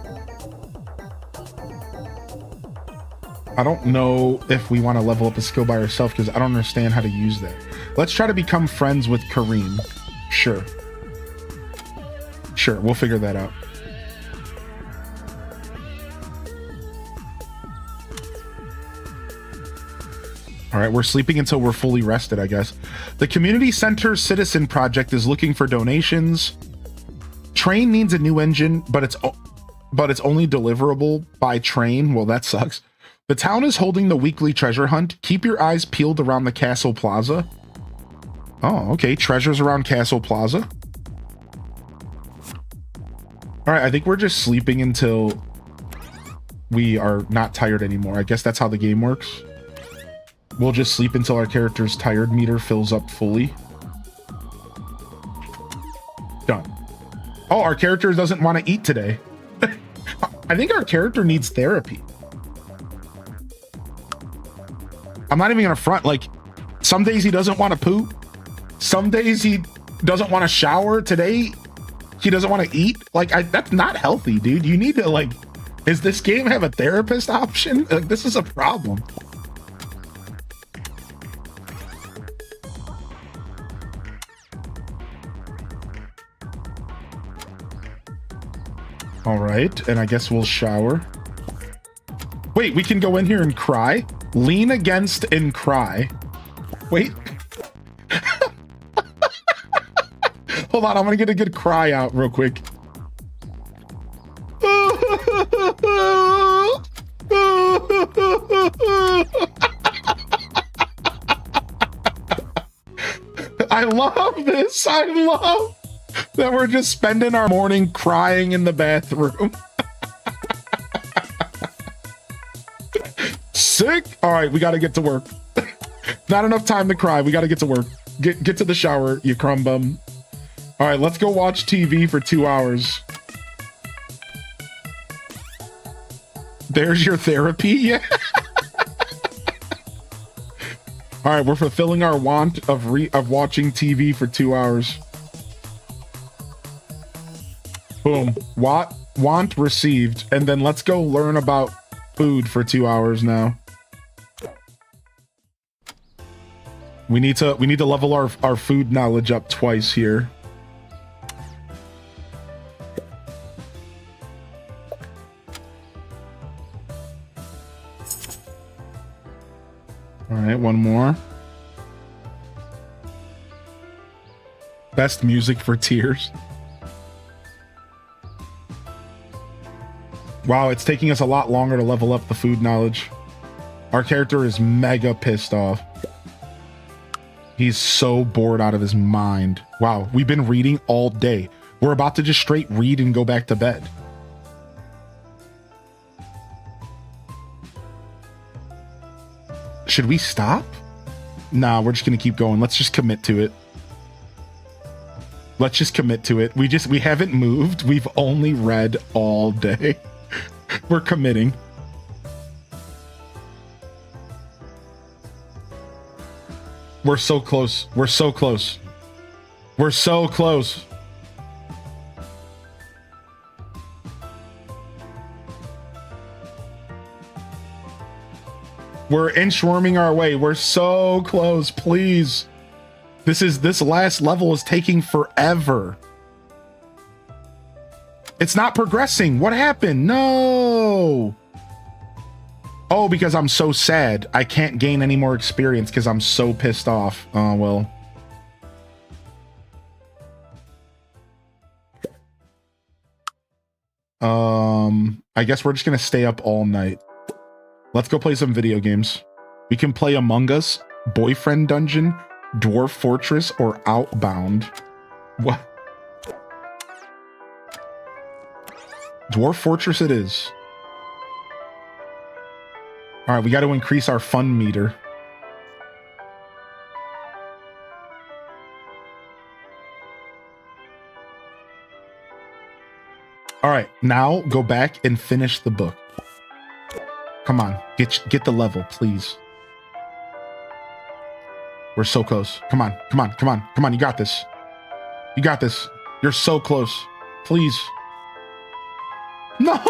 I don't know if we want to level up a skill by ourselves because I don't understand how to use that. Let's try to become friends with Kareem. Sure. Sure, we'll figure that out. All right, we're sleeping until we're fully rested, I guess. The Community Center Citizen Project is looking for donations. Train needs a new engine, but it's only deliverable by train. Well, that sucks. The town is holding the weekly treasure hunt. Keep your eyes peeled around the Castle Plaza. Oh, okay. Treasures around Castle Plaza. All right, I think we're just sleeping until we are not tired anymore. I guess that's how the game works. We'll just sleep until our character's tired meter fills up fully. Done. Oh, our character doesn't want to eat today. I think our character needs therapy. I'm not even gonna front. Like, some days he doesn't want to poop. Some days he doesn't want to shower. Today, he doesn't want to eat. Like, that's not healthy, dude. You need to, like, does this game have a therapist option? Like, this is a problem. All right, and I guess we'll shower. Wait, we can go in here and cry? Lean against and cry. Wait. Hold on, I'm gonna get a good cry out real quick. I love this. I love that we're just spending our morning crying in the bathroom. Sick. All right, we got to get to work. Not enough time to cry. We got to get to work. Get to the shower, you crumb bum. All right, let's go watch TV for 2 hours. There's your therapy. Yeah. All right, we're fulfilling our want of watching TV for 2 hours. Boom. Want received. And then let's go learn about food for 2 hours now. We need to level our food knowledge up twice here. All right, one more. Best music for tears. Wow, it's taking us a lot longer to level up the food knowledge. Our character is mega pissed off. He's so bored out of his mind. Wow, we've been reading all day. We're about to just straight read and go back to bed. Should we stop? Nah, we're just gonna keep going. Let's just commit to it. Let's just commit to it. We haven't moved. We've only read all day. We're committing. We're so close. We're so close. We're so close. We're inchworming our way. We're so close. Please. This last level is taking forever. It's not progressing. What happened? No. Oh, because I'm so sad. I can't gain any more experience because I'm so pissed off. Oh, well. I guess we're just going to stay up all night. Let's go play some video games. We can play Among Us, Boyfriend Dungeon, Dwarf Fortress, or Outbound. What? Dwarf Fortress it is. All right, we got to increase our fun meter. All right, now go back and finish the book. Come on, get the level, please. We're so close. Come on, come on, come on, come on. You got this. You got this. You're so close. Please. No,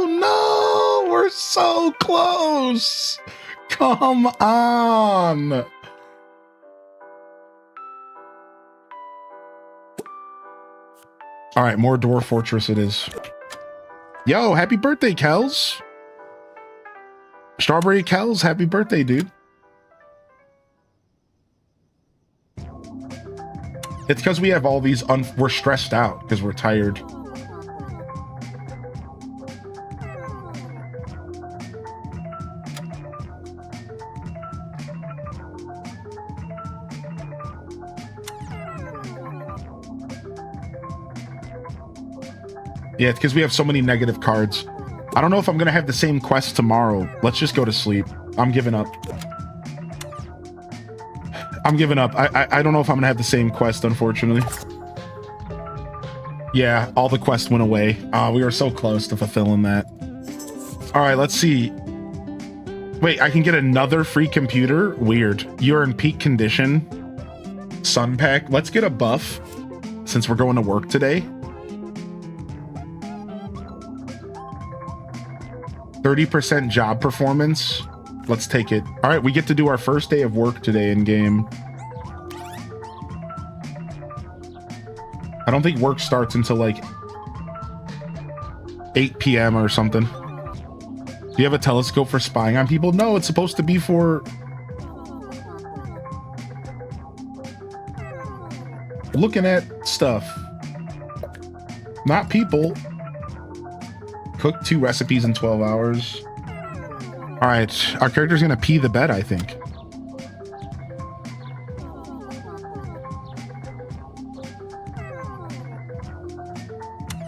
no, we're so close. Come on. All right, more Dwarf Fortress it is. Yo, happy birthday, Kels. Strawberry Kels, happy birthday, dude. It's because we have all these, we're stressed out because we're tired. Yeah, it's because we have so many negative cards. I don't know if I'm gonna have the same quest tomorrow. Let's just go to sleep. I'm giving up. I'm giving up. I don't know if I'm gonna have the same quest, unfortunately. Yeah, all the quests went away. We were so close to fulfilling that. All right, let's see. Wait, I can get another free computer? Weird. You're in peak condition. Sun pack. Let's get a buff since we're going to work today. 30% job performance. Let's take it. All right, we get to do our first day of work today in game. I don't think work starts until like 8 p.m. or something. Do you have a telescope for spying on people? No, it's supposed to be for looking at stuff, not people. Cook 2 recipes in 12 hours. All right, our character's gonna pee the bed, I think.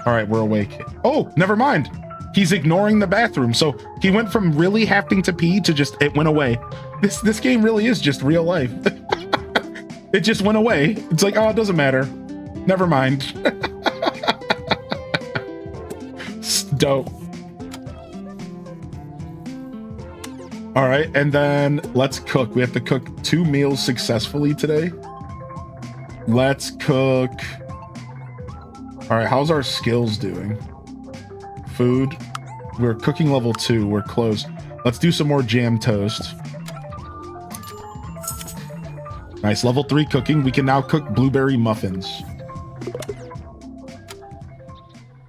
All right, we're awake. Oh, never mind. He's ignoring the bathroom. So he went from really having to pee to just, it went away. This game really is just real life. It just went away. It's like, oh, it doesn't matter. Never mind. Dope. All right, and then let's cook. We have to cook 2 meals successfully today. Let's cook. All right, how's our skills doing? Food. We're cooking level 2. We're close. Let's do some more jam toast. Nice, level 3 cooking. We can now cook blueberry muffins.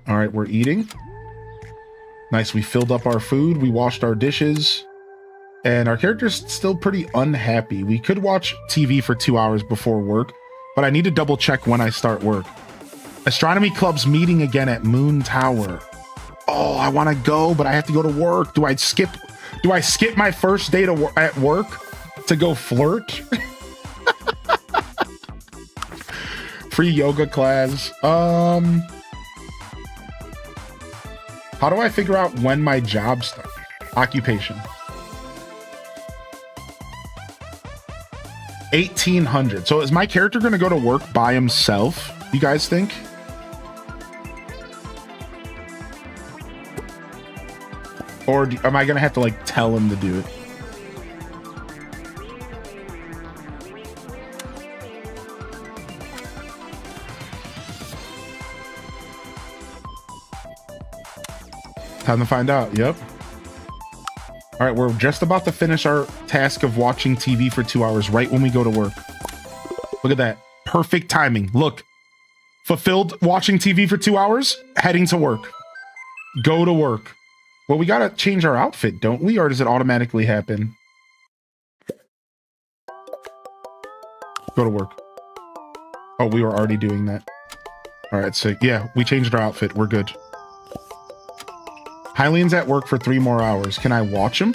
All right, we're eating. Nice, we filled up our food. We washed our dishes. And our character's still pretty unhappy. We could watch TV for 2 hours before work, but I need to double check when I start work. Astronomy Club's meeting again at Moon Tower. Oh, I want to go, but I have to go to work. Do I skip my first day at work to go flirt? Free yoga class. How do I figure out when my job starts? Occupation. 1800. So is my character going to go to work by himself? You guys think? Or am I going to have to like tell him to do it? Time to find out. Yep. All right, we're just about to finish our task of watching TV for 2 hours right when we go to work. Look at that. Perfect timing. Look. Fulfilled watching TV for 2 hours, heading to work. Go to work. Well, we got to change our outfit, don't we? Or does it automatically happen? Go to work. Oh, we were already doing that. All right, so yeah, we changed our outfit. We're good. Hylian's at work for 3 more hours. Can I watch him?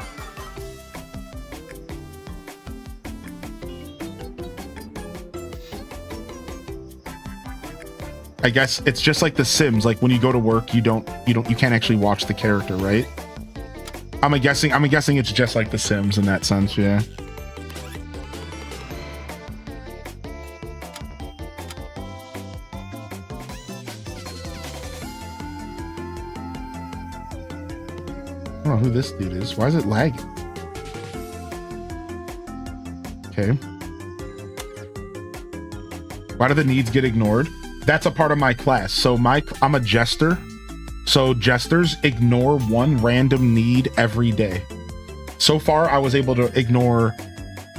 I guess it's just like The Sims. Like when you go to work, you can't actually watch the character, right? I'm guessing it's just like The Sims in that sense, yeah. I don't know who this dude is. Why is it lagging? Okay. Why do the needs get ignored? That's a part of my class. So I'm a jester. So jesters ignore 1 random need every day. So far, I was able to ignore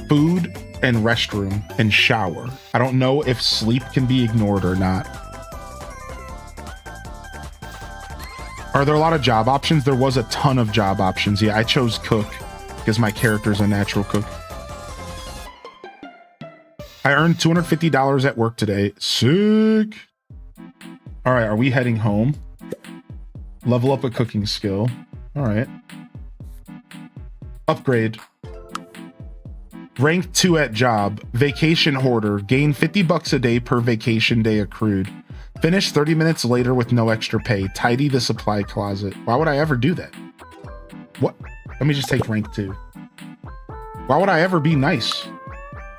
food and restroom and shower. I don't know if sleep can be ignored or not. Are there a lot of job options? There was a ton of job options. Yeah, I chose cook because my character's a natural cook. I earned $250 at work today. Sick. All right, are we heading home? Level up a cooking skill. All right. Upgrade. Rank 2 at job. Vacation hoarder. Gain $50 a day per vacation day accrued. Finish 30 minutes later with no extra pay. Tidy the supply closet. Why would I ever do that? What? Let me just take rank 2. Why would I ever be nice?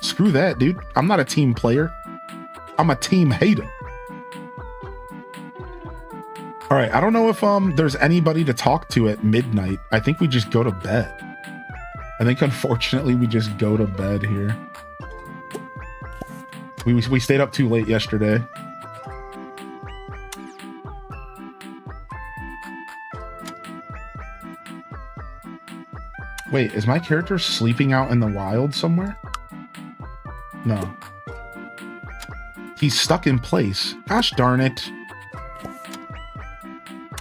Screw that, dude. I'm not a team player. I'm a team hater. All right, I don't know if there's anybody to talk to at midnight. I think we just go to bed. I think unfortunately we just go to bed here. We stayed up too late yesterday. Wait, is my character sleeping out in the wild somewhere? No. He's stuck in place. Gosh darn it.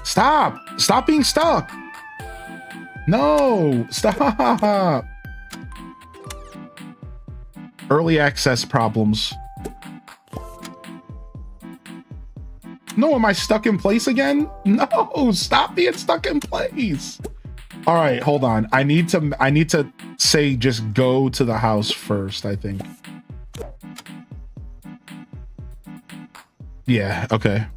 Stop! Stop being stuck! No! Stop! Early access problems. No, am I stuck in place again? No! Stop being stuck in place! All right, hold on. I need to say just go to the house first, I think. Yeah, okay.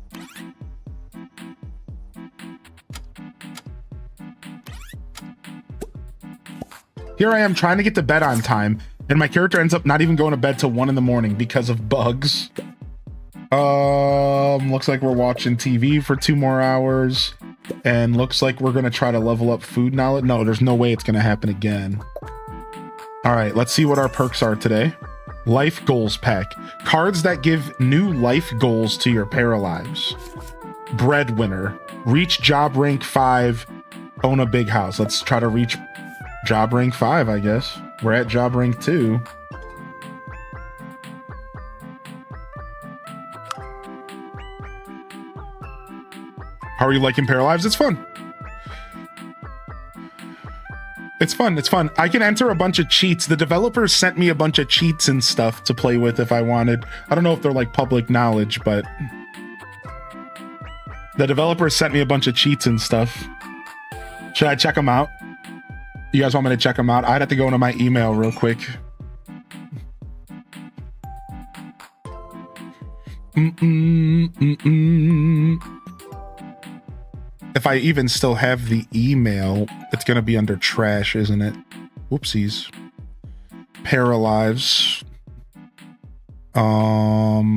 Here I am trying to get to bed on time, and my character ends up not even going to bed till 1 in the morning because of bugs. Looks like we're watching TV for 2 more hours, and looks like we're gonna try to level up food knowledge. No, there's no way it's gonna happen again. All right, let's see what our perks are today. Life goals pack. Cards that give new life goals to your Paralives. Breadwinner. Reach job rank 5. Own a big house. Let's try to reach job rank 5, I guess. We're at job rank 2. How are you liking Paralives? It's fun. It's fun. It's fun. I can enter a bunch of cheats. The developers sent me a bunch of cheats and stuff to play with if I wanted. I don't know if they're like public knowledge, but the developers sent me a bunch of cheats and stuff. Should I check them out? You guys want me to check them out? I'd have to go into my email real quick. If I even still have the email, it's going to be under trash, isn't it? Whoopsies. Paralives. All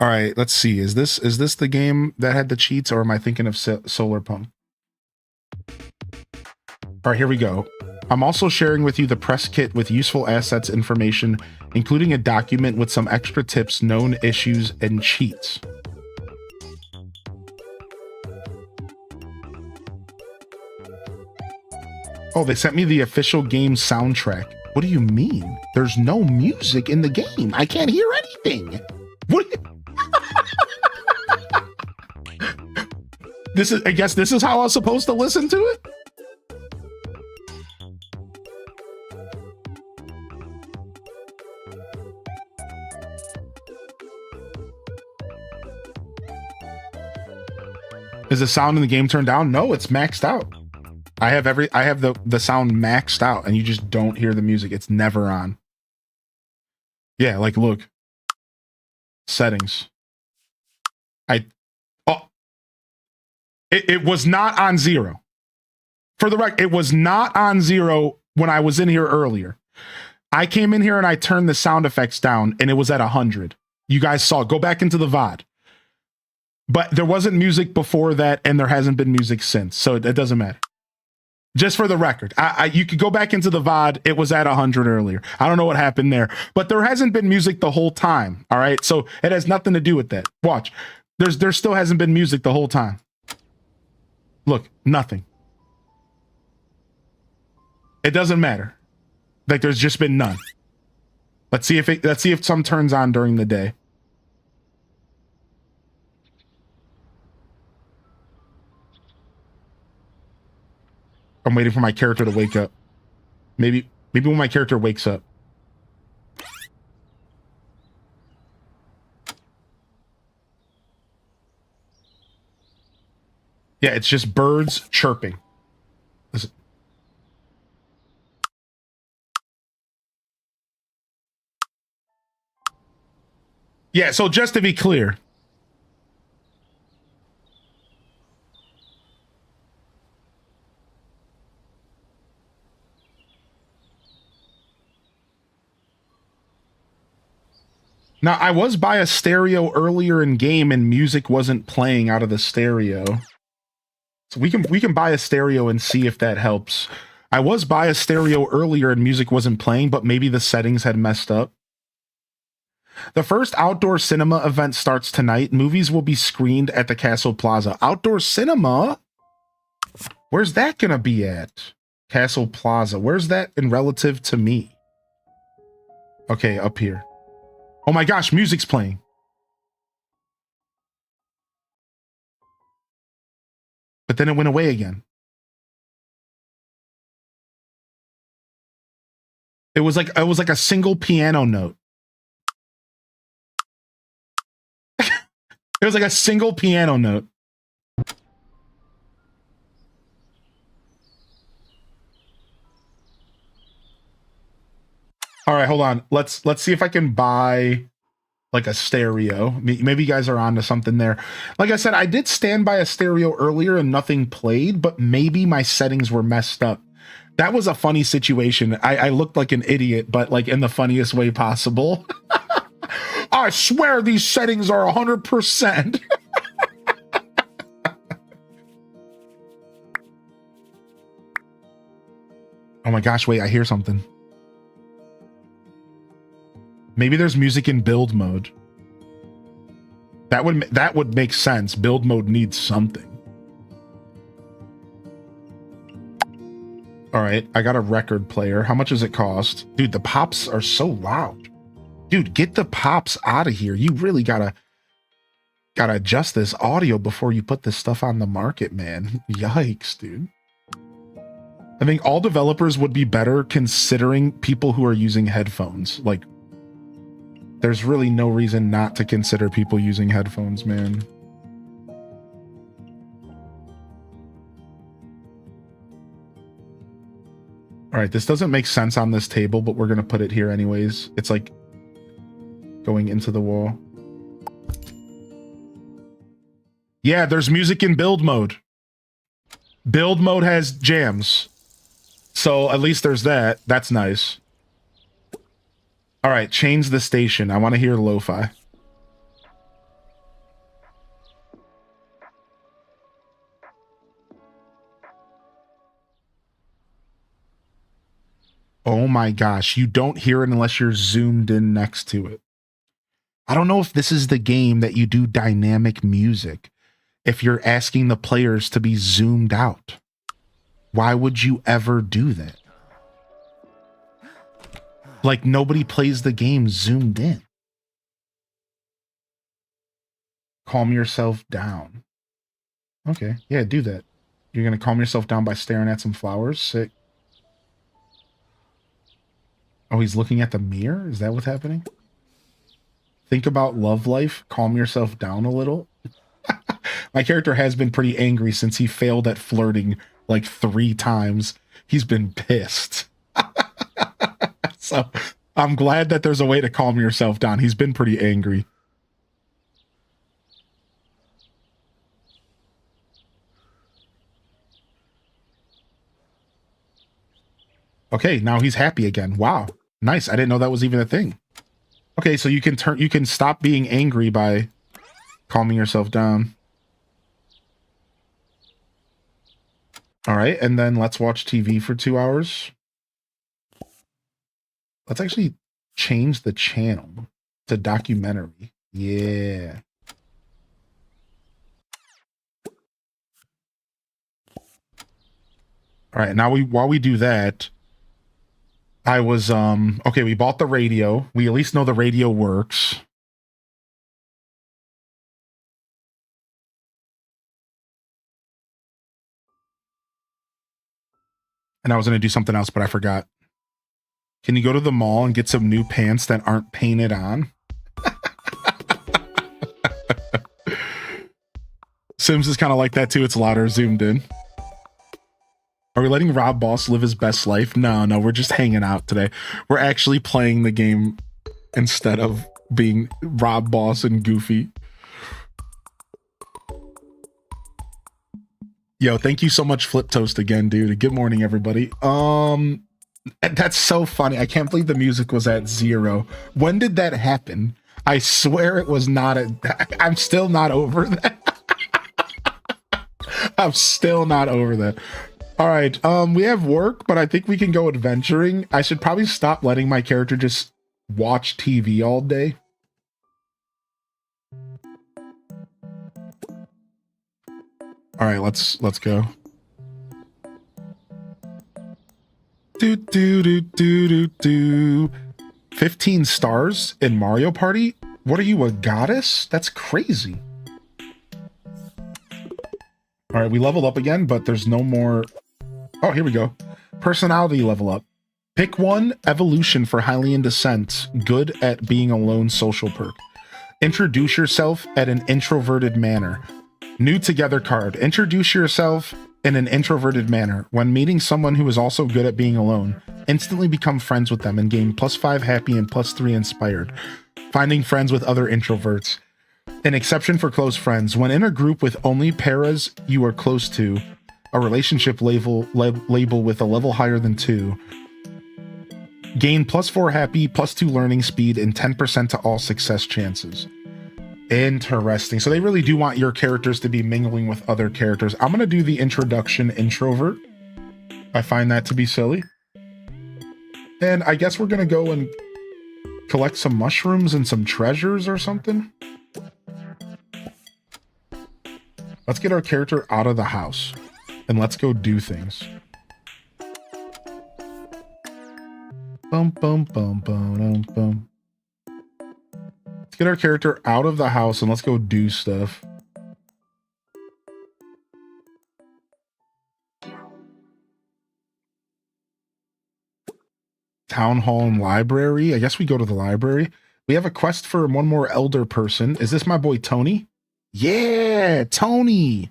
right, let's see. Is this the game that had the cheats, or am I thinking of Solar Punk? All right, here we go. I'm also sharing with you the press kit with useful assets information, including a document with some extra tips, known issues, and cheats. Oh, they sent me the official game soundtrack. What do you mean? There's no music in the game. I can't hear anything. What? I guess this is how I was supposed to listen to it? Is the sound in the game turned down? No, it's maxed out. I have the sound maxed out, and you just don't hear the music. It's never on. Yeah, like look. Settings. It was not on 0. For the record, it was not on 0 when I was in here earlier. I came in here and I turned the sound effects down, and it was at 100. You guys saw. Go back into the VOD. But there wasn't music before that, and there hasn't been music since, so it doesn't matter. Just for the record, you could go back into the VOD. It was at 100 earlier. I don't know what happened there, but there hasn't been music the whole time. All right, so it has nothing to do with that. Watch, there still hasn't been music the whole time. Look, nothing. It doesn't matter. Like there's just been none. Let's see if some turns on during the day. I'm waiting for my character to wake up. Maybe when my character wakes up. Yeah, it's just birds chirping. Listen. Yeah, so just to be clear. Now, I was by a stereo earlier in game and music wasn't playing out of the stereo. So we can buy a stereo and see if that helps. I was by a stereo earlier and music wasn't playing, but maybe the settings had messed up. The first outdoor cinema event starts tonight. Movies will be screened at the Castle Plaza. Outdoor cinema? Where's that gonna be at? Castle Plaza. Where's that in relative to me? Okay, up here. Oh my gosh, music's playing. But then it went away again. It was like a single piano note. It was like a single piano note. All right, hold on. Let's see if I can buy like a stereo. Maybe you guys are onto something there. Like I said, I did stand by a stereo earlier and nothing played, but maybe my settings were messed up. That was a funny situation. I looked like an idiot, but like in the funniest way possible. I swear these settings are 100%. Oh my gosh, wait, I hear something. Maybe there's music in build mode. That would make sense. Build mode needs something. All right, I got a record player. How much does it cost? Dude, the pops are so loud. Dude, get the pops out of here. You really gotta adjust this audio before you put this stuff on the market, man. Yikes, dude. I think all developers would be better considering people who are using headphones. Like, there's really no reason not to consider people using headphones, man. All right, this doesn't make sense on this table, but we're going to put it here anyways. It's like going into the wall. Yeah, there's music in build mode. Build mode has jams. So at least there's that. That's nice. All right, change the station. I want to hear lo-fi. Oh my gosh, you don't hear it unless you're zoomed in next to it. I don't know if this is the game that you do dynamic music. If you're asking the players to be zoomed out. Why would you ever do that? Like, nobody plays the game zoomed in. Calm yourself down. Okay, yeah, do that. You're gonna calm yourself down by staring at some flowers? Sick. Oh, he's looking at the mirror? Is that what's happening? Think about love life. Calm yourself down a little. My character has been pretty angry since he failed at flirting like 3 times. He's been pissed. So I'm glad that there's a way to calm yourself down. He's been pretty angry. Okay, now he's happy again. Wow. Nice. I didn't know that was even a thing. Okay, so you can stop being angry by calming yourself down. All right, and then let's watch TV for 2 hours. Let's actually change the channel to documentary. Yeah. All right, now while we do that, I was okay, we bought the radio. We at least know the radio works. And I was going to do something else, but I forgot. Can you go to the mall and get some new pants that aren't painted on? Sims is kind of like that too. It's louder zoomed in. Are we letting Rob Boss live his best life? No, we're just hanging out today. We're actually playing the game instead of being Rob Boss and Goofy. Yo, thank you so much, Flip Toast, again, dude. Good morning, everybody. That's so funny. I can't believe the music was at 0. When did that happen? I swear it was not I'm still not over that. I'm still not over that. All right, we have work, but I think we can go adventuring. I should probably stop letting my character just watch TV all day. All right, let's go. Do do do do do do. 15 stars in Mario Party? What are you, a goddess? That's crazy. All right, we leveled up again, but there's no more. Oh, here we go. Personality level up. Pick one, evolution for Hylian descent. Good at being a lone social perk. Introduce yourself at an introverted manner. New together card. Introduce yourself in an introverted manner. When meeting someone who is also good at being alone, instantly become friends with them and gain +5 happy and +3 inspired. Finding friends with other introverts. An exception for close friends. When in a group with only paras you are close to, a relationship label with a level higher than 2. Gain +4 happy, +2 learning speed, and 10% to all success chances. Interesting. So they really do want your characters to be mingling with other characters. I'm going to do the introduction introvert. I find that to be silly. And I guess we're going to go and collect some mushrooms and some treasures or something. Let's get our character out of the house and let's go do things. Bum, bum, bum, bum, bum, bum. Let's get our character out of the house and let's go do stuff. Town hall and library. I guess we go to the library. We have a quest for one more elder person. Is this my boy Tony? Yeah, Tony.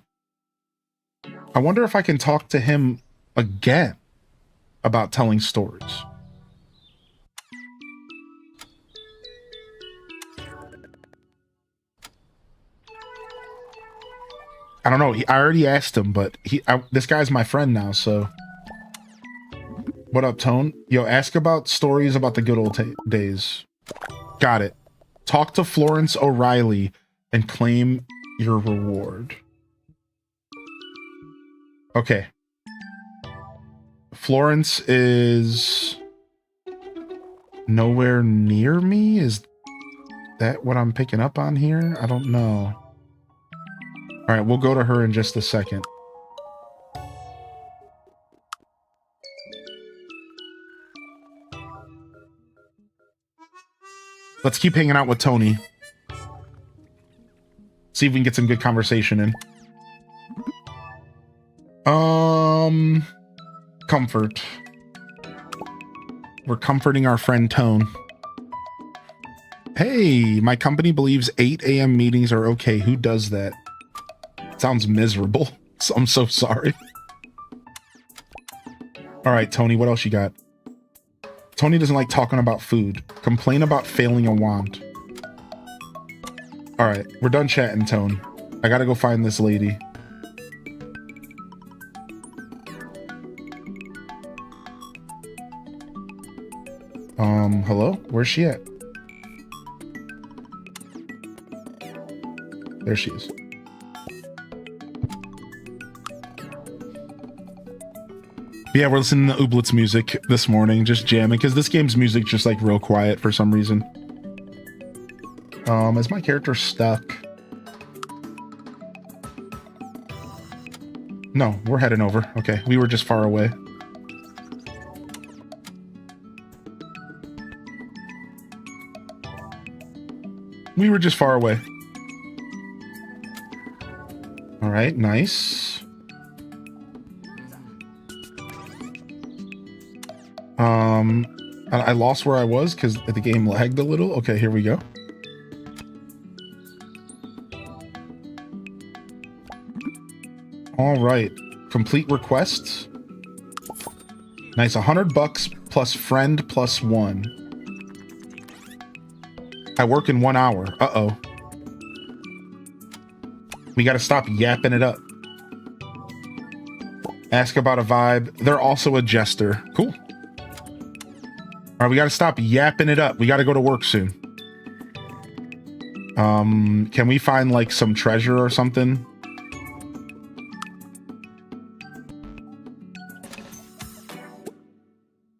I wonder if I can talk to him again about telling stories. I don't know. I already asked him, but this guy's my friend now, so. What up, Tone? Yo, ask about stories about the good old days. Got it. Talk to Florence O'Reilly and claim your reward. Okay. Florence is nowhere near me? Is that what I'm picking up on here? I don't know. All right, we'll go to her in just a second. Let's keep hanging out with Tony. See if we can get some good conversation in. Comfort. We're comforting our friend Tone. Hey, my company believes 8 a.m. meetings are okay. Who does that? Sounds miserable. So I'm so sorry. All right, Tony, what else you got? Tony doesn't like talking about food. Complain about failing a wand. All right, we're done chatting, Tone. I gotta go find this lady. Hello? Where's she at? There she is. Yeah, we're listening to Ooblets music this morning, just jamming, because this game's music just like real quiet for some reason. Is my character stuck? No, we're heading over. Okay, we were just far away. We were just far away. All right, nice. I lost where I was because the game lagged a little. Okay, here we go. All right, complete requests. Nice, $100 plus friend plus 1. I work in 1 hour. Uh-oh. We got to stop yapping it up. Ask about a vibe. They're also a jester. Cool. All right, we got to stop yapping it up. We got to go to work soon. Can we find like some treasure or something?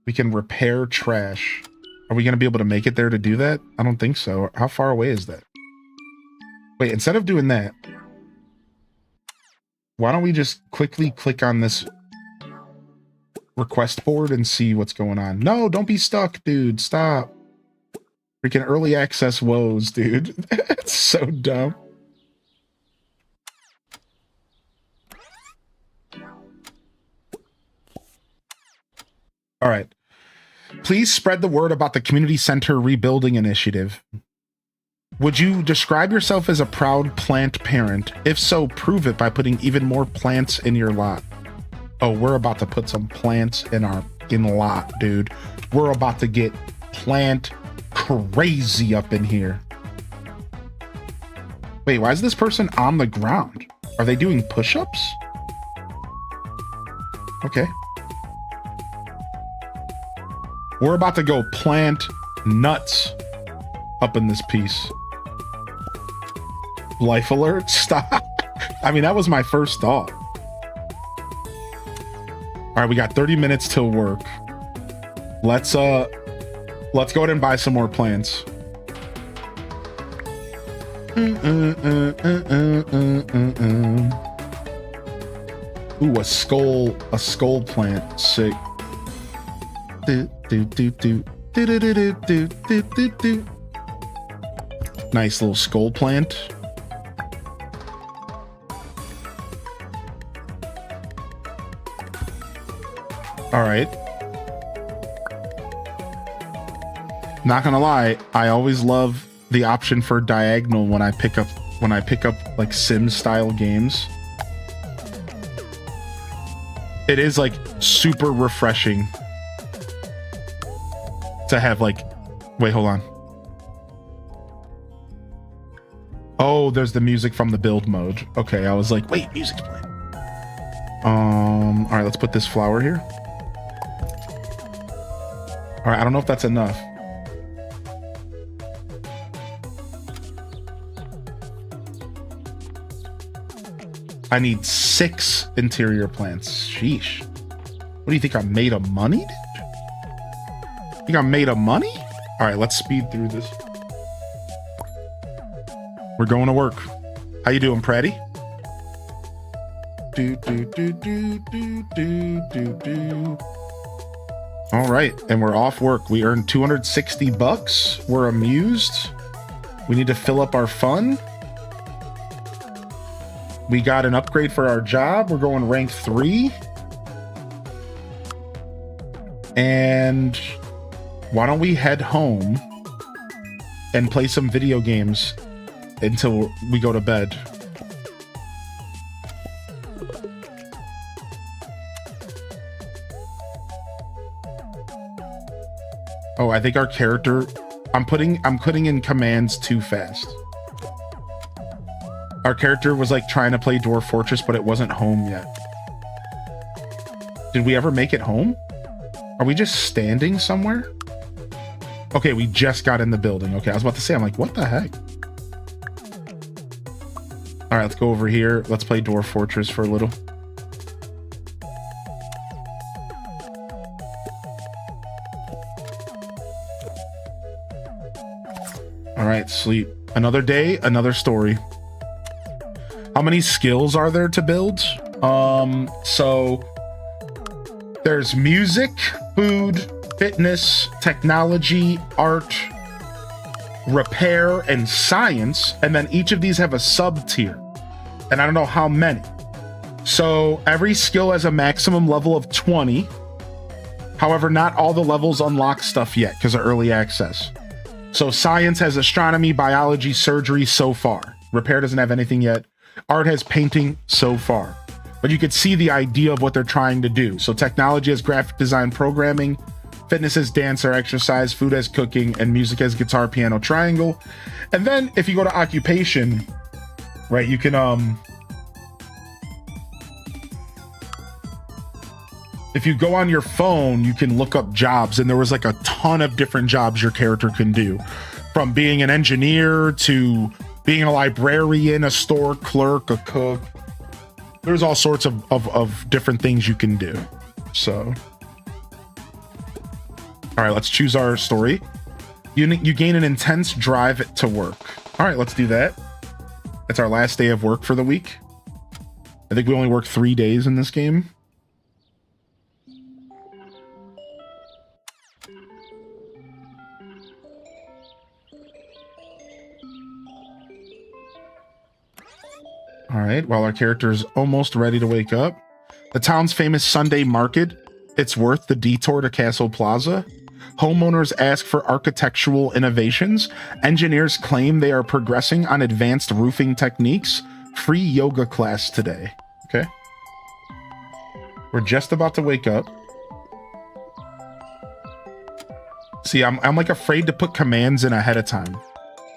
We can repair trash. Are we going to be able to make it there to do that? I don't think so. How far away is that? Wait, instead of doing that, why don't we just quickly click on this request board and see what's going on? No, don't be stuck, dude. Stop. Freaking early access woes, dude. It's so dumb. All right. Please spread the word about the community center rebuilding initiative. Would you describe yourself as a proud plant parent? If so, prove it by putting even more plants in your lot. Oh, we're about to put some plants in our lot, dude. We're about to get plant crazy up in here. Wait, why is this person on the ground? Are they doing push-ups? Okay. We're about to go plant nuts up in this piece. Life alert, stop. I mean, that was my first thought. All right, we got 30 minutes till work. Let's go ahead and buy some more plants. Ooh, a skull plant. Sick. Nice little skull plant. All right. Not gonna lie, I always love the option for diagonal when I pick up like Sims style games. It is like super refreshing to have like, wait, hold on. Oh, there's the music from the build mode. Okay, I was like, wait, music's playing. All right, let's put this flower here. All right, I don't know if that's enough. I need 6 interior plants. Sheesh. What do you think, I'm made of money, dude? Think I'm made of money? All right, let's speed through this. We're going to work. How you doing, Pratty? Do. All right, and we're off work. We earned 260 bucks. We're amused. We need to fill up our fun. We got an upgrade for our job. We're going rank 3. And why don't we head home and play some video games until we go to bed? Oh, I think our character, I'm putting in commands too fast. Our character was like trying to play Dwarf Fortress, but it wasn't home yet. Did we ever make it home? Are we just standing somewhere? Okay, we just got in the building. Okay, I was about to say, I'm like, what the heck? All right, let's go over here. Let's play Dwarf Fortress for a little. All right, sleep. Another day, another story. How many skills are there to build? So there's music, food, fitness, technology, art, repair, and science. And then each of these have a sub tier. And I don't know how many. So every skill has a maximum level of 20. However, not all the levels unlock stuff yet because of early access. So science has astronomy, biology, surgery so far. Repair doesn't have anything yet. Art has painting so far. But you could see the idea of what they're trying to do. So technology has graphic design, programming. Fitness as dance or exercise, food as cooking, and music as guitar, piano, triangle. And then if you go to occupation, right, you can if you go on your phone, you can look up jobs, and there was like a ton of different jobs your character can do, from being an engineer to being a librarian, a store clerk, a cook. There's all sorts of different things you can do. So, all right, let's choose our story. You gain an intense drive to work. All right, let's do that. It's our last day of work for the week. I think we only work 3 days in this game. All right, while our character is almost ready to wake up. The town's famous Sunday market. It's worth the detour to Castle Plaza. Homeowners ask for architectural innovations. Engineers claim they are progressing on advanced roofing techniques. Free yoga class today. Okay. We're just about to wake up. See, I'm like afraid to put commands in ahead of time.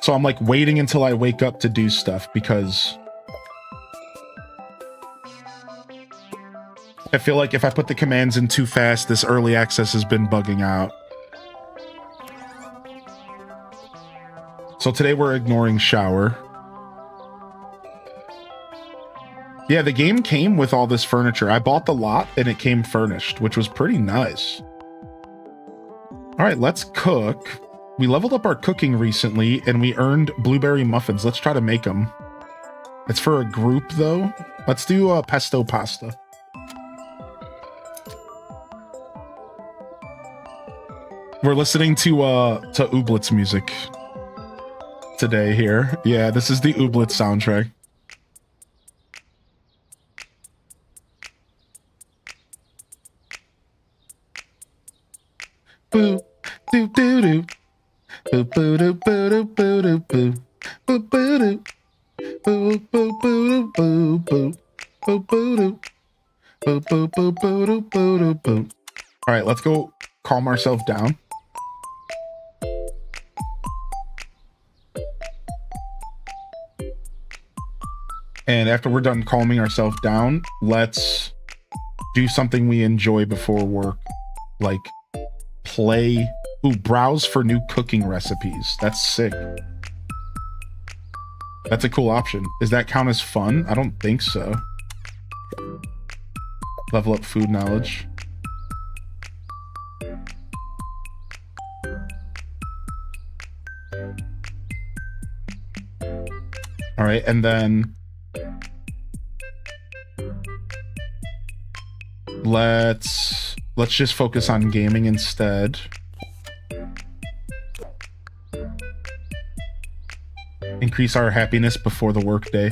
So I'm like waiting until I wake up to do stuff because I feel like if I put the commands in too fast, this early access has been bugging out. So today we're ignoring shower. Yeah, the game came with all this furniture. I bought the lot and it came furnished, which was pretty nice. All right, let's cook. We leveled up our cooking recently and we earned blueberry muffins. Let's try to make them. It's for a group though. Let's do pesto pasta. We're listening to Ooblets music today here. Yeah, this is the Ooblets soundtrack. Boo doo doo doo. Boo boo doo boo doo boo doo boo. Boo boo doo. Boo boo boo doo boo boo. Boo boo doo. Boo boo boo boo doo boo doo boo. All right, let's go calm ourselves down. And after we're done calming ourselves down, let's do something we enjoy before work. Like play, browse for new cooking recipes. That's sick. That's a cool option. Does that count as fun? I don't think so. Level up food knowledge. All right, and then let's just focus on gaming instead. Increase our happiness before the workday.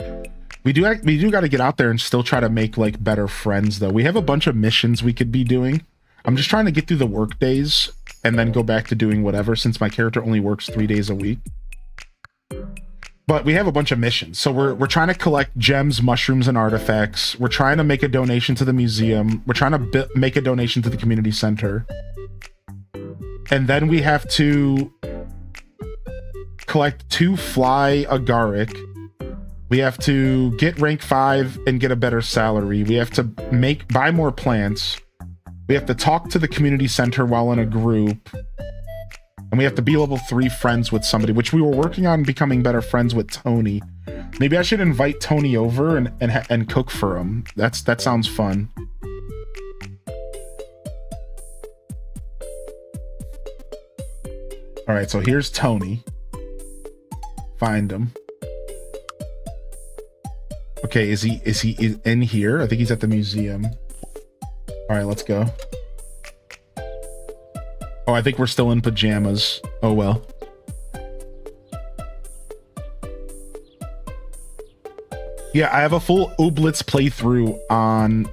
We do got to get out there and still try to make like better friends though. We have a bunch of missions we could be doing. I'm just trying to get through the work days and then go back to doing whatever, since my character only works 3 days a week. But we have a bunch of missions. So we're trying to collect gems, mushrooms, and artifacts. We're trying to make a donation to the museum. We're trying to make a donation to the community center. And then we have to collect 2 fly agaric. We have to get rank 5 and get a better salary. We have to buy more plants. We have to talk to the community center while in a group. And we have to be level 3 friends with somebody, which we were working on becoming better friends with Tony. Maybe I should invite Tony over and cook for him. That sounds fun. All right, so here's Tony. Find him. Okay, is he in here? I think he's at the museum. All right, let's go. Oh, I think we're still in pajamas. Oh, well. Yeah, I have a full Ooblets playthrough on...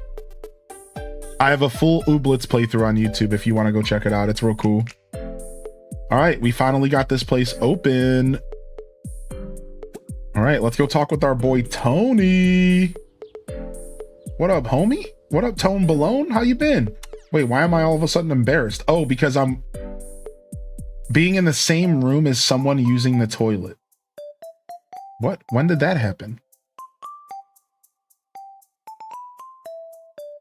YouTube if you want to go check it out. It's real cool. All right, we finally got this place open. All right, let's go talk with our boy Tony. What up, homie? What up, Tone Balone? How you been? Wait, why am I all of a sudden embarrassed? Oh, because I'm being in the same room as someone using the toilet. What? When did that happen?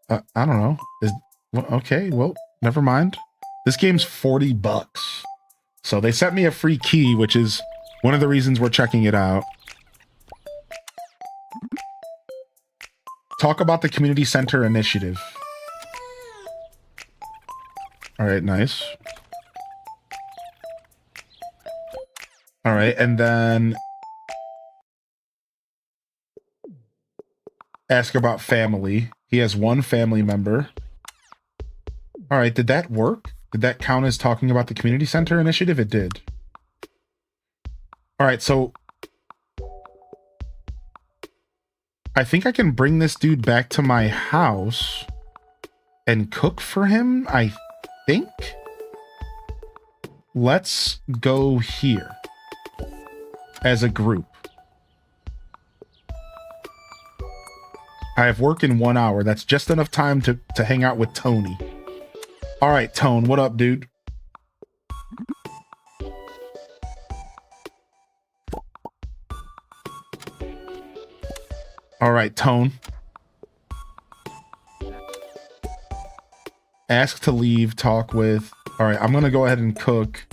I don't know. Okay, well, never mind. This game's $40. So they sent me a free key, which is one of the reasons we're checking it out. Talk about the community center initiative. All right, nice. All right, and then ask about family. He has one family member. All right, did that work? Did that count as talking about the community center initiative? It did. All right, so I think I can bring this dude back to my house and cook for him, I think. Let's go here as a group. I have work in 1 hour. That's just enough time to hang out with Tony. All right, Tone, what up, dude? All right, Tone. Ask to leave, talk with. All right, I'm going to go ahead and cook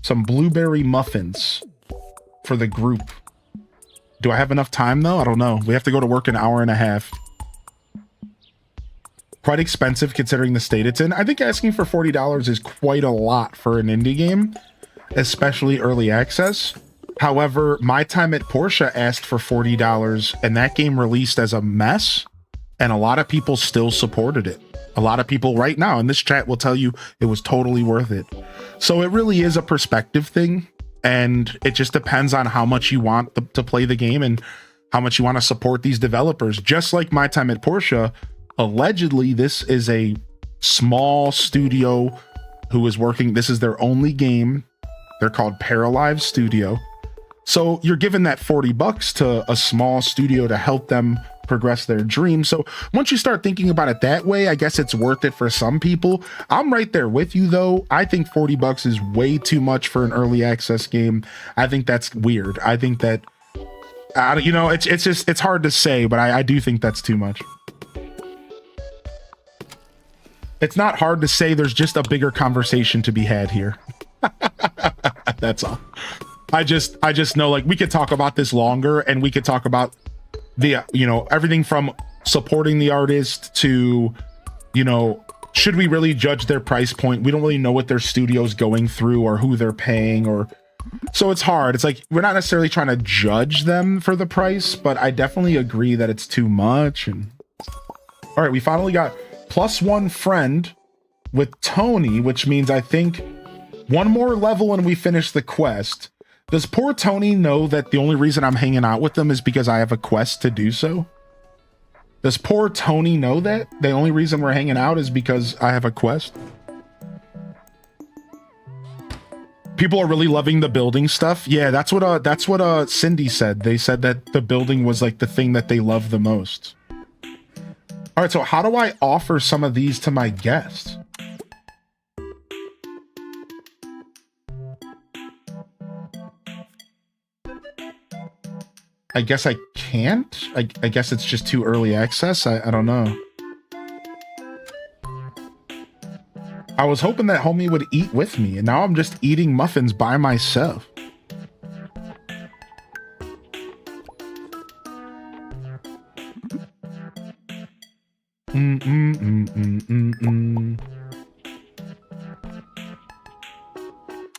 some blueberry muffins for the group. Do I have enough time, though? I don't know. We have to go to work an hour and a half. Quite expensive considering the state it's in. I think asking for $40 is quite a lot for an indie game, especially early access. However, my time at Porsche asked for $40 and that game released as a mess, and a lot of people still supported it. A lot of people right now in this chat will tell you it was totally worth it. So it really is a perspective thing, and it just depends on how much you want to play the game and how much you want to support these developers. Just like my time at Porsche, allegedly this is a small studio who is working. This is their only game. They're called Paralives Studio. So you're giving that $40 to a small studio to help them progress their dream. So once you start thinking about it that way, I guess it's worth it for some people. I'm right there with you though. I think $40 is way too much for an early access game. I think that's weird. I think that, you know, it's hard to say, but I do think that's too much. It's not hard to say. There's just a bigger conversation to be had here. That's all. I just know, like, we could talk about this longer, and we could talk about the, you know, everything from supporting the artist to, you know, should we really judge their price point? We don't really know what their studio's going through or who they're paying, or so it's hard. It's like we're not necessarily trying to judge them for the price, but I definitely agree that it's too much. And all right, we finally got +1 friend with Tony, which means I think one more level and we finish the quest. Does poor Tony know that the only reason I'm hanging out with them is because I have a quest to do so? Does poor Tony know that the only reason we're hanging out is because I have a quest? People are really loving the building stuff. Yeah, that's what Cindy said. They said that the building was like the thing that they love the most. All right, so how do I offer some of these to my guests? I guess I can't. I guess it's just too early access. I don't know. I was hoping that homie would eat with me, and now I'm just eating muffins by myself.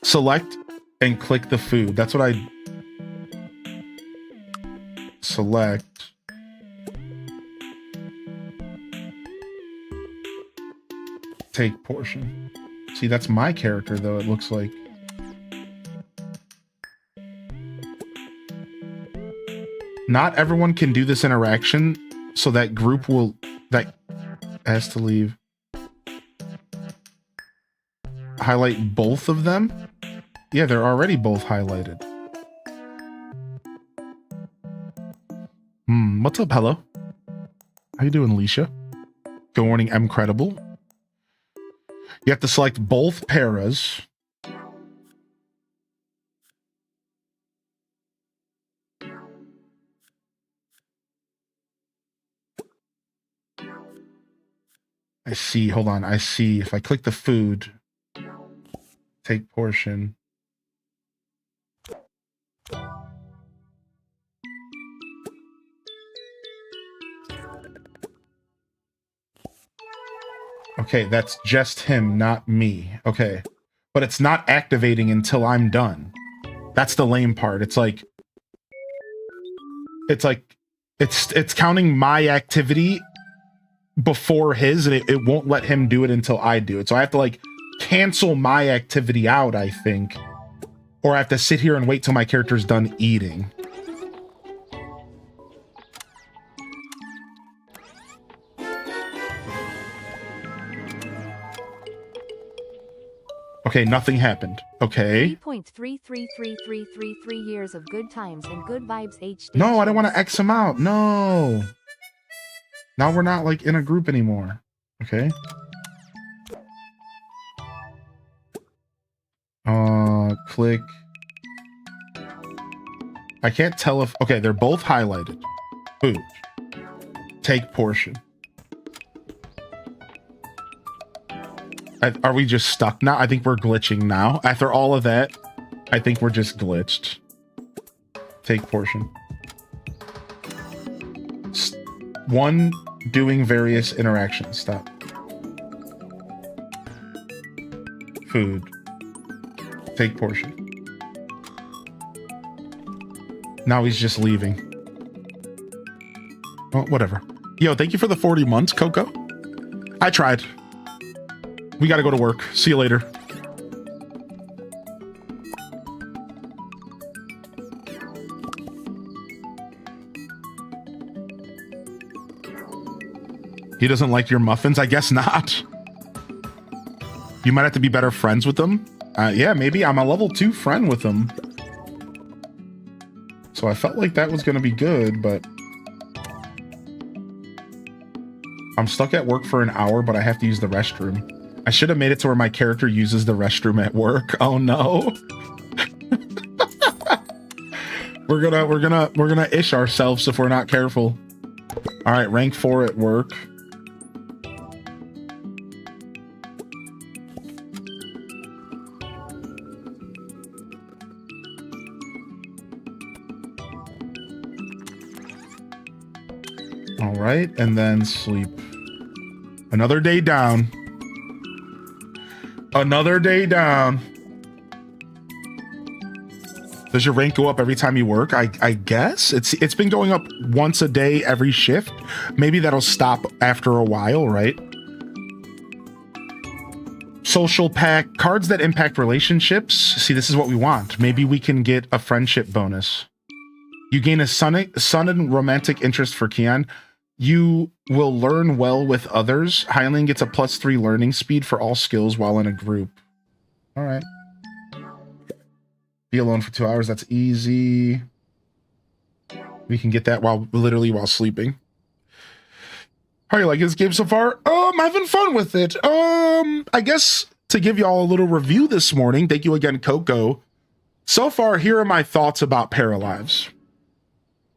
Select and click the food. That's what I select. Take portion. See, that's my character though, it looks like. Not everyone can do this interaction, so that group will, that has to leave. Highlight both of them? Yeah, they're already both highlighted. What's up, hello? How you doing, Alicia? Good morning, M Credible. You have to select both paras. I see. Hold on. I see. If I click the food, take portion. Okay, that's just him, not me. Okay. But it's not activating until I'm done. That's the lame part. It's counting my activity before his, and it won't let him do it until I do it. So I have to like cancel my activity out, I think. Or I have to sit here and wait till my character's done eating. Okay, nothing happened. Okay. 3.333333 years of good times and good vibes HD. No, I don't want to X him out. No. Now we're not like in a group anymore. Okay. Click. I can't tell if, okay, they're both highlighted. Food. Take portion. Are we just stuck now? I think we're glitching now. After all of that, I think we're just glitched. Take portion. One, doing various interactions. Stop. Food. Take portion. Now he's just leaving. Well, whatever. Yo, thank you for the 40 months, Coco. I tried. We gotta go to work. See you later. He doesn't like your muffins? I guess not. You might have to be better friends with them. Yeah, maybe. I'm a level 2 friend with them. So I felt like that was gonna be good, but... I'm stuck at work for an hour, but I have to use the restroom. I should have made it to where my character uses the restroom at work. Oh no. We're gonna ish ourselves if we're not careful. All right, rank 4 at work. All right, and then sleep. Another day down. Another day down. Does your rank go up every time you work? I guess it's been going up once a day every shift. Maybe that'll stop after a while, right? Social pack, cards that impact relationships. See, this is what we want. Maybe we can get a friendship bonus. You gain a sudden romantic interest for Kian. You will learn well with others. Hylian gets a +3 learning speed for all skills while in a group. All right. Be alone for 2 hours. That's easy. We can get that literally while sleeping. How are you liking this game so far? I'm having fun with it. I guess to give y'all a little review this morning. Thank you again, Coco. So far, here are my thoughts about Paralives.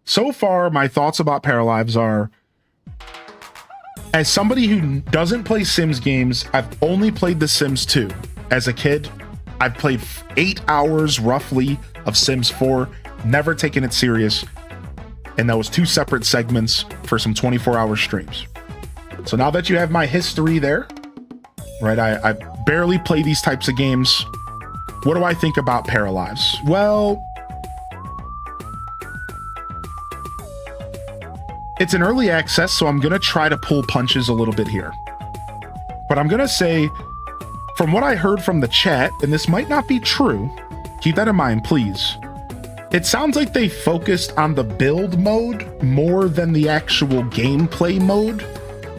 So far, my thoughts about Paralives are, as somebody who doesn't play Sims games, I've only played The Sims 2. As a kid, I've played 8 hours roughly of Sims 4, never taken it serious, and that was 2 separate segments for some 24-hour streams. So now that you have my history there, right, I barely play these types of games. What do I think about Paralives? Well, it's an early access, so I'm going to try to pull punches a little bit here. But I'm going to say, from what I heard from the chat, and this might not be true, keep that in mind, please. It sounds like they focused on the build mode more than the actual gameplay mode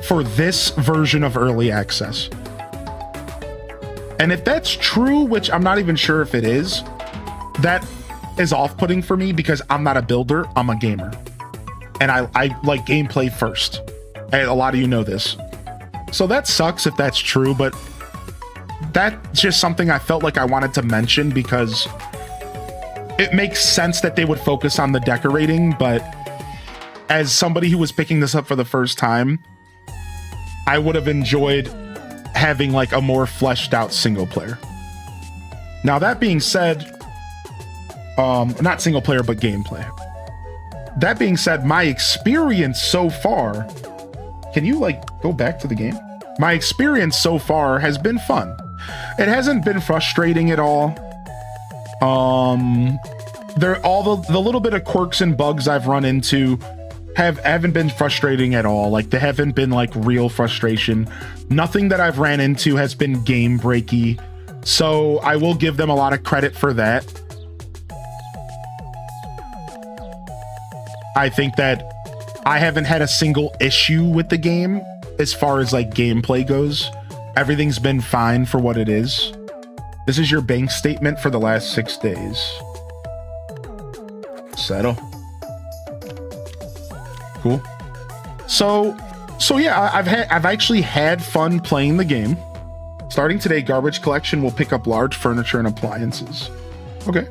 for this version of early access. And if that's true, which I'm not even sure if it is, that is off-putting for me because I'm not a builder, I'm a gamer. And I like gameplay first. And a lot of you know this. So that sucks if that's true, but that's just something I felt like I wanted to mention because it makes sense that they would focus on the decorating, but as somebody who was picking this up for the first time, I would have enjoyed having like a more fleshed out single player. Now that being said, not single player, but gameplay. That being said, my experience so far, can you like go back to the game? My experience so far has been fun. It hasn't been frustrating at all. There all the little bit of quirks and bugs I've run into haven't been frustrating at all. Like they haven't been like real frustration. Nothing that I've ran into has been game breaky. So I will give them a lot of credit for that. I think that I haven't had a single issue with the game as far as like gameplay goes. Everything's been fine for what it is. This is your bank statement for the last 6 days. Settle. Cool. So yeah, I've actually had fun playing the game. Starting today, garbage collection will pick up large furniture and appliances. Okay.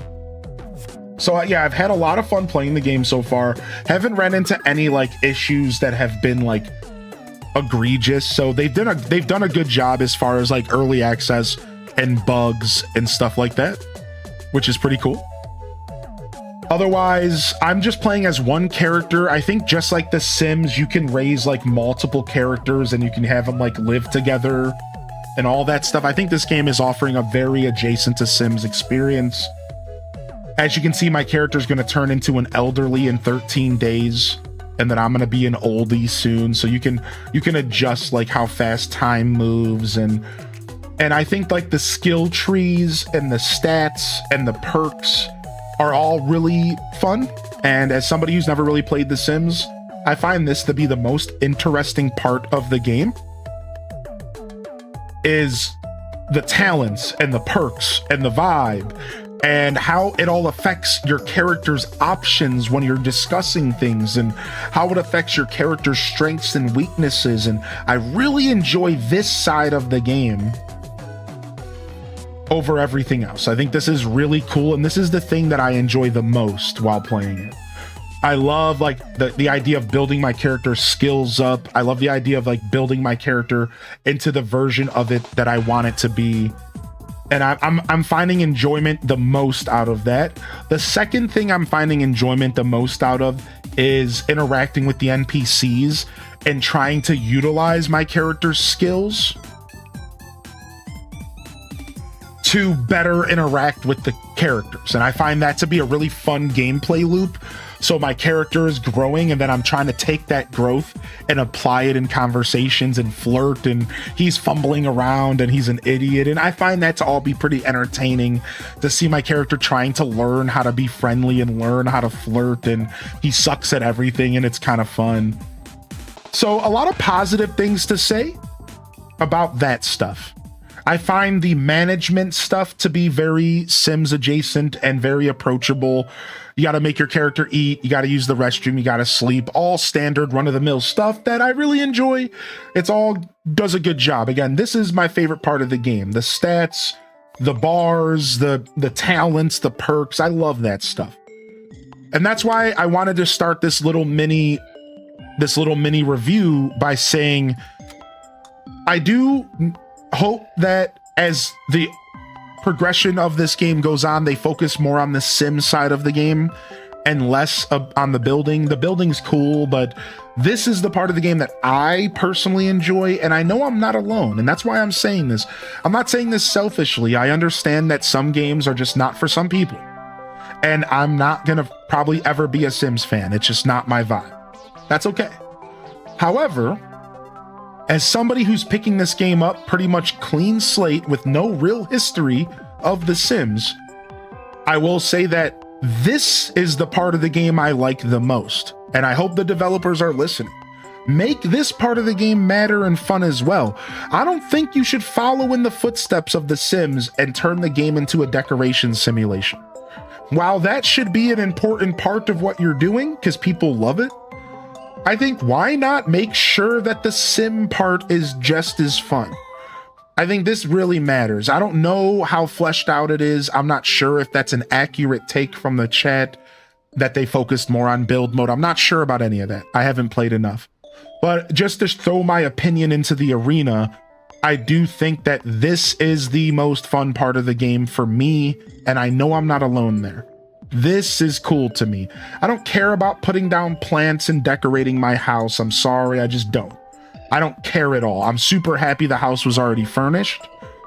So yeah, I've had a lot of fun playing the game so far. Haven't ran into any like issues that have been like egregious. So they've done a good job as far as like early access and bugs and stuff like that, which is pretty cool. Otherwise, I'm just playing as one character. I think just like The Sims, you can raise like multiple characters and you can have them like live together and all that stuff. I think this game is offering a very adjacent to Sims experience. As you can see, my character is going to turn into an elderly in 13 days, and then I'm going to be an oldie soon. So you can adjust like how fast time moves, and I think like the skill trees and the stats and the perks are all really fun. And as somebody who's never really played The Sims, I find this to be the most interesting part of the game. Is the talents and the perks and the vibe and how it all affects your character's options when you're discussing things and how it affects your character's strengths and weaknesses. And I really enjoy this side of the game over everything else. I think this is really cool, and this is the thing that I enjoy the most while playing it. I love like the idea of building my character's skills up. I love the idea of like building my character into the version of it that I want it to be. And I'm finding enjoyment the most out of that. The second thing I'm finding enjoyment the most out of is interacting with the NPCs and trying to utilize my character's skills to better interact with the characters. And I find that to be a really fun gameplay loop. So my character is growing, and then I'm trying to take that growth and apply it in conversations and flirt, and he's fumbling around and he's an idiot. And I find that to all be pretty entertaining to see my character trying to learn how to be friendly and learn how to flirt, and he sucks at everything, and it's kind of fun. So a lot of positive things to say about that stuff. I find the management stuff to be very Sims adjacent and very approachable. You got to make your character eat. You got to use the restroom. You got to sleep. All standard run-of-the-mill stuff that I really enjoy. It's all does a good job. Again, this is my favorite part of the game. The stats, the bars, the talents, the perks. I love that stuff. And that's why I wanted to start this little mini review by saying I do hope that as the progression of this game goes on, they focus more on the sim side of the game and less on the building. The building's cool, but this is the part of the game that I personally enjoy, and I know I'm not alone, and that's why I'm saying this. I'm not saying this selfishly. I understand that some games are just not for some people, and I'm not gonna probably ever be a Sims fan. It's just not my vibe. That's okay. However, as somebody who's picking this game up pretty much clean slate with no real history of The Sims, I will say that this is the part of the game I like the most, and I hope the developers are listening. Make this part of the game matter and fun as well. I don't think you should follow in the footsteps of The Sims and turn the game into a decoration simulation. While that should be an important part of what you're doing because people love it, I think why not make sure that the sim part is just as fun? I think this really matters. I don't know how fleshed out it is. I'm not sure if that's an accurate take from the chat that they focused more on build mode. I'm not sure about any of that. I haven't played enough. But just to throw my opinion into the arena, I do think that this is the most fun part of the game for me, and I know I'm not alone there. This is cool to me. I don't care about putting down plants and decorating my house. I'm sorry, I just don't. I don't care at all. I'm super happy the house was already furnished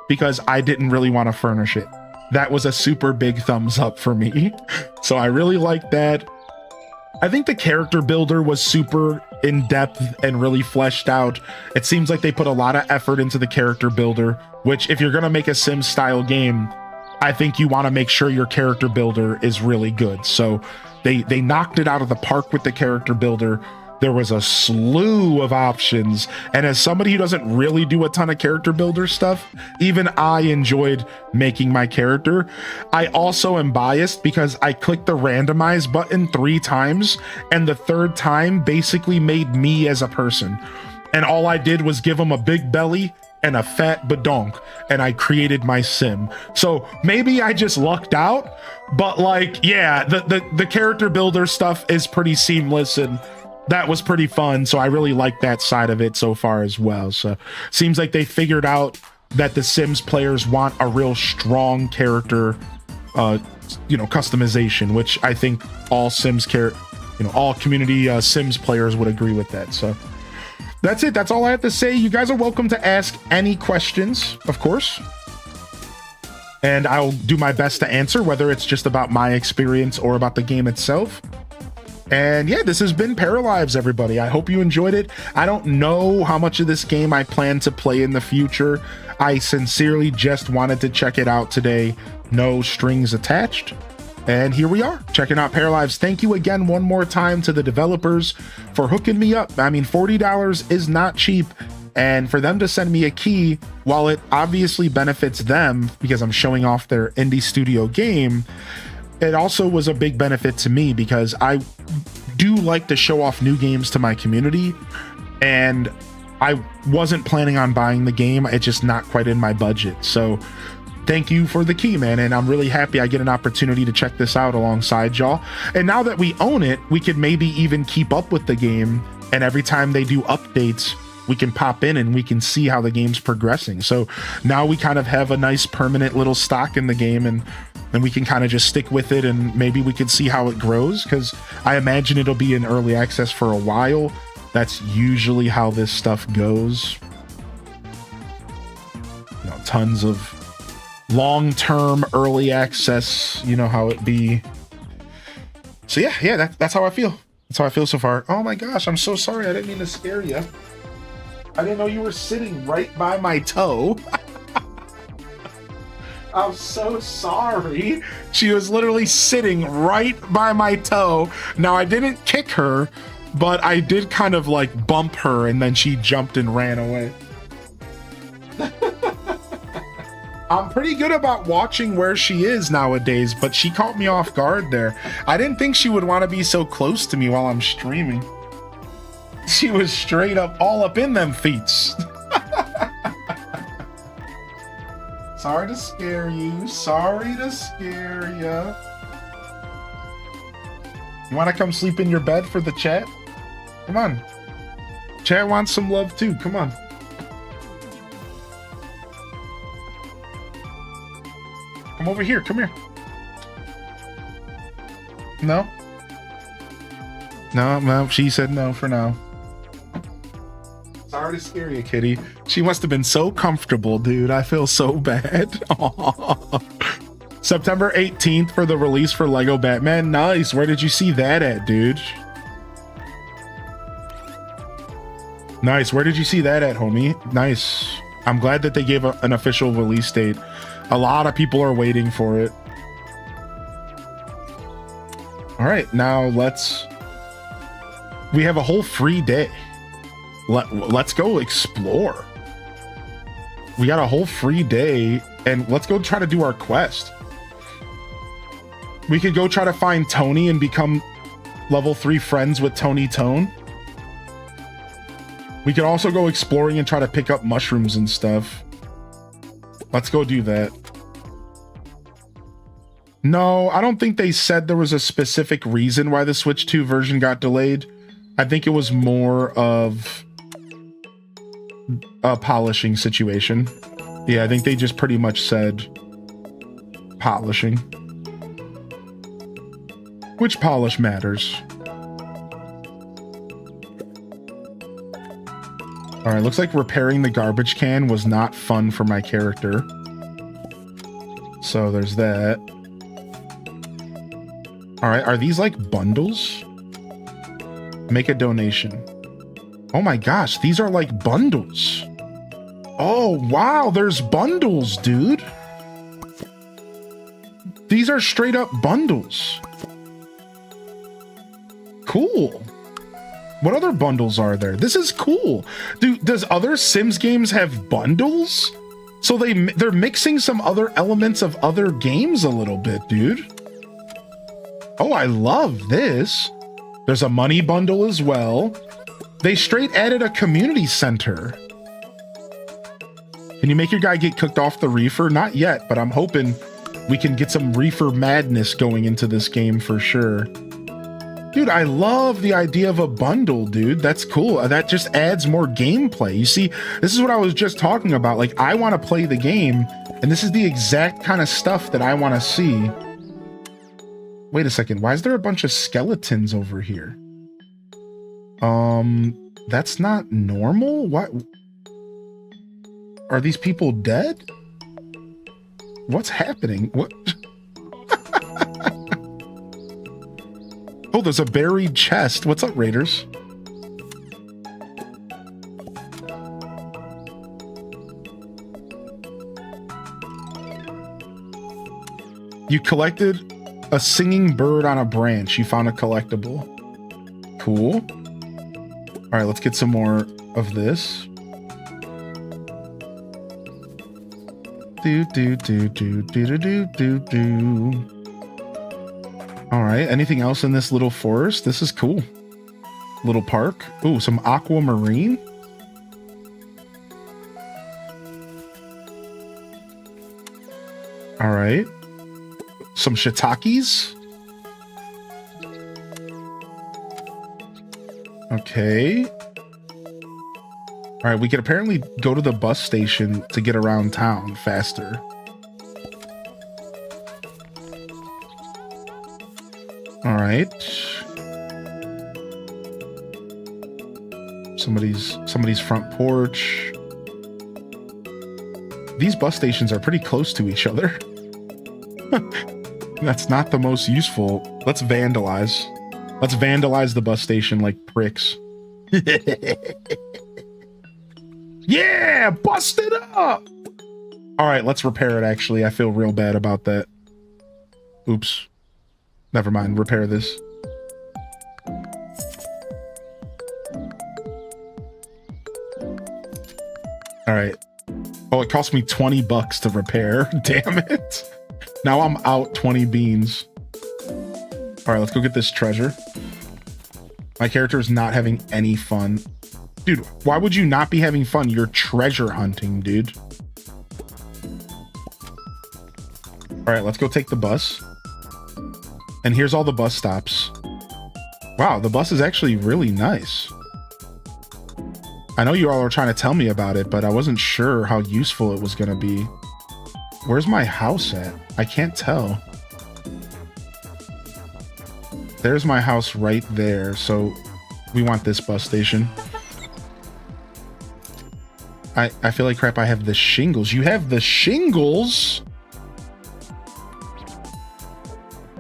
because I didn't really want to furnish it. That was a super big thumbs up for me. So I really like that. I think the character builder was super in-depth and really fleshed out. It seems like they put a lot of effort into the character builder, which if you're going to make a Sims style game, I think you want to make sure your character builder is really good. So they knocked it out of the park with the character builder. There was a slew of options, and as somebody who doesn't really do a ton of character builder stuff, even I enjoyed making my character. I also am biased because I clicked the randomize button 3 times, and the 3rd time basically made me as a person. And all I did was give him a big belly and a fat badonk, and I created my sim. So maybe I just lucked out, but like, yeah, the character builder stuff is pretty seamless, and that was pretty fun. So I really like that side of it so far as well. So seems like they figured out that the Sims players want a real strong character, customization, which I think all Sims all community Sims players would agree with that. So that's it. That's all I have to say. You guys are welcome to ask any questions, of course, and I'll do my best to answer, whether it's just about my experience or about the game itself. And yeah, this has been Paralives, everybody. I hope you enjoyed it. I don't know how much of this game I plan to play in the future. I sincerely just wanted to check it out today. No strings attached. And here we are, checking out Paralives. Thank you again one more time to the developers for hooking me up. I mean, $40 is not cheap. And for them to send me a key, while it obviously benefits them because I'm showing off their indie studio game, it also was a big benefit to me because I do like to show off new games to my community, and I wasn't planning on buying the game. It's just not quite in my budget. So thank you for the key, man. And I'm really happy I get an opportunity to check this out alongside y'all. And now that we own it, we could maybe even keep up with the game. And every time they do updates, we can pop in and we can see how the game's progressing. So now we kind of have a nice permanent little stock in the game, and we can kind of just stick with it, and maybe we can see how it grows, because I imagine it'll be in early access for a while. That's usually how this stuff goes. Tons of long-term early access, you know how it be. So yeah, that's how I feel. That's how I feel so far. Oh my gosh, I'm so sorry. I didn't mean to scare you. I didn't know you were sitting right by my toe. I'm so sorry. She was literally sitting right by my toe. Now, I didn't kick her, but I did kind of like bump her, and then she jumped and ran away. I'm pretty good about watching where she is nowadays, but she caught me off guard there. I didn't think she would want to be so close to me while I'm streaming. She was straight up all up in them feets. Sorry to scare you. Sorry to scare you. You want to come sleep in your bed for the chat? Come on. Chat wants some love too. Come on. Come over here. Come here. No? No, she said no for now. Sorry to scare you, kitty. She must have been so comfortable, dude. I feel so bad. Aww. September 18th for the release for Lego Batman. Nice. Where did you see that at, dude? Nice. Where did you see that at, homie? Nice. I'm glad that they gave an official release date. A lot of people are waiting for it. All right, now we have a whole free day. Let's go explore. We got a whole free day, and let's go try to do our quest. We could go try to find Tony and become level 3 friends with Tony Tone. We could also go exploring and try to pick up mushrooms and stuff. Let's go do that. No, I don't think they said there was a specific reason why the Switch 2 version got delayed. I think it was more of a polishing situation. Yeah, I think they just pretty much said polishing. Which polish matters. All right, looks like repairing the garbage can was not fun for my character. So there's that. All right, are these like bundles? Make a donation. Oh my gosh, these are like bundles. Oh, wow, there's bundles, dude. These are straight up bundles. Cool. What other bundles are there? This is cool. Does other Sims games have bundles? So they're mixing some other elements of other games a little bit, dude. Oh, I love this. There's a money bundle as well. They straight added a community center. Can you make your guy get cooked off the reefer? Not yet, but I'm hoping we can get some reefer madness going into this game for sure. Dude, I love the idea of a bundle, dude. That's cool. That just adds more gameplay. You see, this is what I was just talking about. Like, I want to play the game, and this is the exact kind of stuff that I want to see. Wait a second. Why is there a bunch of skeletons over here? That's not normal. What? Are these people dead? What's happening? What? Oh, there's a buried chest. What's up, Raiders? You collected a singing bird on a branch. You found a collectible. Cool. All right, let's get some more of this. Do. All right, anything else in this little forest? This is cool. Little park. Ooh, some aquamarine. All right. Some shiitakes. Okay. All right, we can apparently go to the bus station to get around town faster. All right. Somebody's front porch. These bus stations are pretty close to each other. That's not the most useful. Let's vandalize. Let's vandalize the bus station like pricks. Yeah, bust it up. All right, let's repair it, actually. I feel real bad about that. Oops. Never mind, repair this. All right. Oh, it cost me 20 bucks to repair. Damn it. Now I'm out 20 beans. All right, let's go get this treasure. My character is not having any fun. Dude, why would you not be having fun? You're treasure hunting, dude. All right, let's go take the bus. And here's all the bus stops. Wow, the bus is actually really nice. I know you all are trying to tell me about it, but I wasn't sure how useful it was going to be. Where's my house at? I can't tell. There's my house right there. So we want this bus station. I feel like crap. I have the shingles. You have the shingles?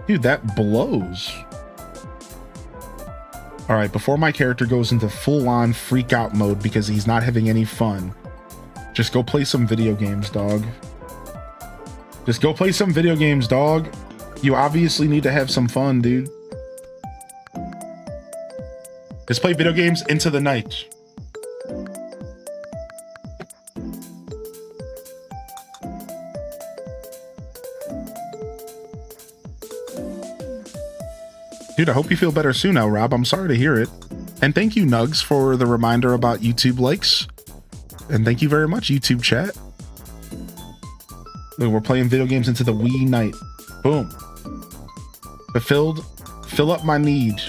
Dude, that blows. All right, before my character goes into full-on freak out mode because he's not having any fun, just go play some video games, dog. Just go play some video games, dog. You obviously need to have some fun, dude. Just play video games into the night. Dude, I hope you feel better soon now, Rob. I'm sorry to hear it. And thank you, Nugs, for the reminder about YouTube likes. And thank you very much, YouTube chat. Look, we're playing video games into the wee night. Boom. Fulfilled. Fill up my need.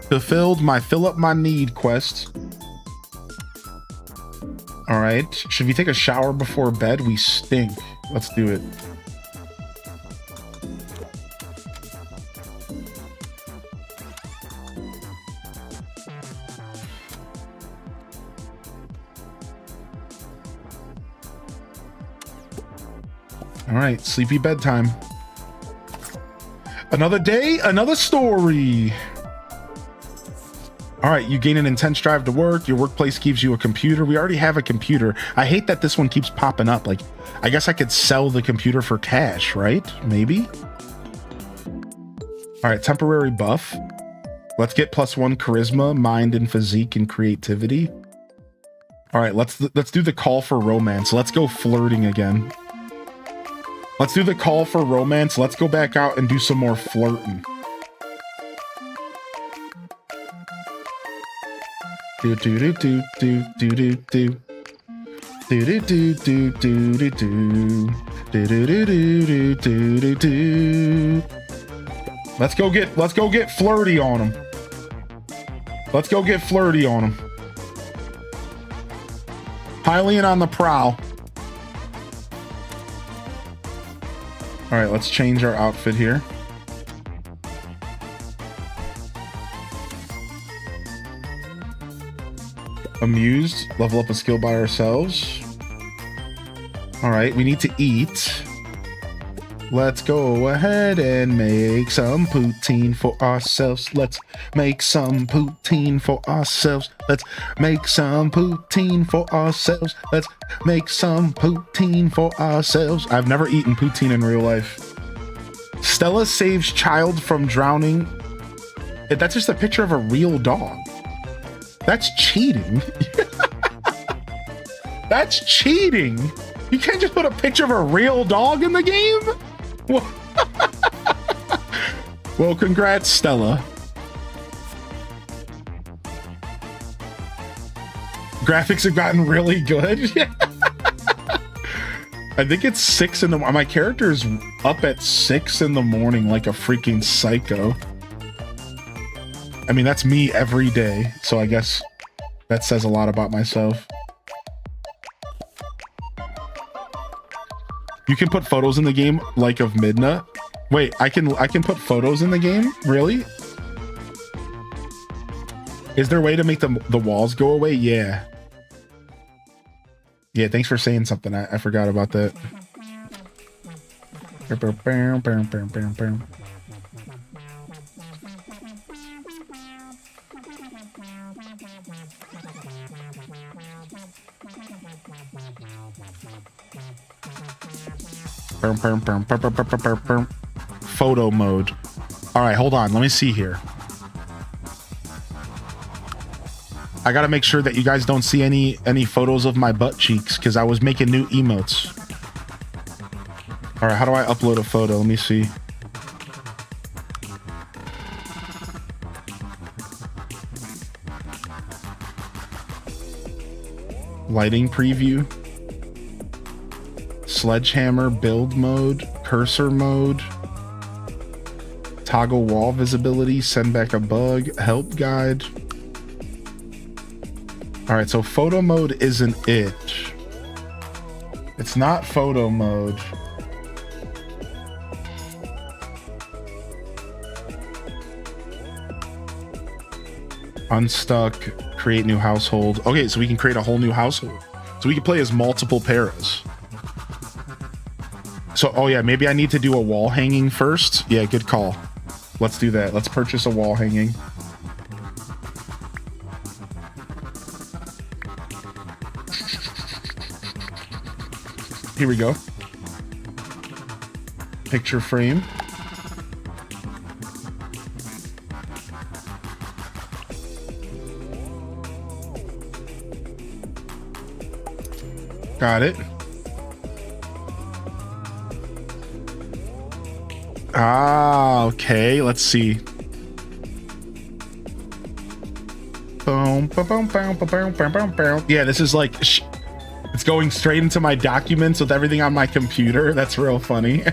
Fulfilled my fill up my need quest. All right. Should we take a shower before bed? We stink. Let's do it. All right, sleepy bedtime. Another day, another story. All right, you gain an intense drive to work. Your workplace gives you a computer. We already have a computer. I hate that this one keeps popping up. Like, I guess I could sell the computer for cash, right? Maybe. All right, temporary buff. Let's get +1 charisma, mind, and physique, and creativity. All right, let's do the call for romance. Let's go flirting again. Let's do the call for romance. Let's go back out and do some more flirting. Do do do do do do do do. Do do do do do do do. Do do do do do do do. Let's go get flirty on him. Let's go get flirty on him. Hylian on the prowl. All right, let's change our outfit here. Amused, level up a skill by ourselves. All right, we need to eat. Let's go ahead and make some poutine for ourselves. Let's make some poutine for ourselves. Let's make some poutine for ourselves. Let's make some poutine for ourselves. I've never eaten poutine in real life. Stella saves child from drowning. That's just a picture of a real dog. That's cheating. That's cheating. You can't just put a picture of a real dog in the game? Well, congrats, Stella. Graphics have gotten really good. I think it's 6 in the morning. My character's up at 6 in the morning like a freaking psycho. I mean, that's me every day, so I guess that says a lot about myself. You can put photos in the game like of Midna. Wait, I can put photos in the game? Really? Is there a way to make the walls go away? Yeah. Yeah, thanks for saying something. I forgot about that. Photo mode. All right, hold on. Let me see here. I gotta make sure that you guys don't see any photos of my butt cheeks because I was making new emotes. All right, how do I upload a photo? Let me see. Lighting preview. Sledgehammer build mode, cursor mode, toggle wall visibility, send back a bug, help guide. All right, so photo mode isn't it. It's not photo mode. Unstuck, create new household. Okay, so we can create a whole new household. So we can play as multiple paras. So, oh yeah, maybe I need to do a wall hanging first. Yeah, good call. Let's do that. Let's purchase a wall hanging. Here we go. Picture frame. Got it. Ah, okay. Let's see. Boom, boom, boom, boom, boom, boom, boom, boom. Yeah, this is like it's going straight into my documents with everything on my computer. That's real funny.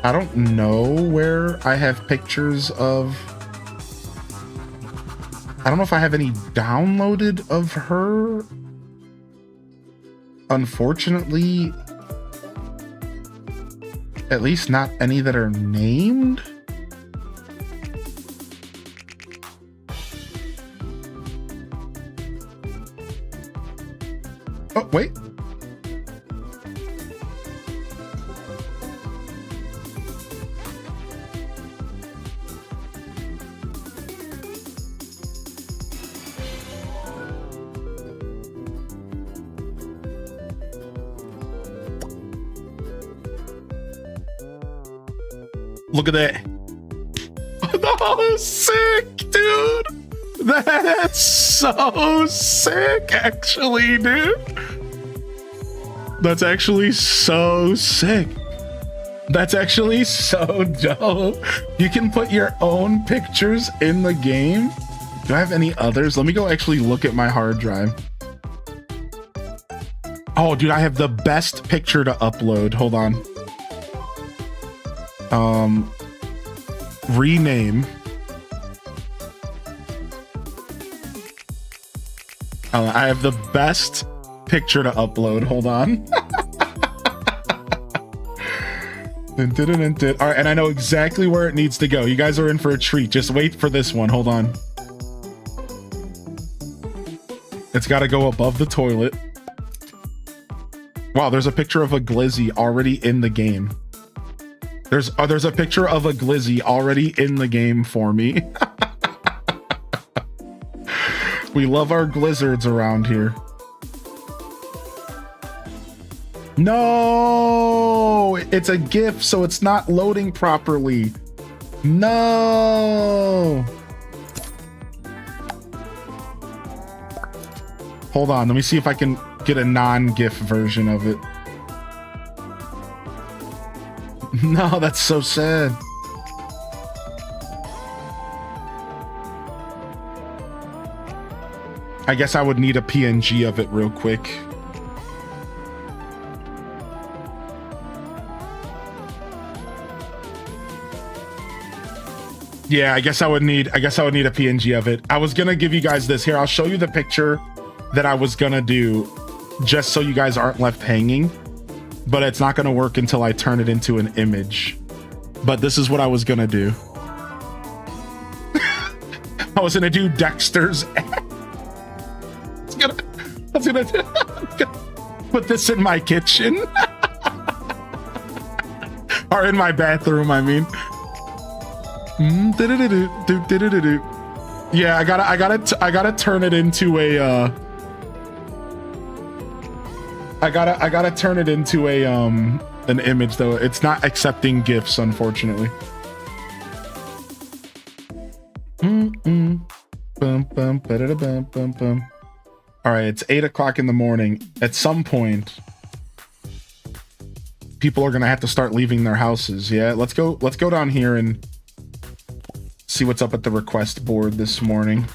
I don't know where I have pictures of. I don't know if I have any downloaded of her. Unfortunately, at least not any that are named. Oh, wait. Look at that. Oh, sick, dude. That's so sick, actually, dude. That's actually so sick. That's actually so dope. You can put your own pictures in the game. Do I have any others? Let me go actually look at my hard drive. Oh, dude, I have the best picture to upload. Hold on. Rename. I have the best picture to upload. Hold on. All right, and I know exactly where it needs to go. You guys are in for a treat. Just wait for this one. Hold on. It's got to go above the toilet. Wow, there's a picture of a glizzy already in the game. There's a picture of a glizzy already in the game for me. We love our glizzards around here. No, it's a GIF, so it's not loading properly. No. Hold on, let me see if I can get a non-GIF version of it. No, that's so sad. I guess I would need a PNG of it real quick. Yeah, I guess I would need a PNG of it. I was gonna give you guys this. Here, I'll show you the picture that I was gonna do just so you guys aren't left hanging. But it's not gonna work until I turn it into an image. But this is what I was gonna do. I was gonna do Dexter's. I was gonna put this in my kitchen. Or in my bathroom, I mean. Yeah, I gotta turn it into a I gotta turn it into a an image though. It's not accepting GIFs, unfortunately. All right, it's 8 o'clock in the morning. At some point, people are gonna have to start leaving their houses. Yeah, let's go down here and see what's up at the request board this morning.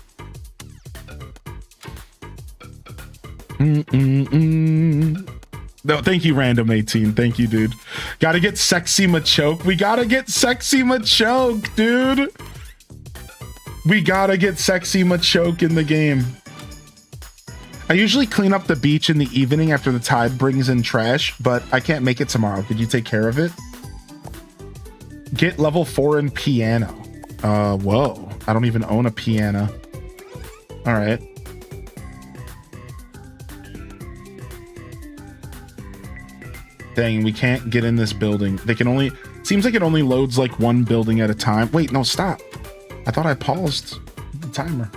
No, thank you, Random 18. Thank you, dude. Gotta get Sexy Machoke. We gotta get Sexy Machoke, dude. We gotta get Sexy Machoke in the game. I usually clean up the beach in the evening after the tide brings in trash, but I can't make it tomorrow. Could you take care of it? Get level 4 in piano. Whoa. I don't even own a piano. All right. Dang, we can't get in this building. They can only... Seems like it only loads like one building at a time. Wait, no, stop. I thought I paused the timer.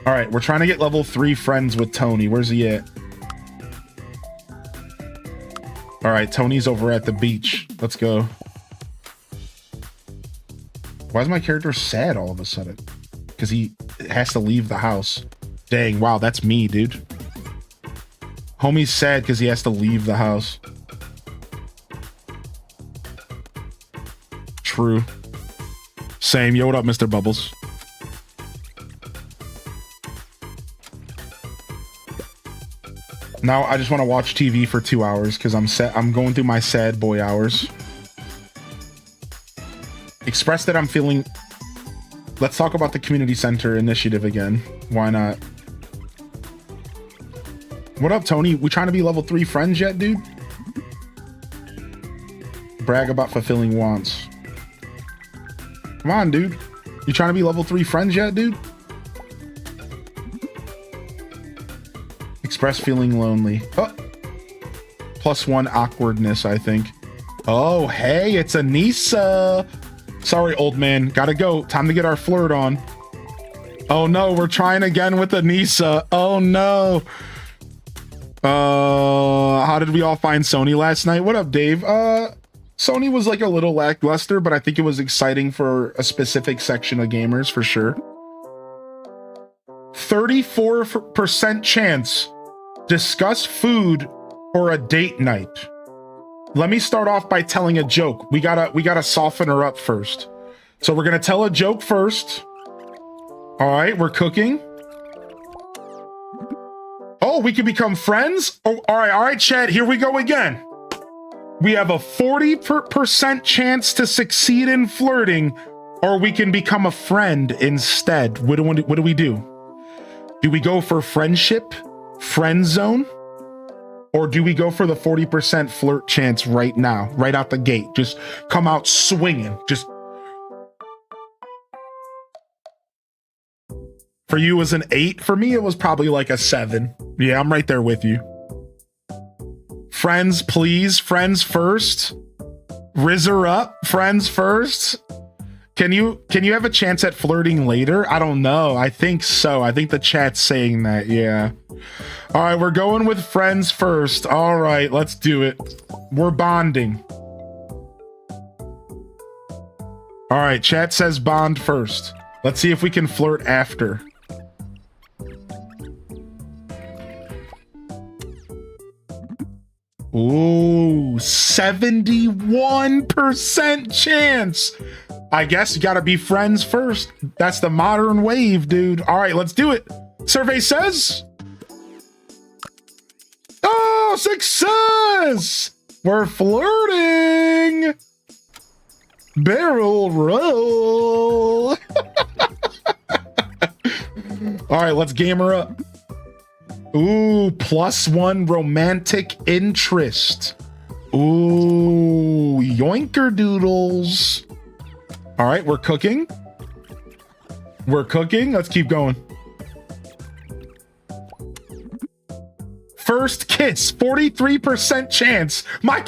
All right, we're trying to get level 3 friends with Tony. Where's he at? All right, Tony's over at the beach. Let's go. Why is my character sad all of a sudden? Because he has to leave the house. Dang, wow, that's me, dude. Homie's sad because he has to leave the house. True. Same. Yo, what up, Mr. Bubbles? Now I just want to watch TV for 2 hours because I'm going through my sad boy hours. Express that I'm feeling. Let's talk about the community center initiative again. Why not? What up, Tony? We trying to be level 3 friends yet, dude? Brag about fulfilling wants. Come on, dude. You trying to be level 3 friends yet, dude? Express feeling lonely. Oh. +1 awkwardness, I think. Oh, hey, it's Anissa. Sorry, old man. Gotta go. Time to get our flirt on. Oh, no. We're trying again with Anissa. Oh, no. How did we all find Sony last night? What up, Dave? Sony was like a little lackluster, but I think it was exciting for a specific section of gamers for sure. 34% chance. Discuss food or a date night. Let me start off by telling a joke. We gotta soften her up first. So we're gonna tell a joke first. All right, we're cooking. Oh, we can become friends? Oh, all right, Chad, here we go again. We have a 40% chance to succeed in flirting, or we can become a friend instead. What do we do? Do we go for friendship, friend zone? Or do we go for the 40% flirt chance right now, right out the gate? Just come out swinging. Just. For you, it was an 8. For me, it was probably like a 7. Yeah, I'm right there with you. Friends, please. Friends first. Rizzer up. Friends first. Can you have a chance at flirting later? I don't know. I think so. I think the chat's saying that. Yeah. All right, we're going with friends first. All right, let's do it. We're bonding. All right, chat says bond first. Let's see if we can flirt after. Ooh, 71% chance. I guess you gotta be friends first. That's the modern wave, dude. All right, let's do it. Survey says. Oh, success! We're flirting. Barrel roll. All right, let's game her up. Ooh, +1 romantic interest. Ooh, yoinker doodles. All right, we're cooking. We're cooking. Let's keep going. First kiss, 43% chance. I'm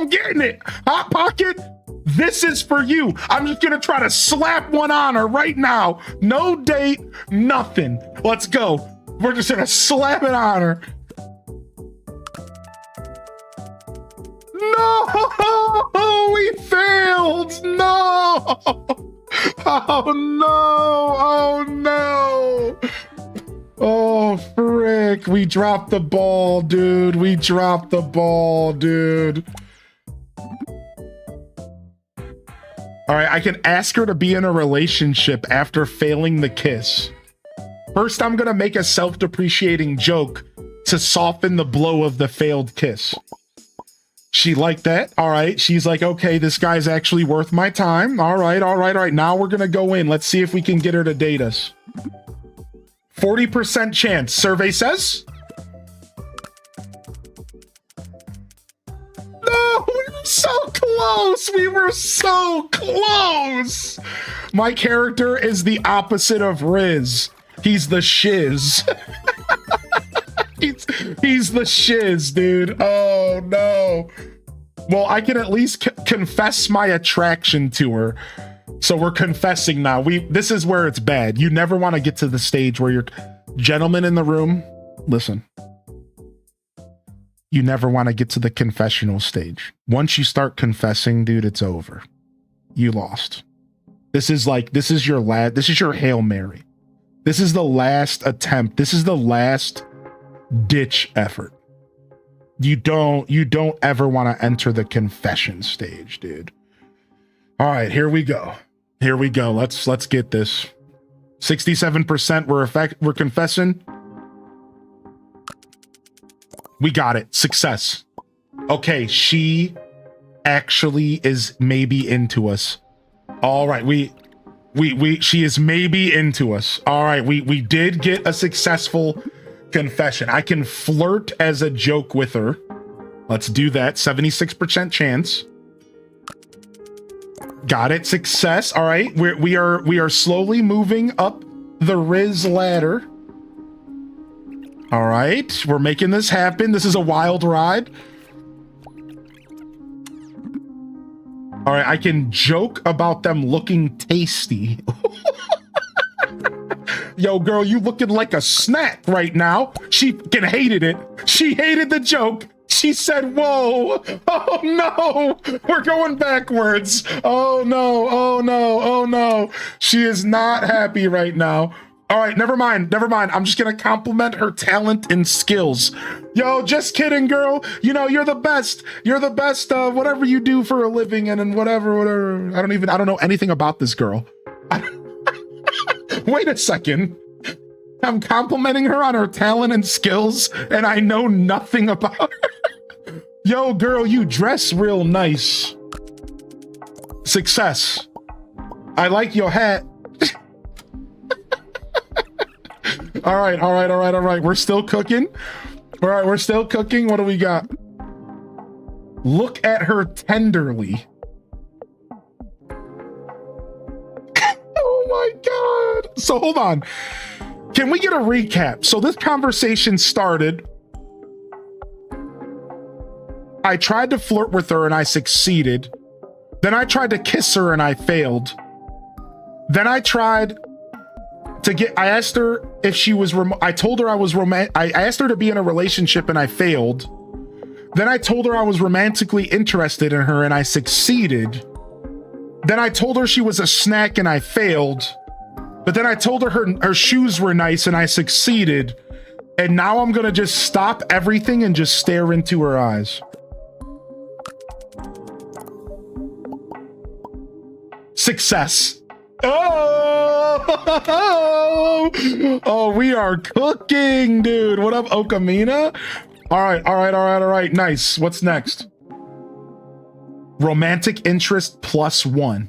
getting it. Hot Pocket, this is for you. I'm just gonna try to slap one on her right now. No date, nothing. Let's go. We're just gonna slap it on her. No, we failed. No. Oh no. Oh no. Oh frick. We dropped the ball, dude. We dropped the ball, dude. All right, I can ask her to be in a relationship after failing the kiss. First, I'm gonna make a self-depreciating joke to soften the blow of the failed kiss. She liked that. All right. She's like, okay, this guy's actually worth my time. All right. Now we're gonna go in. Let's see if we can get her to date us. 40% chance. Survey says. No, we were so close. We were so close. My character is the opposite of Riz. He's the shiz. He's the shiz, dude. Oh no. Well, I can at least confess my attraction to her. So we're confessing now. This is where it's bad. You never want to get to the stage where you're gentlemen in the room. Listen. You never want to get to the confessional stage. Once you start confessing, dude, it's over. You lost. This is your Hail Mary. This is the last attempt. This is the last ditch effort. You don't ever want to enter the confession stage, dude. All right, here we go. Here we go. Let's get this. 67% we're confessing. We got it. Success. Okay, she actually is maybe into us. All right, she is maybe into us. All right, we did get a successful confession. I can flirt as a joke with her. Let's do that. 76% chance. Got it. Success. All right, we are slowly moving up the Riz ladder. All right, we're making this happen. This is a wild ride. All right, I can joke about them looking tasty. Yo, girl, you looking like a snack right now. She fucking hated it. She hated the joke. She said, whoa, oh no, we're going backwards. Oh no, oh no, oh no. She is not happy right now. All right, never mind. I'm just gonna compliment her talent and skills. Yo, just kidding, girl. You know, you're the best. You're the best of whatever you do for a living and whatever. I don't know anything about this girl. Wait a second. I'm complimenting her on her talent and skills, and I know nothing about her. Yo, girl, you dress real nice. Success. I like your hat. All right. We're still cooking. All right, we're still cooking. What do we got? Look at her tenderly. Oh my God. So hold on. Can we get a recap? So this conversation started. I tried to flirt with her and I succeeded. Then I tried to kiss her and I failed. Then I tried to I asked her if she was, I told her I was I asked her to be in a relationship and I failed. Then I told her I was romantically interested in her and I succeeded. Then I told her she was a snack and I failed. But then I told her her shoes were nice and I succeeded. And now I'm gonna just stop everything and just stare into her eyes. Success. Oh, we are cooking, dude. What up, Okamina? All right. Nice. What's next? Romantic interest +1.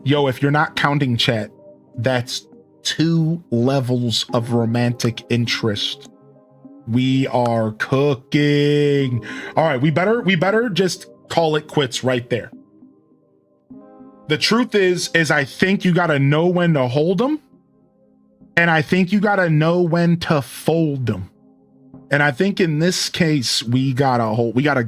Yo, if you're not counting chat, that's 2 levels of romantic interest. We are cooking. All right, we better just call it quits right there. The truth is I think you gotta know when to hold them, and I think you gotta know when to fold them. And I think in this case, we gotta go. We gotta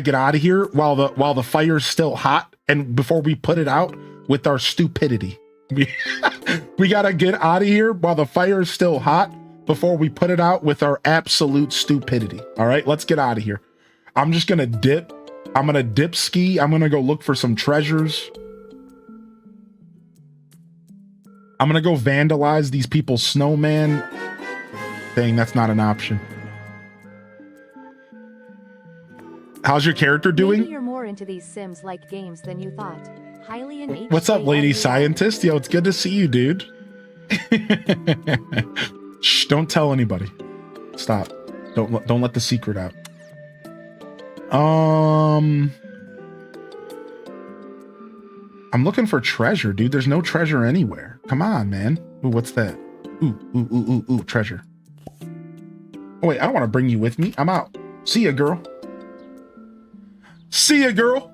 get out of here while the fire's still hot, and before we put it out with our stupidity. We gotta get out of here while the fire is still hot before we put it out with our absolute stupidity. All right, let's get out of here. I'm just gonna dip. I'm gonna dip ski. I'm gonna go look for some treasures. I'm gonna go vandalize these people's snowman. Dang, that's not an option. How's your character doing? Maybe you're more into these Sims-like games than you thought. Highly in What's up, lady scientist? Yo, it's good to see you, dude. Shh, don't tell anybody. Stop. Don't let the secret out. I'm looking for treasure, dude. There's no treasure anywhere. Come on, man. Ooh, what's that? Ooh, treasure. Oh, wait, I don't want to bring you with me. I'm out. See ya, girl. See ya, girl.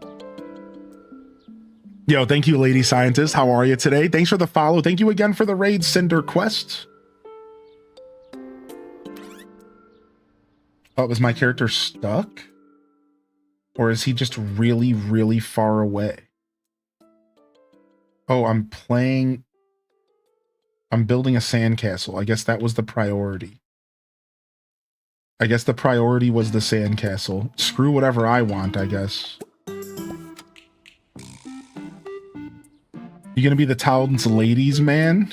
Yo, thank you, lady scientist. How are you today? Thanks for the follow. Thank you again for the raid, Cinder Quest. Oh, was my character stuck? Or is he just really, really far away? Oh, I'm building a sandcastle. I guess that was the priority. I guess the priority was the sandcastle. Screw whatever I want, I guess. You gonna be the town's ladies man?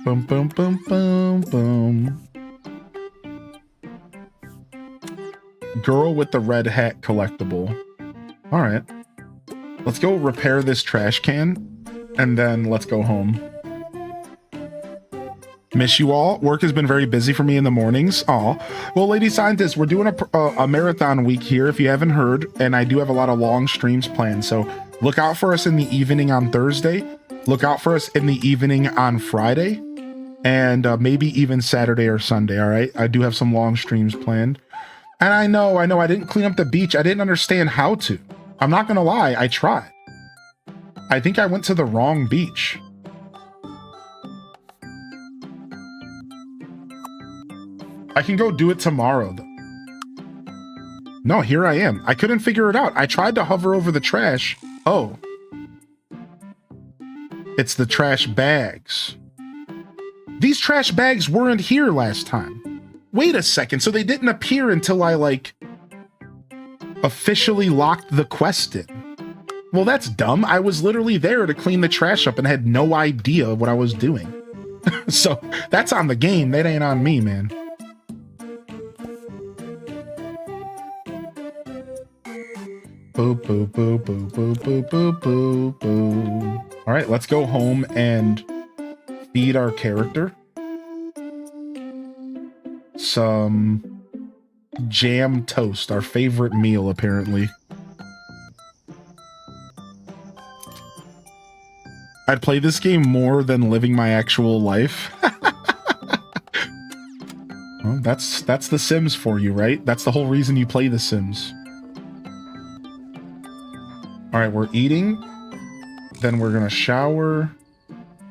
Boom, boom, boom, boom, boom. Girl with the red hat collectible. All right. Let's go repair this trash can, and then let's go home. Miss you all. Work has been very busy for me in the mornings. Aw. Well, lady scientists, we're doing a marathon week here, if you haven't heard, and I do have a lot of long streams planned. So look out for us in the evening on Thursday. Look out for us in the evening on Friday, and maybe even Saturday or Sunday. All right. I do have some long streams planned. And I know, I didn't clean up the beach. I didn't understand how to. I'm not going to lie. I tried. I think I went to the wrong beach. I can go do it tomorrow, though. No, here I am. I couldn't figure it out. I tried to hover over the trash. Oh. It's the trash bags. These trash bags weren't here last time. Wait a second. So they didn't appear until I, like, officially locked the quest in. Well, that's dumb. I was literally there to clean the trash up and had no idea what I was doing. So that's on the game. That ain't on me, man. Boo, boo, boo, boo, boo, boo, boo, boo, boo. All right, let's go home and feed our character some jam toast, our favorite meal, apparently. I'd play this game more than living my actual life. Well, that's The Sims for you, right? That's the whole reason you play The Sims. All right, we're eating, then we're gonna shower,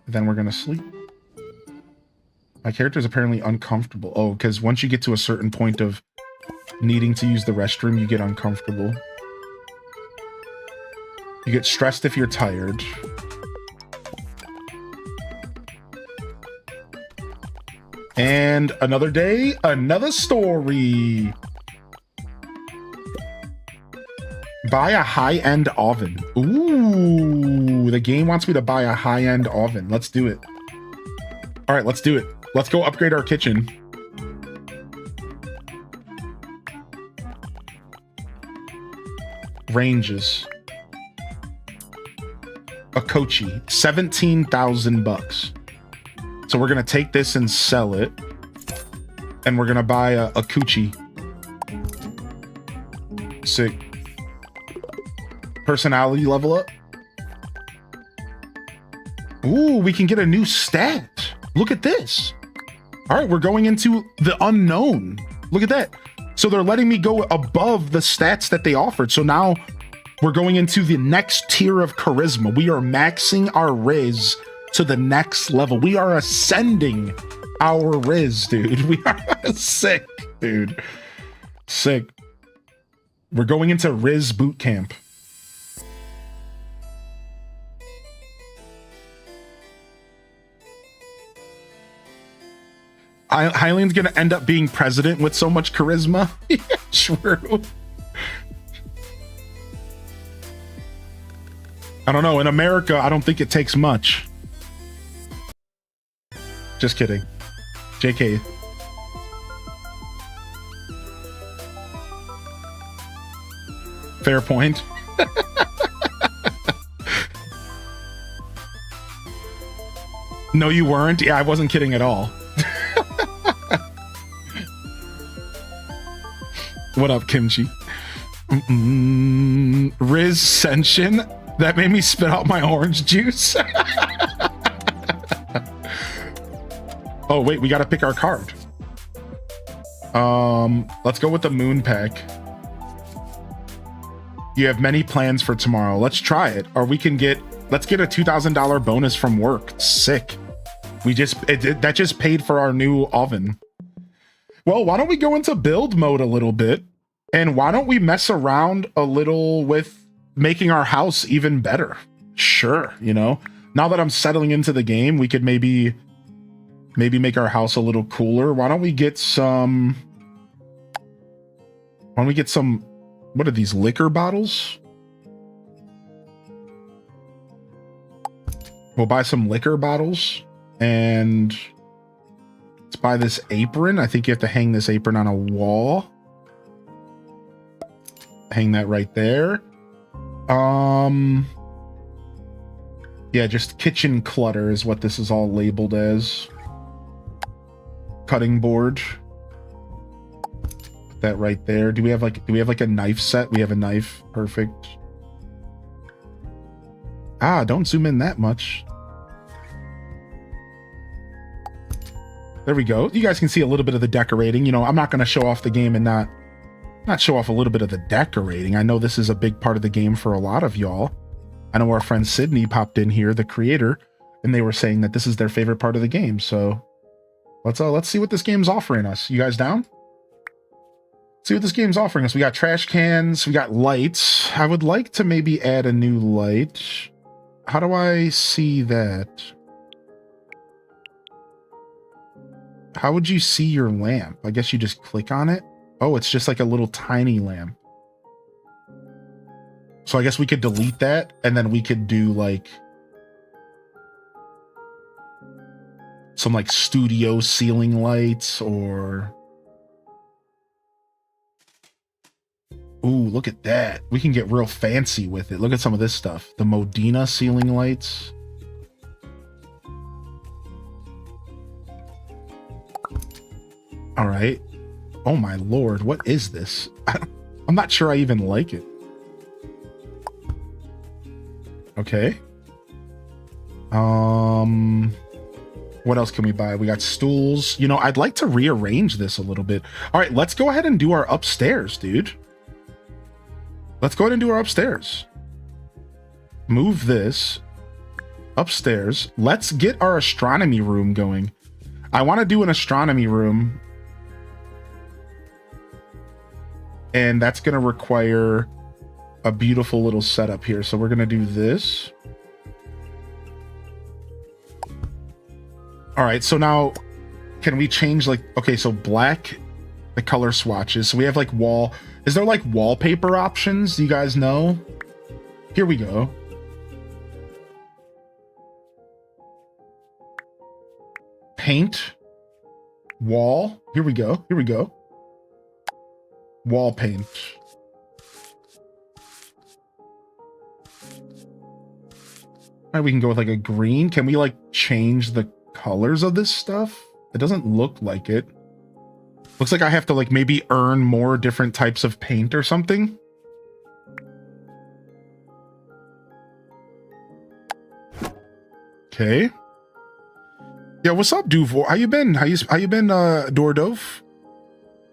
then we're gonna sleep. My character is apparently uncomfortable. Oh, because once you get to a certain point of needing to use the restroom, you get uncomfortable. You get stressed if you're tired. And another day, another story. Buy a high-end oven. Ooh, the game wants me to buy a high-end oven. Let's do it. All right, let's do it. Let's go upgrade our kitchen. Ranges. A Kochi, 17,000 bucks. So we're gonna take this and sell it, and we're gonna buy a Coochie. Sick. Personality level up. Ooh, we can get a new stat. Look at this. All right, we're going into the unknown. Look at that. So they're letting me go above the stats that they offered. So now we're going into the next tier of charisma. We are maxing our Riz to the next level. We are ascending our Riz, dude. We are sick, dude. Sick. We're going into Riz boot camp. Hylian's gonna end up being president with so much charisma. Yeah, true. I don't know. In America, I don't think it takes much. Just kidding. JK. Fair point. No, you weren't. Yeah, I wasn't kidding at all. What up, Kimchi? Riz Senshin? That made me spit out my orange juice. Oh, wait, we gotta pick our card. Let's go with the moon pack. You have many plans for tomorrow. Let's try it. Or we can let's get a $2,000 bonus from work. Sick. That just paid for our new oven. Well, why don't we go into build mode a little bit? And why don't we mess around a little with making our house even better? Sure, you know? Now that I'm settling into the game, we could maybe make our house a little cooler. Why don't we get some... What are these, liquor bottles? We'll buy some liquor bottles. And... let's buy this apron. I think you have to hang this apron on a wall. hang that right there. Yeah, just kitchen clutter is what this is all labeled as. Cutting board. Put that right there. Do we have like a knife set? We have a knife. Perfect. Ah, don't zoom in that much. There we go. You guys can see a little bit of the decorating. You know, I'm not going to show off the game and not show off a little bit of the decorating. I know this is a big part of the game for a lot of y'all. I know our friend Sydney popped in here, the creator, and they were saying that this is their favorite part of the game. So let's see what this game's offering us. You guys down? See what this game's offering us. We got trash cans, we got lights. I would like to maybe add a new light. How do I see that? How would you see your lamp? I guess you just click on it. Oh, it's just like a little tiny lamp. So I guess we could delete that, and then we could do like some like studio ceiling lights, or ooh, look at that. We can get real fancy with it. Look at some of this stuff. The Modena ceiling lights. All right. Oh my lord, what is this? I'm not sure I even like it. Okay. What else can we buy? We got stools. You know, I'd like to rearrange this a little bit. All right, let's go ahead and do our upstairs, dude. Let's go ahead and do our upstairs. Move this upstairs. Let's get our astronomy room going. I want to do an astronomy room. And that's going to require a beautiful little setup here. So we're going to do this. All right, so now can we change like, okay, so black, the color swatches. So we have like wall. Is there like wallpaper options? Do you guys know? Here we go. Paint. Wall. Here we go. Here we go. Wall paint. All right, we can go with like a green. Can we like change the colors of this stuff? It doesn't look like it. Looks like I have to like maybe earn more different types of paint or something. Okay. Yeah, what's up, Duvor? How you been? How you been, Dordove?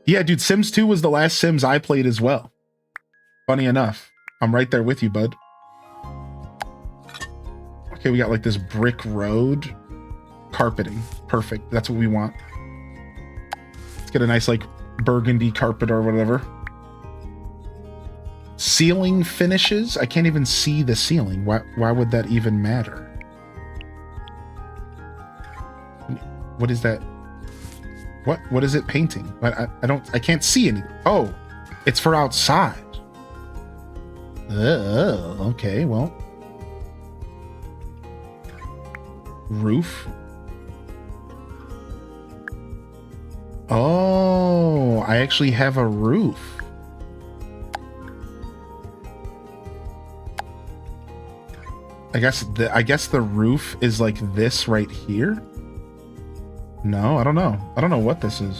Yeah, dude, Sims 2 was the last Sims I played as well. Funny enough. I'm right there with you, bud. Okay, we got like this brick road. Carpeting. Perfect. That's what we want. Let's get a nice like burgundy carpet or whatever. Ceiling finishes. I can't even see the ceiling. Why would that even matter? What is that? What is it painting? I can't see any. Oh, it's for outside. Okay, well. Roof. Oh, I actually have a roof. I guess the roof is like this right here. No, I don't know. I don't know what this is.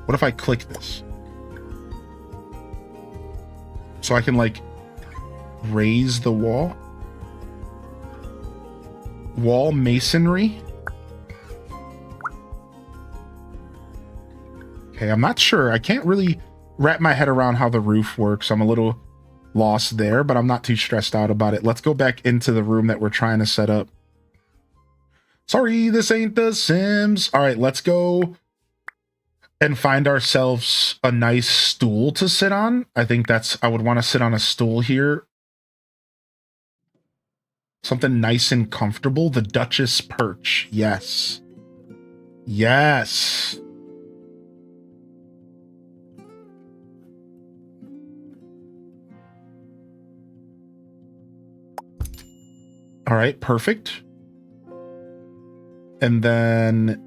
What if I click this? So I can like raise the wall. Wall masonry. Okay, I'm not sure. I can't really wrap my head around how the roof works. I'm a little lost there, but I'm not too stressed out about it. Let's go back into the room that we're trying to set up. Sorry, this ain't The Sims. All right, let's go and find ourselves a nice stool to sit on. I think I would want to sit on a stool here. Something nice and comfortable. The Duchess perch. Yes. Yes. All right, perfect. And then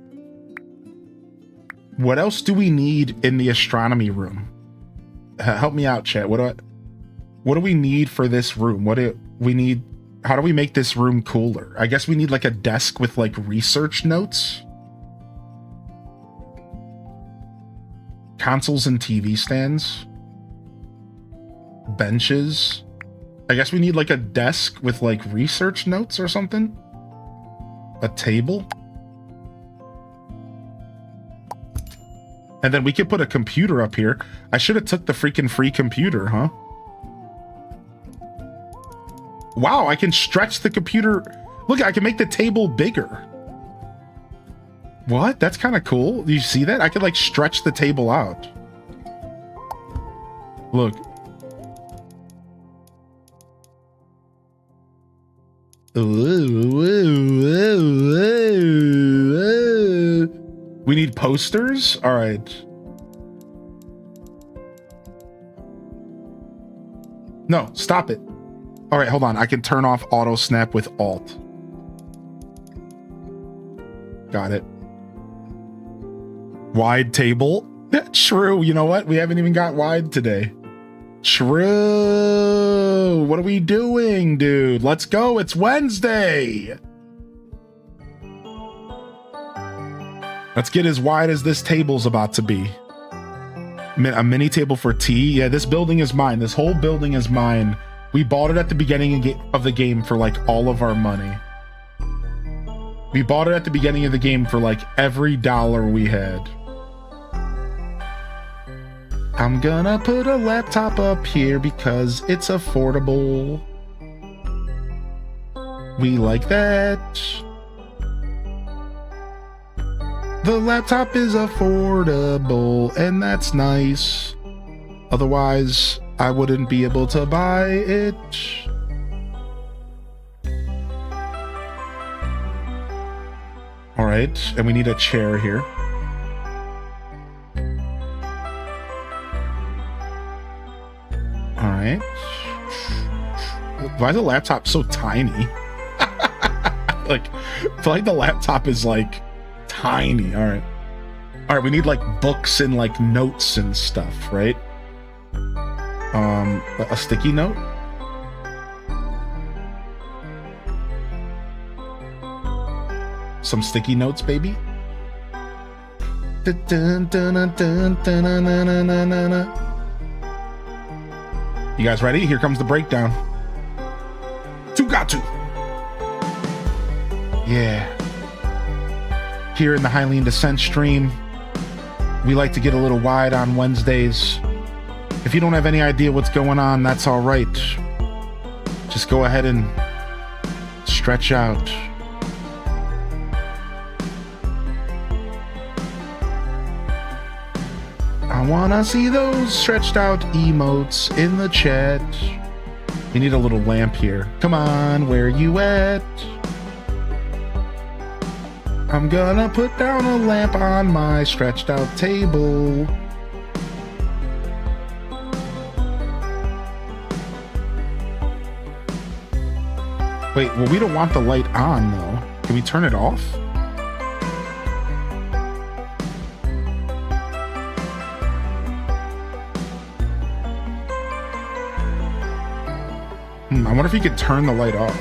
what else do we need in the astronomy room? help me out, chat. What do we need for this room? What do we need? How do we make this room cooler? I guess we need like a desk with like research notes. Consoles and TV stands. Benches. I guess we need like a desk with like research notes or something. A table. And then we could put a computer up here. I should have took the freaking free computer, huh? Wow, I can stretch the computer. Look, I can make the table bigger. What? That's kind of cool. You see that? I could like stretch the table out. Look. We need posters? All right. No, stop it. All right, hold on. I can turn off auto snap with Alt. Got it. Wide table. True. You know what? We haven't even got wide today. True. What are we doing, dude? Let's go. It's Wednesday. Let's get as wide as this table's about to be. A mini table for tea. Yeah, this building is mine. This whole building is mine. We bought it at the beginning of the game for like all of our money. We bought it at the beginning of the game for like every dollar we had. I'm gonna put a laptop up here because it's affordable. We like that. The laptop is affordable, and that's nice. Otherwise, I wouldn't be able to buy it. All right, and we need a chair here. All right. Why is the laptop so tiny? Like, I feel like the laptop is like tiny. All right. All right, we need like books and like notes and stuff, right? A sticky note. Some sticky notes, baby. You guys ready? Here comes the breakdown. Tugatu. Yeah. Here in the Hylian Descent stream, we like to get a little wide on Wednesdays. If you don't have any idea what's going on, that's all right. Just go ahead and stretch out. I wanna see those stretched out emotes in the chat. You need a little lamp here. Come on, where you at? I'm gonna put down a lamp on my stretched out table. Wait, well, we don't want the light on, though. Can we turn it off? I wonder if you could turn the light off.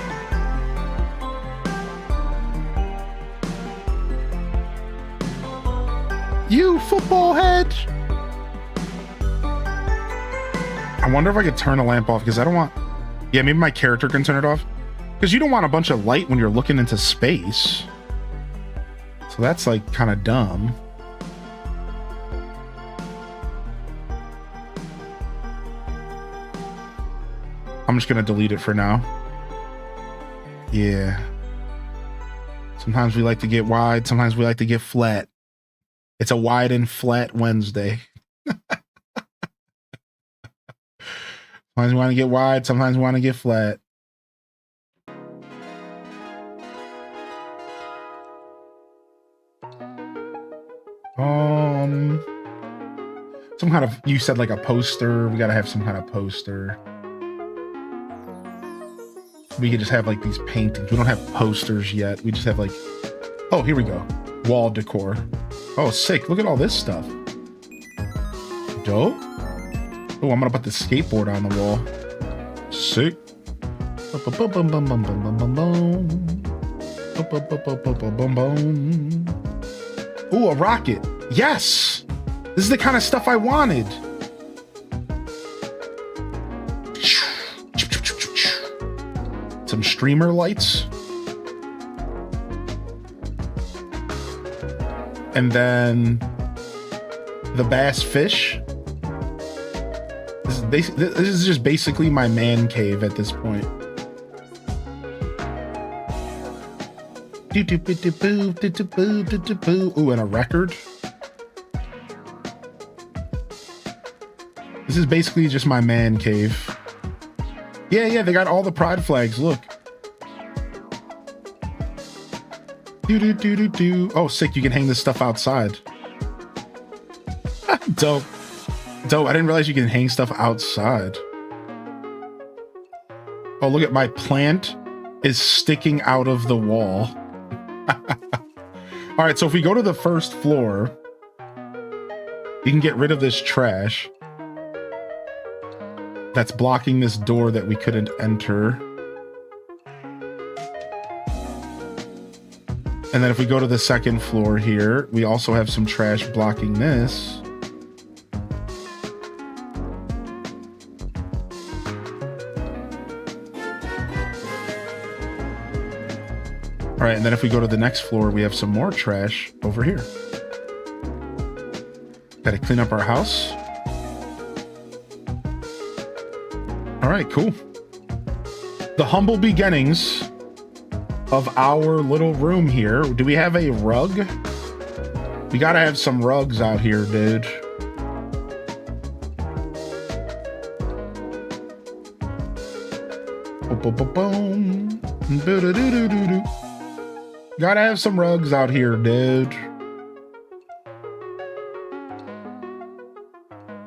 You football head! I wonder if I could turn the lamp off, because I don't want... Yeah, maybe my character can turn it off. Because you don't want a bunch of light when you're looking into space. So that's like kind of dumb. I'm just going to delete it for now. Yeah. Sometimes we like to get wide. Sometimes we like to get flat. It's a wide and flat Wednesday. Sometimes we want to get wide. Sometimes we want to get flat. Some kind of, you said like a poster. We got to have some kind of poster. We could just have like these paintings. We don't have posters yet. We just have like, oh, here we go. Wall decor. Oh, sick. Look at all this stuff. Dope. Oh, I'm gonna put the skateboard on the wall. Sick. Ooh, a rocket. Yes! This is the kind of stuff I wanted. Some streamer lights. And then the bass fish. This is just basically my man cave at this point. Ooh, and a record. This is basically just my man cave. Yeah, they got all the pride flags. Look. Oh, sick. You can hang this stuff outside. Dope. Dope. I didn't realize you can hang stuff outside. Oh, look at my plant is sticking out of the wall. All right, so if we go to the first floor, you can get rid of this trash that's blocking this door that we couldn't enter. And then if we go to the second floor here, we also have some trash blocking this. All right, and then if we go to the next floor, we have some more trash over here. Gotta clean up our house. All right, cool. The humble beginnings of our little room here. Do we have a rug? We gotta have some rugs out here, dude. Boom. Doo-doo-doo-doo-doo-doo. Gotta have some rugs out here, dude.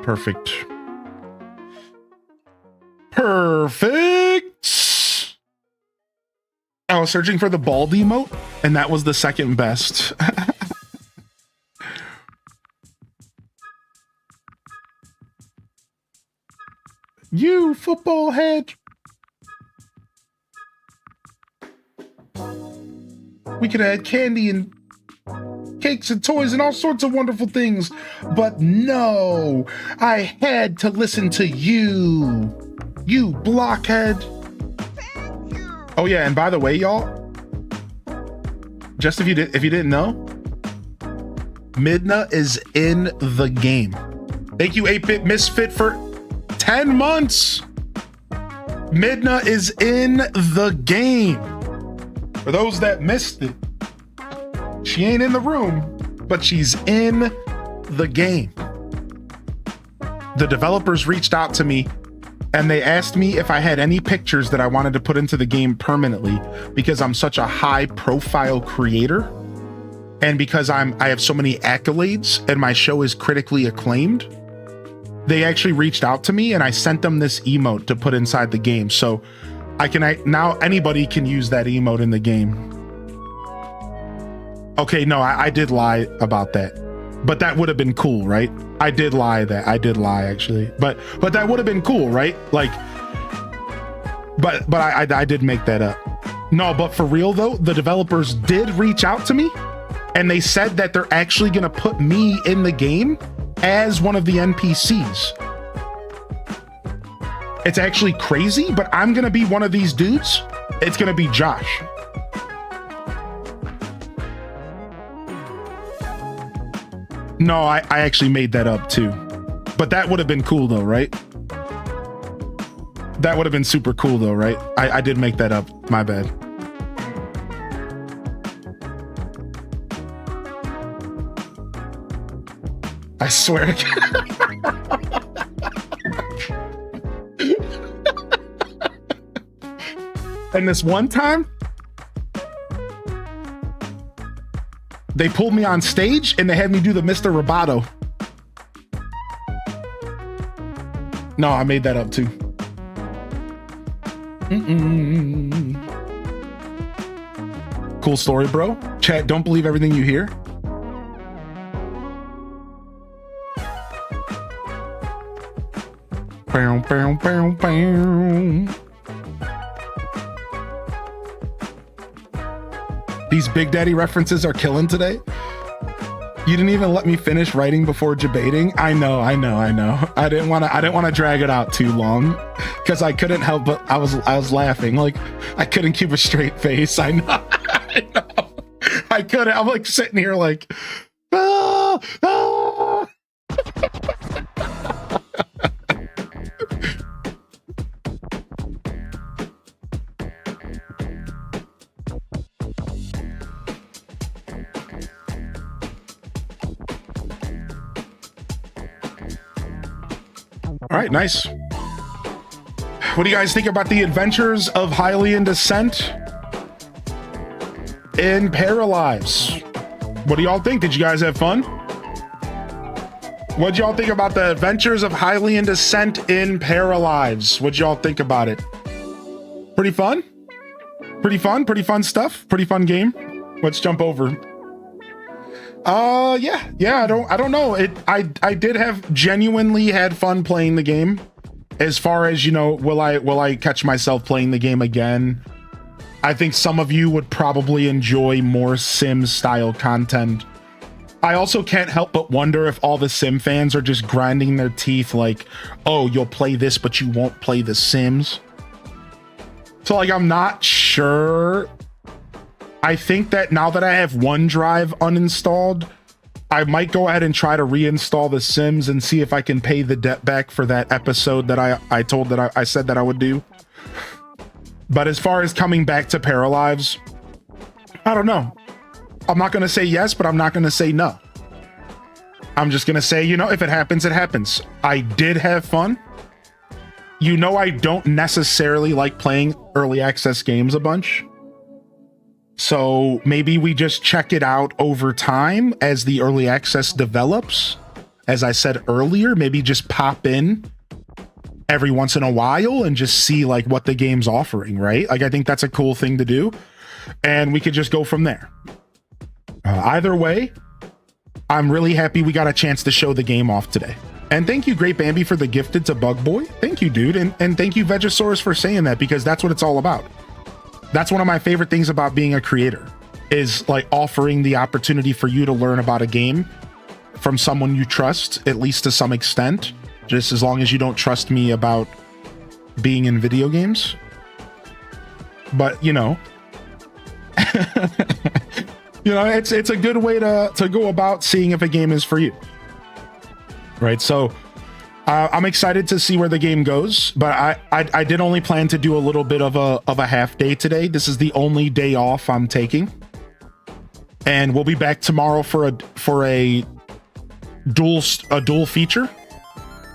Perfect. Perfect. I was searching for the bald emote, and that was the second best. You football head. We could have had candy and cakes and toys and all sorts of wonderful things, but no, I had to listen to you, you blockhead. Oh yeah, and by the way, y'all, just if you didn't know, Midna is in the game. Thank you, 8-Bit Misfit, for 10 months. Midna is in the game. For those that missed it, she ain't in the room, but she's in the game. The developers reached out to me and they asked me if I had any pictures that I wanted to put into the game permanently, because I'm such a high profile creator and because I have so many accolades and my show is critically acclaimed. They actually reached out to me and I sent them this emote to put inside the game. So now anybody can use that emote in the game. Okay, no, I did lie about that, but that would have been cool, right? I did lie actually, but that would have been cool, right? Like, but I did make that up. No, but for real though, the developers did reach out to me and they said that they're actually gonna put me in the game as one of the NPCs. It's actually crazy, but I'm gonna be one of these dudes. It's gonna be Josh. No, I actually made that up too. But that would have been cool though, right? That would have been super cool though, right? I did make that up. My bad. I swear to God. And this one time, they pulled me on stage and they had me do the Mr. Roboto. No, I made that up too. Cool story, bro. Chat, don't believe everything you hear. Bow, bow, bow, bow. These Big Daddy references are killing today. You didn't even let me finish writing before debating. I know. I didn't want to drag it out too long because I couldn't help but I was laughing. Like I couldn't keep a straight face. I know. I know. I couldn't. I'm like sitting here like, ah, ah. All right, nice. What do you guys think about the adventures of Hylian Descent in Paralives? What do y'all think? Did you guys have fun? What'd y'all think about the adventures of Hylian Descent in Paralives? What'd y'all think about it? Pretty fun? Pretty fun stuff? Pretty fun game? Let's jump over. Yeah, I don't know. I did have genuinely had fun playing the game. As far as, you know, will I catch myself playing the game again? I think some of you would probably enjoy more Sims style content. I also can't help but wonder if all the Sim fans are just grinding their teeth like, oh, you'll play this, but you won't play the Sims. So like, I'm not sure. I think that now that I have OneDrive uninstalled, I might go ahead and try to reinstall The Sims and see if I can pay the debt back for that episode that I said that I would do. But as far as coming back to Paralives, I don't know. I'm not going to say yes, but I'm not going to say no. I'm just going to say, you know, if it happens, it happens. I did have fun. You know, I don't necessarily like playing early access games a bunch. So maybe we just check it out over time as the early access develops. As I said earlier, maybe just pop in every once in a while and just see like what the game's offering, right? Like, I think that's a cool thing to do. And we could just go from there. Either way, I'm really happy we got a chance to show the game off today. And thank you, Great Bambi, for the gifted to Bug Boy. Thank you, dude. And thank you, Vegasaurus, for saying that, because that's what it's all about. That's one of my favorite things about being a creator, is like offering the opportunity for you to learn about a game from someone you trust, at least to some extent, just as long as you don't trust me about being in video games. But, you know, it's a good way to go about seeing if a game is for you. Right. So I'm excited to see where the game goes, but I did only plan to do a little bit of a half day today. This is the only day off I'm taking, and we'll be back tomorrow for a dual feature.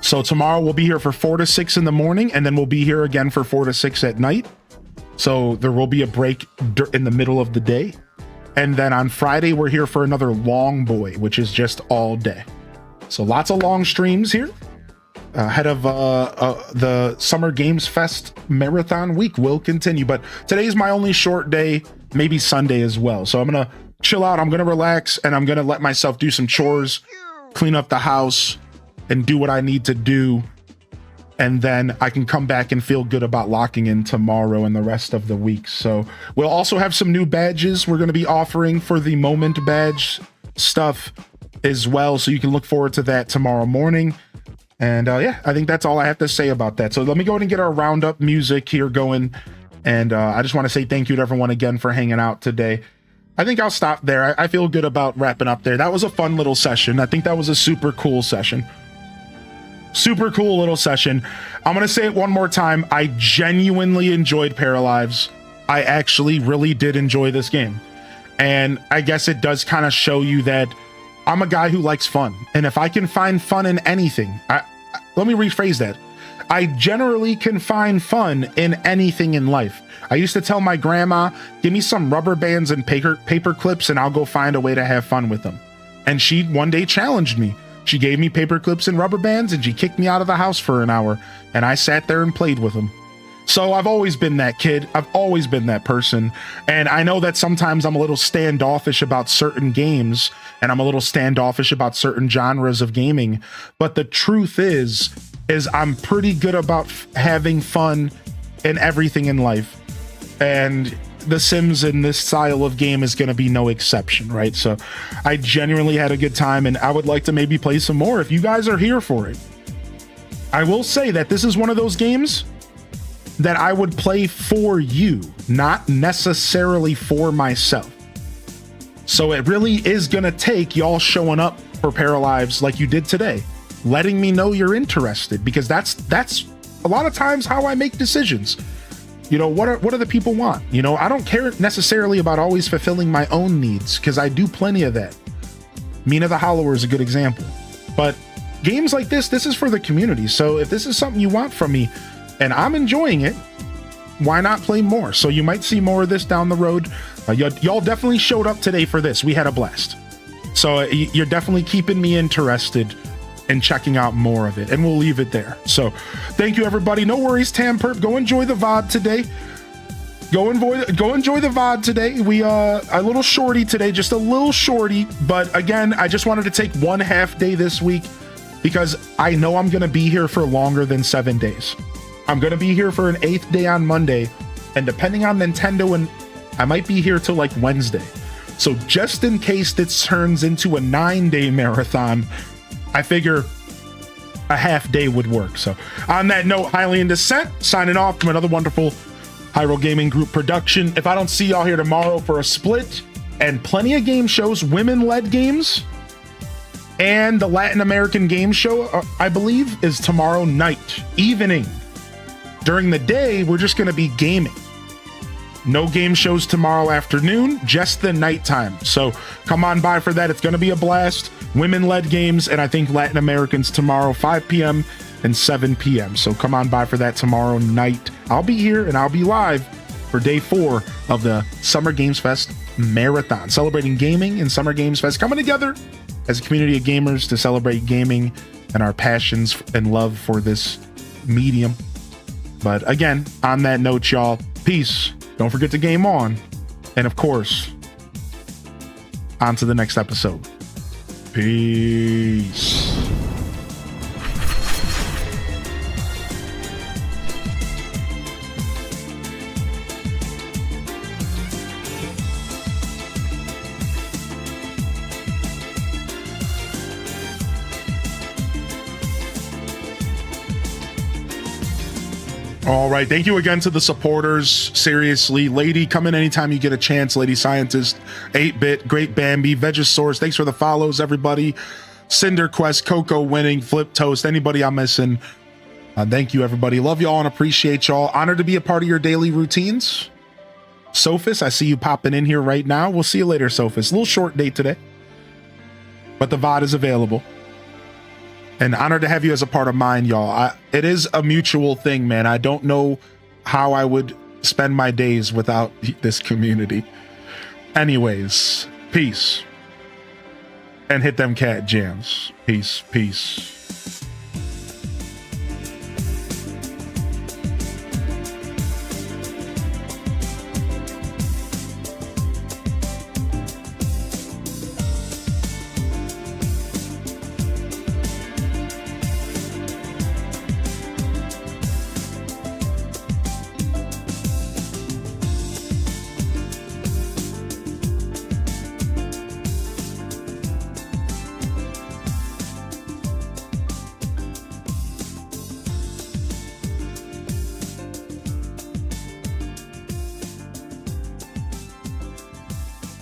So tomorrow we'll be here for 4 to 6 in the morning, and then we'll be here again for 4 to 6 at night. So there will be a break in the middle of the day, and then on Friday we're here for another long boy, which is just all day. So lots of long streams here. Ahead of the Summer Games Fest marathon week will continue, but today's my only short day, maybe Sunday as well. So I'm gonna chill out, I'm gonna relax, and I'm gonna let myself do some chores, clean up the house, and do what I need to do, and then I can come back and feel good about locking in tomorrow and the rest of the week. So we'll also have some new badges we're gonna be offering for the Moment badge stuff as well, so you can look forward to that tomorrow morning. And yeah, I think that's all I have to say about that. So let me go ahead and get our roundup music here going. And I just want to say thank you to everyone again for hanging out today. I think I'll stop there. I feel good about wrapping up there. That was a fun little session. I think that was a super cool session. Super cool little session. I'm going to say it one more time. I genuinely enjoyed Paralives. I actually really did enjoy this game. And I guess it does kind of show you that I'm a guy who likes fun. And if I can find fun in anything, let me rephrase that. I generally can find fun in anything in life. I used to tell my grandma, give me some rubber bands and paper clips and I'll go find a way to have fun with them. And she one day challenged me. She gave me paper clips and rubber bands and she kicked me out of the house for an hour. And I sat there and played with them. So I've always been that kid. I've always been that person. And I know that sometimes I'm a little standoffish about certain games and I'm a little standoffish about certain genres of gaming. But the truth is, is I'm pretty good about having fun in everything in life. And The Sims in this style of game is going to be no exception, right? So I genuinely had a good time, and I would like to maybe play some more if you guys are here for it. I will say that this is one of those games that I would play for you, not necessarily for myself. So it really is going to take y'all showing up for Paralives like you did today, letting me know you're interested, because that's a lot of times how I make decisions. You know, what do the people want? You know, I don't care necessarily about always fulfilling my own needs, because I do plenty of that. Mina the Hollower is a good example. But games like this is for the community. So if this is something you want from me and I'm enjoying it, why not play more? So you might see more of this down the road. Y'all definitely showed up today for this. We had a blast. So you're definitely keeping me interested in checking out more of it, and we'll leave it there. So thank you, everybody. No worries, Tamperp. Go enjoy the VOD today. Go enjoy the VOD today. We a little shorty today, just a little shorty. But again, I just wanted to take 1/2 day this week because I know I'm gonna be here for longer than 7 days. I'm gonna be here for an 8th day on Monday, and depending on Nintendo, and I might be here till like Wednesday. So just in case this turns into a 9-day marathon, I figure a half day would work. So on that note, Highly in Descent, signing off from another wonderful Hyrule Gaming Group production. If I don't see y'all here tomorrow for a split and plenty of game shows, women-led games, and the Latin American game show, I believe, is tomorrow night, evening. During the day, we're just going to be gaming. No game shows tomorrow afternoon, just the nighttime. So come on by for that. It's going to be a blast. Women-led games, and I think Latin Americans tomorrow, 5 p.m. and 7 p.m. So come on by for that tomorrow night. I'll be here, and I'll be live for day 4 of the Summer Games Fest Marathon, celebrating gaming and Summer Games Fest, coming together as a community of gamers to celebrate gaming and our passions and love for this medium. But again, on that note, y'all, peace. Don't forget to game on. And of course, on to the next episode. Peace. All right. Thank you again to the supporters. Seriously, Lady, come in anytime you get a chance. Lady Scientist, 8-Bit, Great Bambi, Vegasaurus. Thanks for the follows, everybody. Cinder Quest, Coco Winning, Flip Toast, anybody I'm missing. Thank you, everybody. Love y'all and appreciate y'all. Honored to be a part of your daily routines. Sophus, I see you popping in here right now. We'll see you later, Sophus. A little short day today, but the VOD is available. And honored to have you as a part of mine, y'all. It is a mutual thing, man. I don't know how I would spend my days without this community. Anyways, peace. And hit them cat jams. Peace, peace.